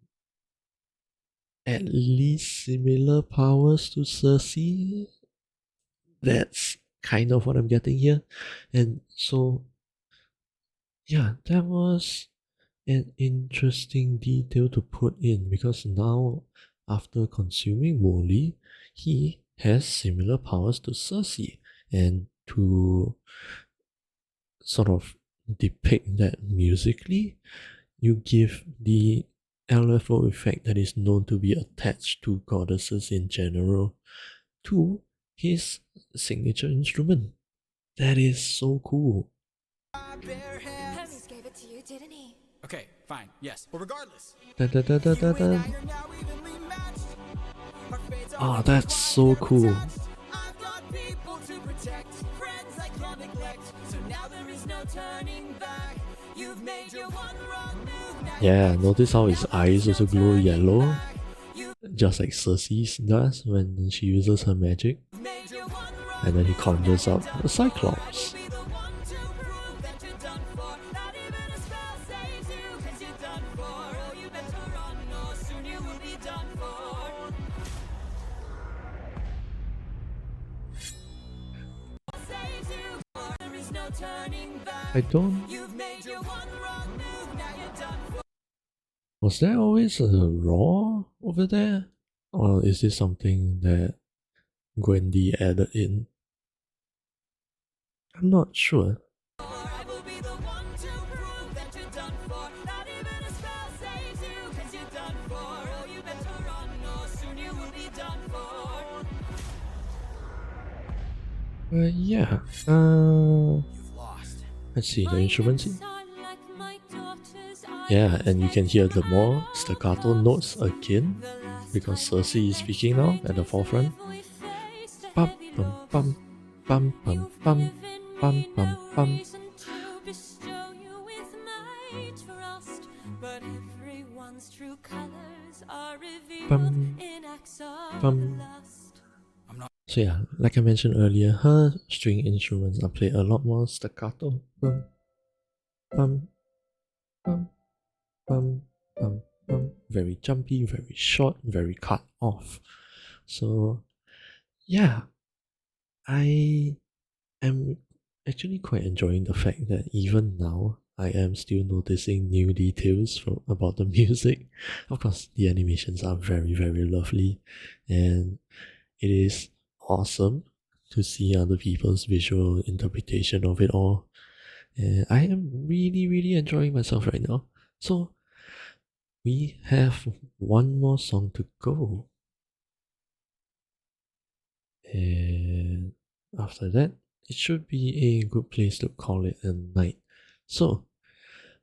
at least similar powers to Cersei. That's kind of what I'm getting here. And so, yeah, that was an interesting detail to put in because now, after consuming Molly, he has similar powers to Cersei. And to sort of depict that musically, you give the LFO effect that is known to be attached to goddesses in general to his signature instrument. That is so cool. Bare hands. Hermes gave it to you, didn't he? Okay, fine, yes. Well, regardless, Da, da, da, da, da, you and da. I are now evenly matched. Our fates are Oh, that's so intertwined, cool. they're attached. I've got people to protect, friends I can't neglect. So now there is no turning back. You've made your one wrong move. Now Yeah, notice how his eyes also glow yellow, just like Cersei's does when she uses her magic. you've made your one wrong And then he conjures up a Cyclops. be the one to prove that you're done for. Not even a spell saves you, 'cause you're done for. Oh, you better run, or soon you will be done for. Saves you, or there is no turning back. I don't... You've made your one wrong move, now you're done for. Was there always a Raw over there? Or is this something that Gwendy added in? I'm not sure. I will be the one to prove that you're done for. Not even a spell saves you, 'cause you're done for. Oh, you better run, or soon you will be done for. Yeah. You've lost. Let's see the My instruments. lips are like my daughter's. I Yeah, and you can protect hear them the more at all staccato costs. notes again The last because time Cersei we is speaking now at the strangers forefront. live, we faced a Bum heavy bum loss. bum bum bum You've bum given bum me bum no bum. reason to bestow you with my trust, but everyone's true colors are revealed Bum, in acts of bum. lust. So yeah, like I mentioned earlier, her string instruments are played a lot more staccato. Bum bum bum bum bum bum. Very jumpy, very short, very cut off. So yeah, I am actually quite enjoying the fact that even now I am still noticing new details about the music. Of course, the animations are very, very lovely, and it is awesome to see other people's visual interpretation of it all. And I am really, really enjoying myself right now. So, we have one more song to go. And after that, it should be a good place to call it a night. So,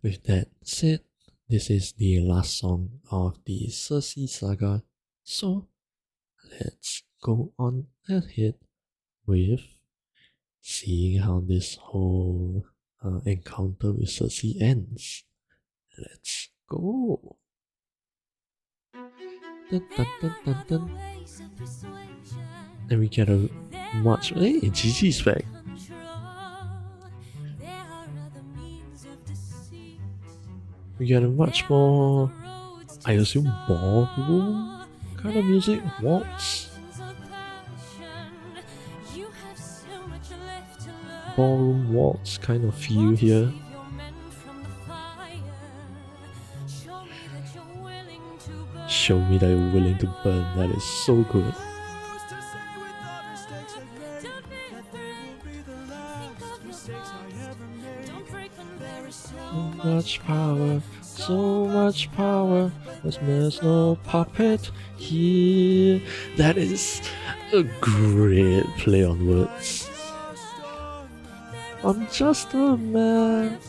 with that said, this is the last song of the Cersei saga. So, let's go on ahead with seeing how this whole encounter with Cersei ends. Let's go. Dun, dun, dun, dun, dun. And we get a much. Hey, Gigi's back. We get a much more, I assume, ballroom kind of music. Waltz. Ballroom waltz kind of feel here. Show me that you're willing to burn. That is so good. So much power. There's no puppet here. That is a great play on words. I'm just a man.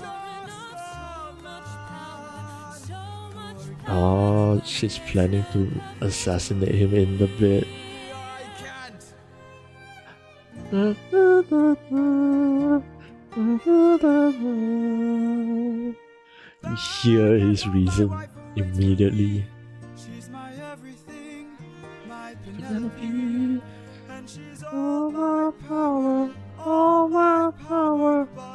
Oh, she's planning to assassinate him in the bed. You hear his reason immediately. She's my everything, my Penelope, Penelope, and she's all my power.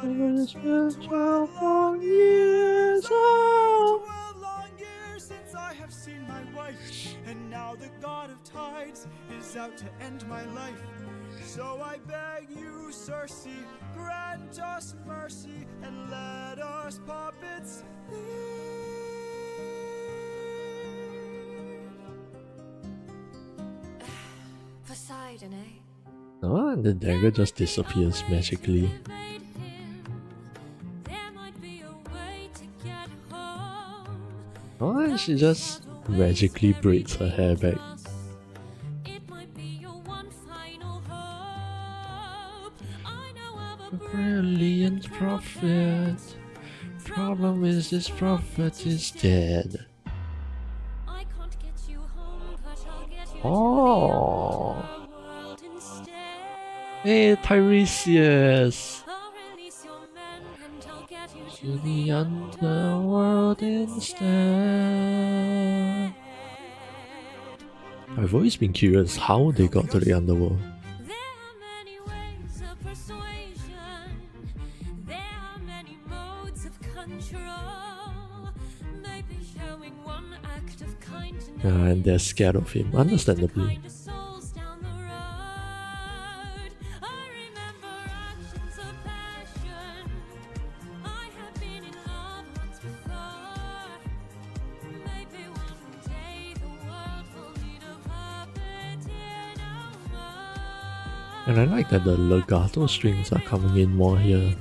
It's been 12 long years. 12 long years since I have seen my wife, and now the god of tides is out to end my life. So I beg you, Cersei, grant us mercy and let us puppets leave. Poseidon, eh? Oh, and the dagger just disappears magically. Oh, and she just magically braids her hair back. A brilliant prophet. Problem is, this prophet is dead. Oh. Hey, Tiresias! To the underworld instead. I've always been curious how they got to the underworld. And they're scared of him, understandably. And I like that the legato strings are coming in more here.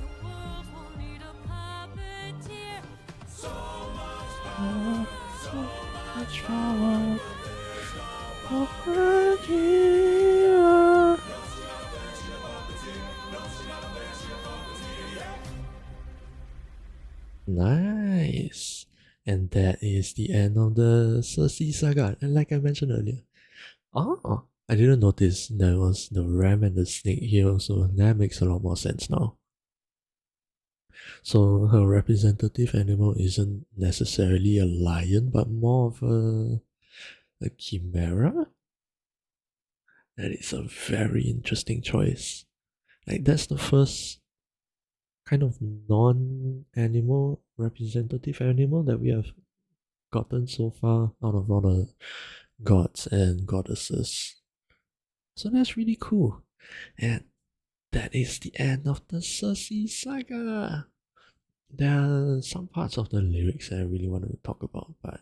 Nice. And that is the end of the Cersei saga. And like I mentioned earlier, I didn't notice there was the ram and the snake here, so that makes a lot more sense now. So her representative animal isn't necessarily a lion, but more of a chimera? That is a very interesting choice. Like, that's the first kind of non-animal representative animal that we have gotten so far out of all the gods and goddesses. So that's really cool. And that is the end of the Cersei saga. There are some parts of the lyrics that I really wanted to talk about, but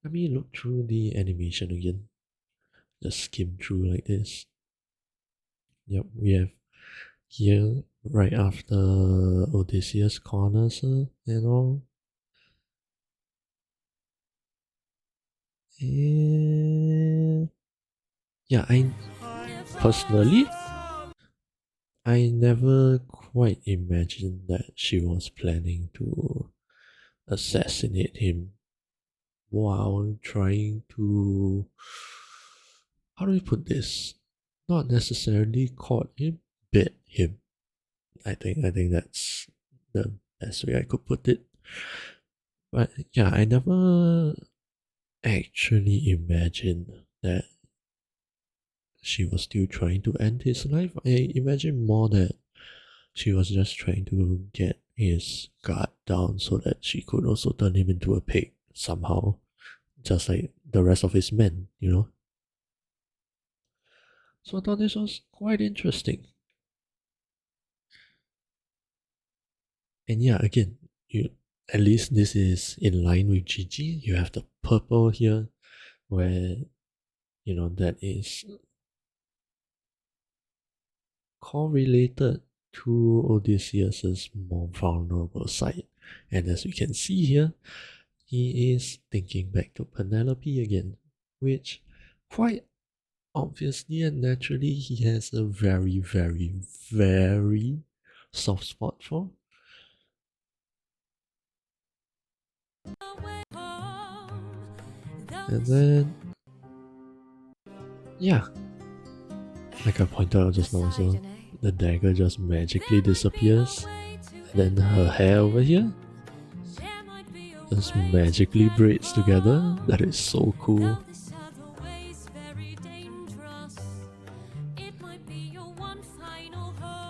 let me look through the animation again. Just skim through like this. Yep, we have here right after Odysseus corners her and all. And yeah, I personally, I never quite imagined that she was planning to assassinate him while trying to, how do we put this? Not necessarily caught him, bit him. I think that's the best way I could put it. But yeah, I never actually imagined that she was still trying to end his life. I imagine more that she was just trying to get his guard down so that she could also turn him into a pig somehow, just like the rest of his men, you know? So I thought this was quite interesting. And yeah, again, you at least this is in line with GG. You have the purple here, where you know that is correlated to Odysseus's more vulnerable side. And as we can see here, he is thinking back to Penelope again, which quite obviously and naturally he has a very, very, very soft spot for. And then, yeah, like I pointed out just now also, the dagger just magically disappears. And then her hair over here just magically braids together. That is so cool.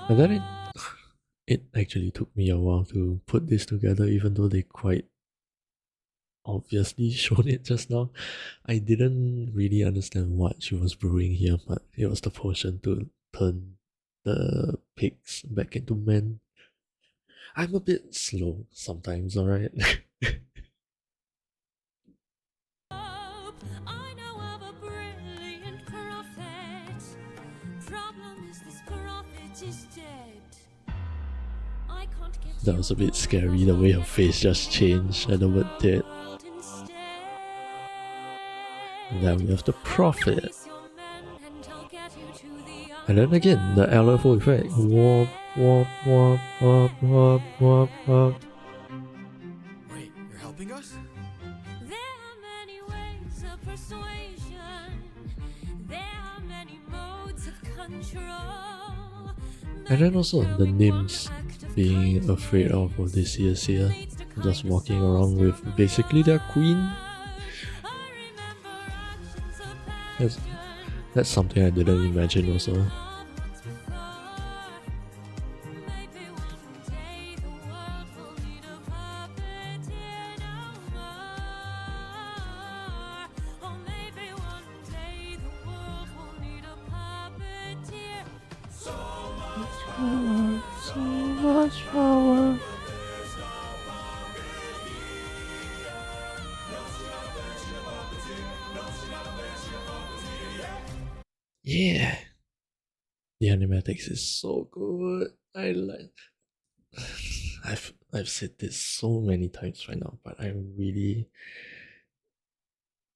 And then it actually took me a while to put this together, even though they quite obviously showed it just now. I didn't really understand what she was brewing here, but it was the potion to turn the pigs back into men. I'm a bit slow sometimes, alright? That was a bit scary, the way her face just changed at the word dead. And then we have the prophet. And then again, the LFO effect. Wop, wop, wop, wop, wop, wop, wop. Wait, you're helping us? There are many ways of persuasion. There are many modes of control. And then also the nymphs being afraid of Odysseus here. Just walking around with basically their queen. That's something I didn't imagine also. So much power. Yeah, the animatics is so good. I like. I've said this so many times right now, but I really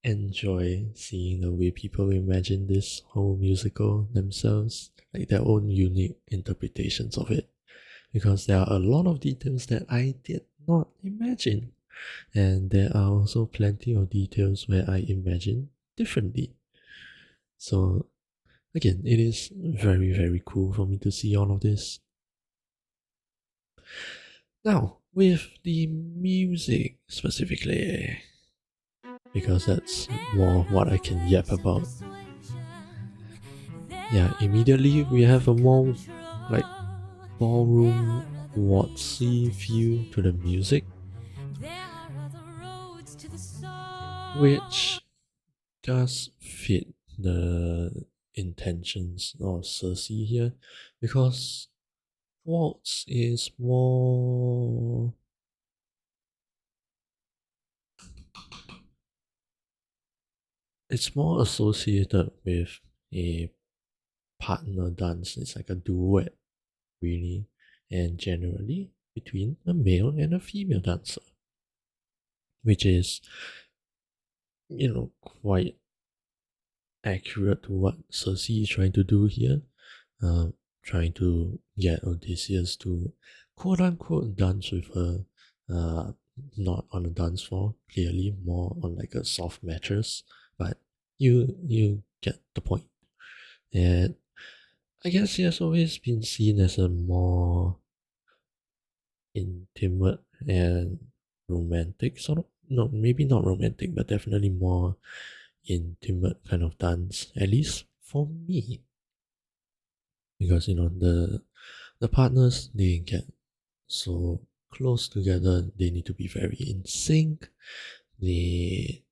enjoy seeing the way people imagine this whole musical themselves, like their own unique interpretations of it. Because there are a lot of details that I did not imagine, and there are also plenty of details where I imagine differently. So again, it is very, very cool for me to see all of this. Now, with the music specifically, because that's more what I can yap about. Yeah, immediately we have a more like ballroom waltzy feel to the music, which does fit the intentions of Cersei here, because waltz is more. It's more associated with a partner dance. It's like a duet, really, and generally between a male and a female dancer, which is, quite accurate to what Circe is trying to do here. Trying to get Odysseus to quote unquote dance with her, not on a dance floor, clearly more on like a soft mattress, but you get the point. And I guess he has always been seen as a more intimate and romantic sort of, no, maybe not romantic, but definitely more intimate kind of dance, at least for me. Because the partners, they get so close together, they need to be very in sync. They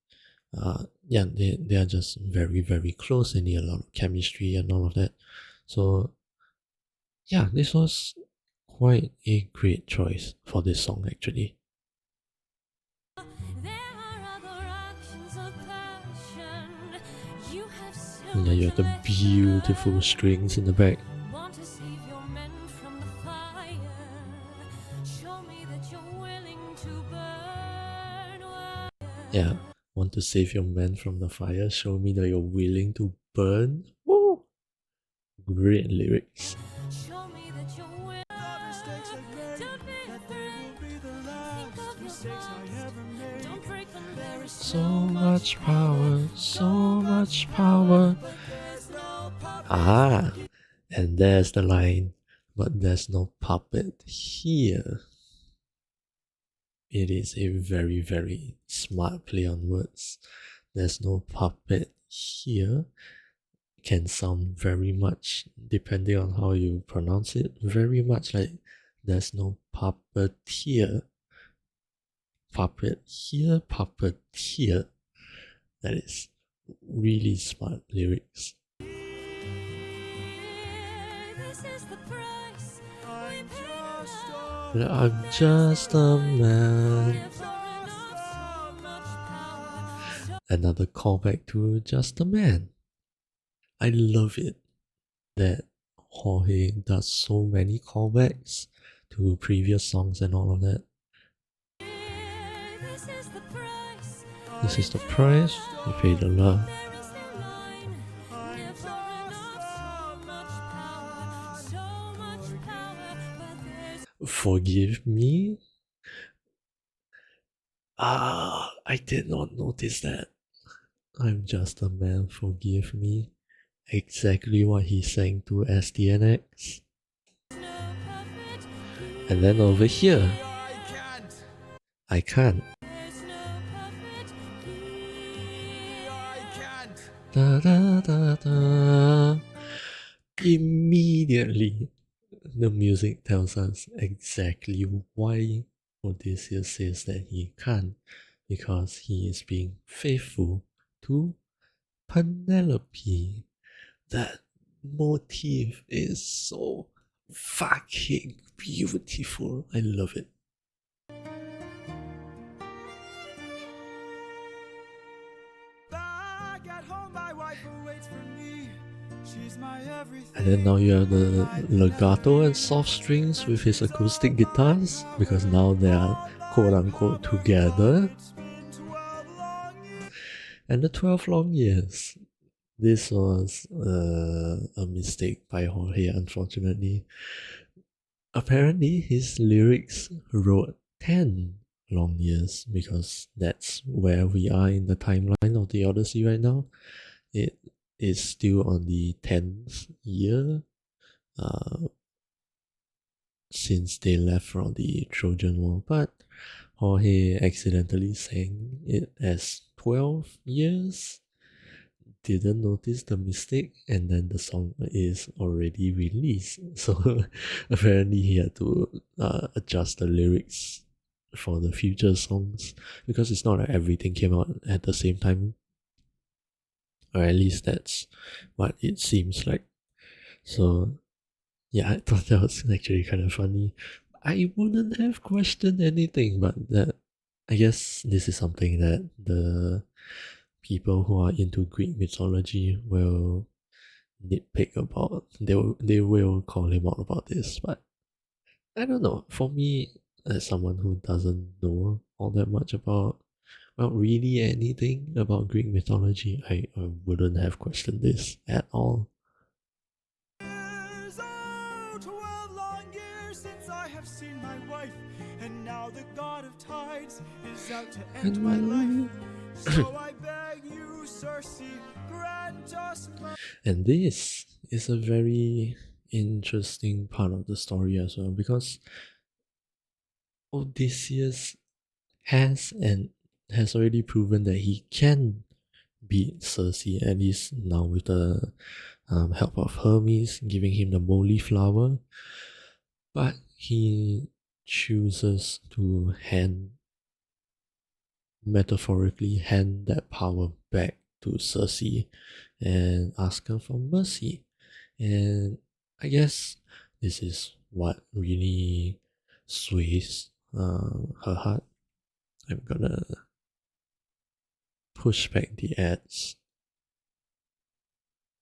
they are just very, very close. They need a lot of chemistry and all of that. So yeah, this was quite a great choice for this song actually. There are other actions of passion. You have so And then you have the much beautiful left. strings in the back. Want to save your men from the fire. Show me that you're willing to burn wire. Yeah, want to save your men from the fire? Show me that you're willing to burn. Woo! Great lyrics. Show me that you're willing. The mistakes I've made, Don't be that they afraid. will be the Think last of your mistakes I past. ever made. Don't break them. There is So much power, so much power. But there's no puppet. Ah, and there's the line, but there's no puppet here. It is a very, very smart play on words. There's no puppet here. Can sound very much, depending on how you pronounce it, very much like there's no puppeteer. Puppet here, puppet here. That is really smart lyrics. This is the price we I'm pay just now. a I'm just a man. If you're enough, so much power. So Another callback to Just a Man. I love it that Jorge does so many callbacks to previous songs and all of that. this is the price. This is the price you pay the love. There is no line. If you're enough, so much power. So much power. But there's Forgive me? I did not notice that. I'm just a man, forgive me. Exactly what he sang to SDNX. no puppet. And then over here, I can't. I can't. There's no puppet. I can't. Da da da da. Immediately, the music tells us exactly why Odysseus says that he can't, because he is being faithful to Penelope. That motif is so fucking beautiful. I love it. Back at home, my wife waits for me. She's my everything. And then now you have the legato and soft strings with his acoustic guitars, because now they are quote unquote together. It's been 12 long years. And the 12 long years. This was a mistake by Jorge, unfortunately. Apparently, his lyrics wrote 10 long years, because that's where we are in the timeline of the Odyssey right now. It is still on the 10th year since they left from the Trojan War, but Jorge accidentally sang it as 12 years, didn't notice the mistake, and then the song is already released. So apparently he had to adjust the lyrics for the future songs, because it's not like everything came out at the same time, or at least that's what it seems like. So Yeah, I thought that was actually kind of funny. I wouldn't have questioned anything, but that I guess this is something that the people who are into Greek mythology will nitpick about. They will call him out about this, but I don't know. For me, as someone who doesn't know all that much about, well, really anything about Greek mythology, I wouldn't have questioned this at all. Years, oh, 12 long years since I have seen my wife, and now the god of tides is out to end my life. So I beg you, Circe, grant us mercy. And this is a very interesting part of the story as well, because Odysseus has already proven that he can beat Circe, at least now with the help of Hermes giving him the moly flower. But he chooses to metaphorically hand that power back to Circe and ask her for mercy. And I guess this is what really sways her heart. I'm gonna push back the ads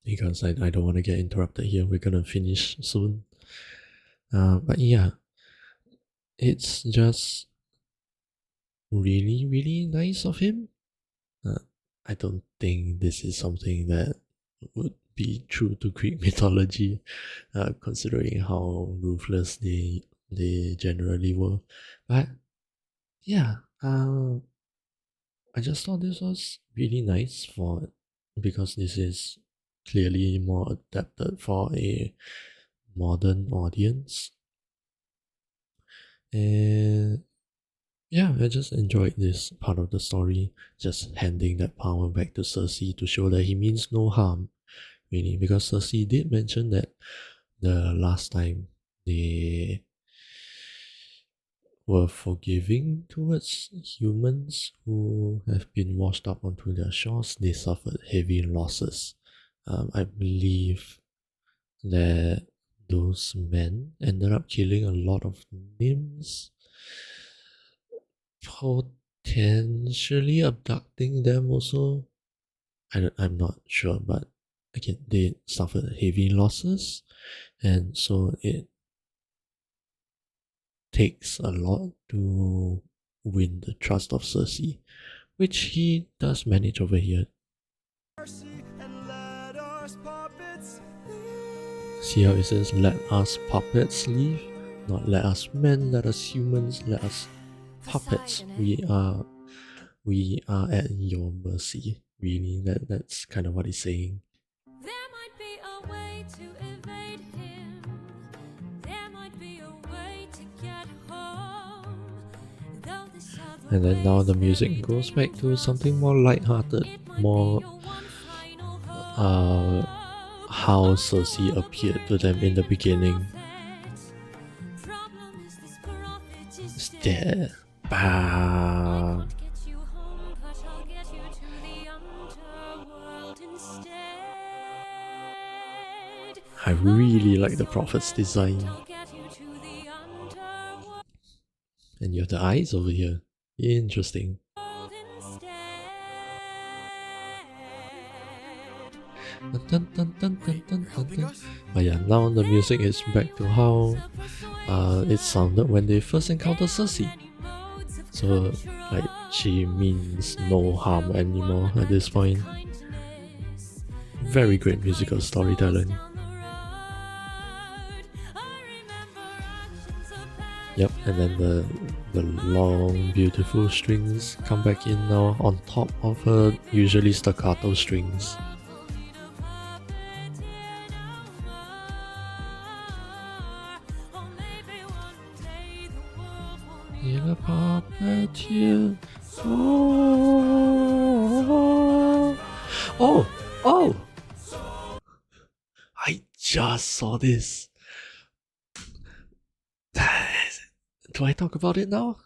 because I don't want to get interrupted here. We're gonna finish soon. But yeah, it's just really, really nice of him. I don't think this is something that would be true to Greek mythology, considering how ruthless they generally were. But yeah, I just thought this was really nice because this is clearly more adapted for a modern audience. And yeah, I just enjoyed this part of the story, just handing that power back to Circe to show that he means no harm, really, because Circe did mention that the last time they were forgiving towards humans who have been washed up onto their shores, they suffered heavy losses. I believe that those men ended up killing a lot of nymphs, potentially abducting them also. I'm not sure, but again, they suffered heavy losses, and so it takes a lot to win the trust of Circe, which he does manage over here. And let us puppets See how it says, let us puppets leave? Not let us men, let us humans, let us puppets. We are at your mercy. Really, that's kind of what he's saying. There might be a way to evade him. There might be a way to get home. Though this other And then now the way's music very goes back to dangerous. something more lighthearted, It might more be your one final hope. how Circe appeared to them in the beginning. Problem is this prophet is It's dead. there. I Bam. can't get you home, but I'll get you to the underworld instead. I really like the prophet's design. I'll get you to the underworld And you have the eyes over here. Interesting. instead. Dun, dun, dun, dun, dun, helping dun, dun. us? But yeah, now the music is back to how it sounded when they first encountered Circe. So, like, she means no harm anymore at this point. Very great musical storytelling. Yep, and then the long, beautiful strings come back in now on top of her usually staccato strings. In a puppeteer. Oh! I just saw this. Do I talk about it now?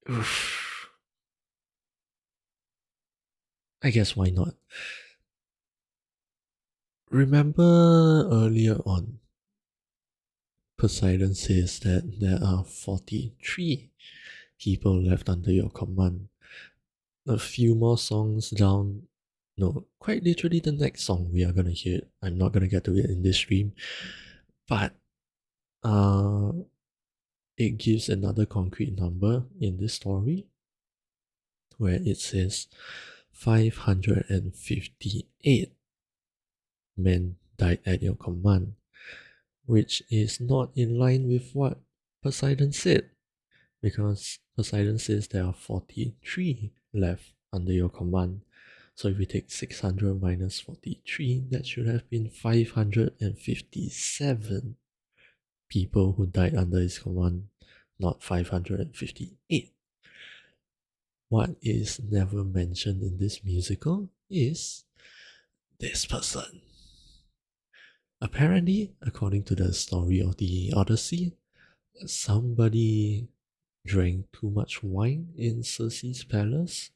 Oof. I guess why not? remember earlier on, Poseidon says that there are 43 people left under your command. A few more songs down, no, quite literally the next song we are gonna hear. I'm not gonna get to it in this stream, but it gives another concrete number in this story where it says 558 men died at your command, which is not in line with what Poseidon said, because Poseidon says there are 43 left under your command. So if we take 600 minus 43, that should have been 557 people who died under his command, not 558. What is never mentioned in this musical is this person. Apparently, according to the story of the Odyssey, somebody drank too much wine in Circe's palace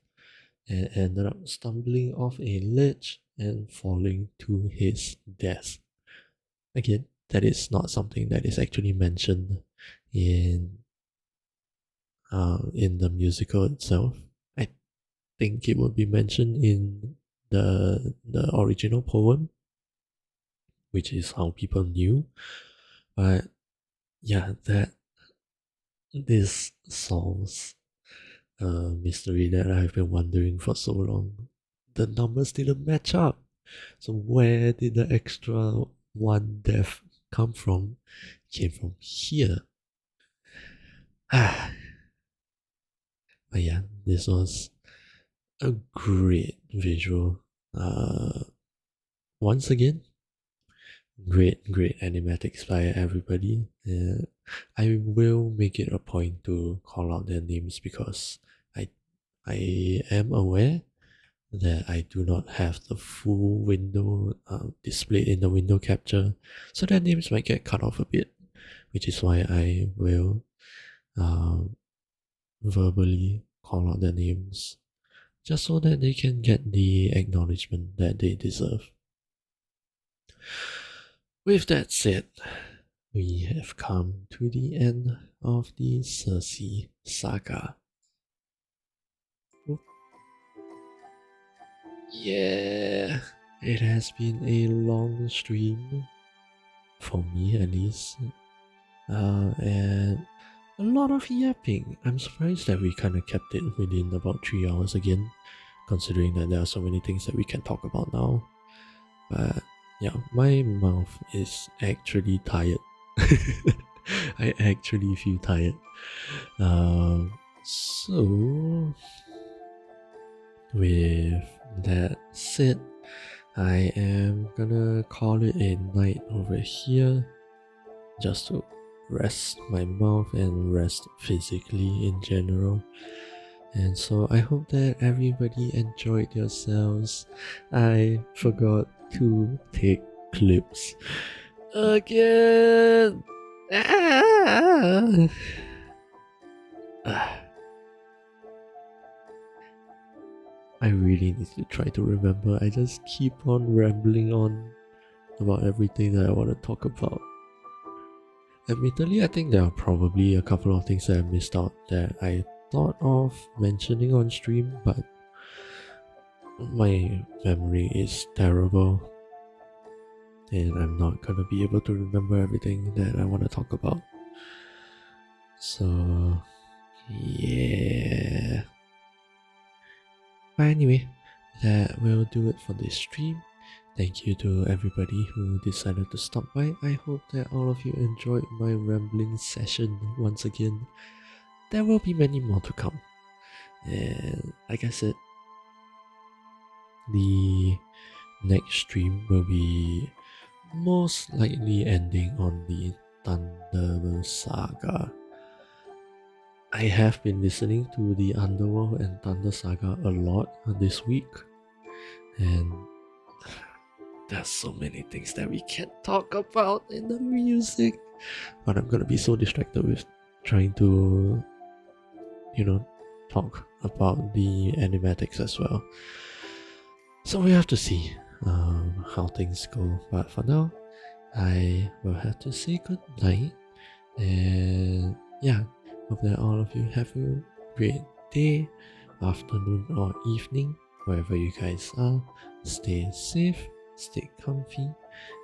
and ended up stumbling off a ledge and falling to his death. Again, that is not something that is actually mentioned in the musical itself. I think it would be mentioned in the original poem, which is how people knew. But yeah, that this song's mystery that I've been wondering for so long. The numbers didn't match up. So where did the extra one death come from? It came from here. But yeah, this was a great visual. Once again, great animatics by everybody. I will make it a point to call out their names because I am aware that I do not have the full window displayed in the window capture, so their names might get cut off a bit, which is why I will verbally call out their names just so that they can get the acknowledgement that they deserve. With that said, we have come to the end of the Circe saga. Yeah, it has been a long stream, for me at least, and a lot of yapping. I'm surprised that we kind of kept it within about 3 hours again, considering that there are so many things that we can talk about now. But yeah, my mouth is actually tired. I actually feel tired. So with that said, I am gonna call it a night over here, just to rest my mouth and rest physically in general. And so I hope that everybody enjoyed yourselves. I forgot to take clips again. I really need to try to remember. I just keep on rambling on about everything that I want to talk about. Admittedly, I think there are probably a couple of things that I missed out that I thought of mentioning on stream, but my memory is terrible and I'm not gonna be able to remember everything that I want to talk about. So yeah. But anyway, that will do it for this stream. Thank you to everybody who decided to stop by. I hope that all of you enjoyed my rambling session once again. There will be many more to come. And like I said, the next stream will be most likely ending on the Thunder Saga. I have been listening to the Underworld and Thunder Saga a lot this week, and there's so many things that we can't talk about in the music, but I'm gonna be so distracted with trying to, talk about the animatics as well. So we have to see how things go. But for now, I will have to say good night. And yeah, hope that all of you have a great day, afternoon, or evening, wherever you guys are. Stay safe, stay comfy,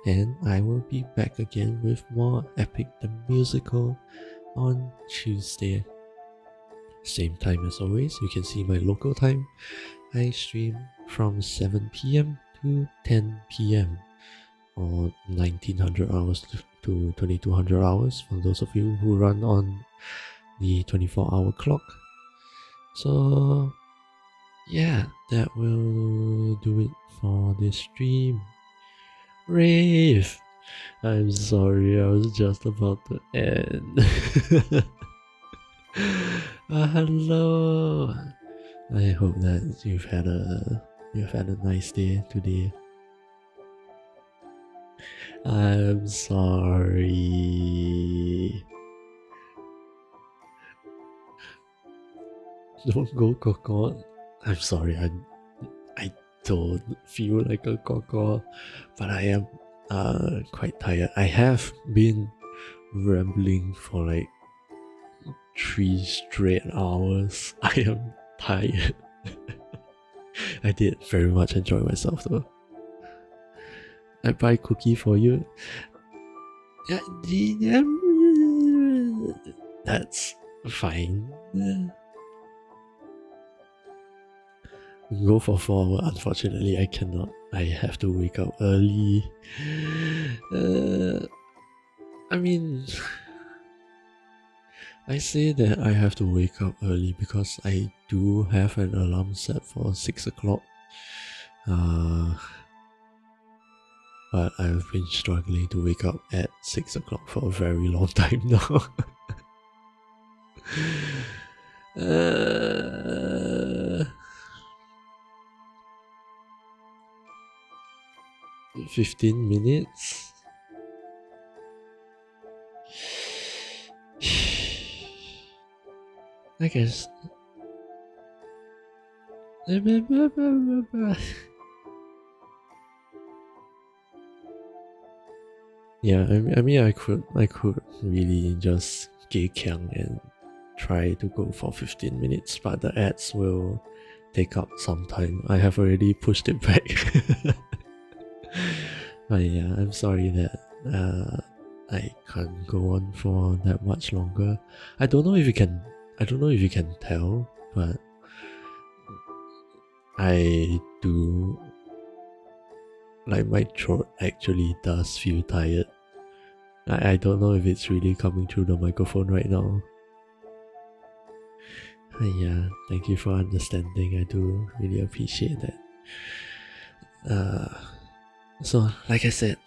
and I will be back again with more Epic the Musical on Tuesday. Same time as always, you can see my local time. I stream from 7 p.m. to 10 p.m. or 1900 hours to 2200 hours for those of you who run on the 24-hour clock. So yeah, that will do it for this stream. Rave! I'm sorry, I was just about to end. Hello! I hope that you've had a nice day today. I'm sorry. Don't go coco. I'm sorry, I don't feel like a coco, but I am quite tired. I have been rambling for like 3 straight hours. I am tired. I did very much enjoy myself though. I buy cookie for you. Yeah, that's fine. Go for 4 hours. Unfortunately, I cannot. I have to wake up early. I mean, I say that I have to wake up early because I do have an alarm set for 6 o'clock. But I've been struggling to wake up at 6 o'clock for a very long time now. 15 minutes. I guess. Yeah, I mean, I could really just gay kyang and try to go for 15 minutes, but the ads will take up some time. I have already pushed it back. But yeah, I'm sorry that I can't go on for that much longer. I don't know if you can tell, but I do, like, my throat actually does feel tired. I don't know if it's really coming through the microphone right now. Yeah, thank you for understanding. I do really appreciate that. So like I said,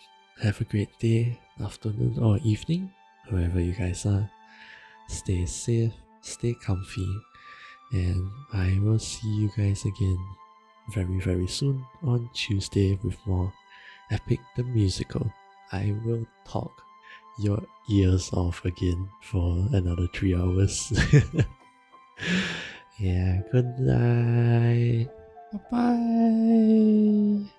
have a great day, afternoon, or evening, wherever you guys are. Stay safe, stay comfy, and I will see you guys again very, very soon on Tuesday with more Epic the Musical. I will talk your ears off again for another 3 hours. Yeah, good night. Bye bye.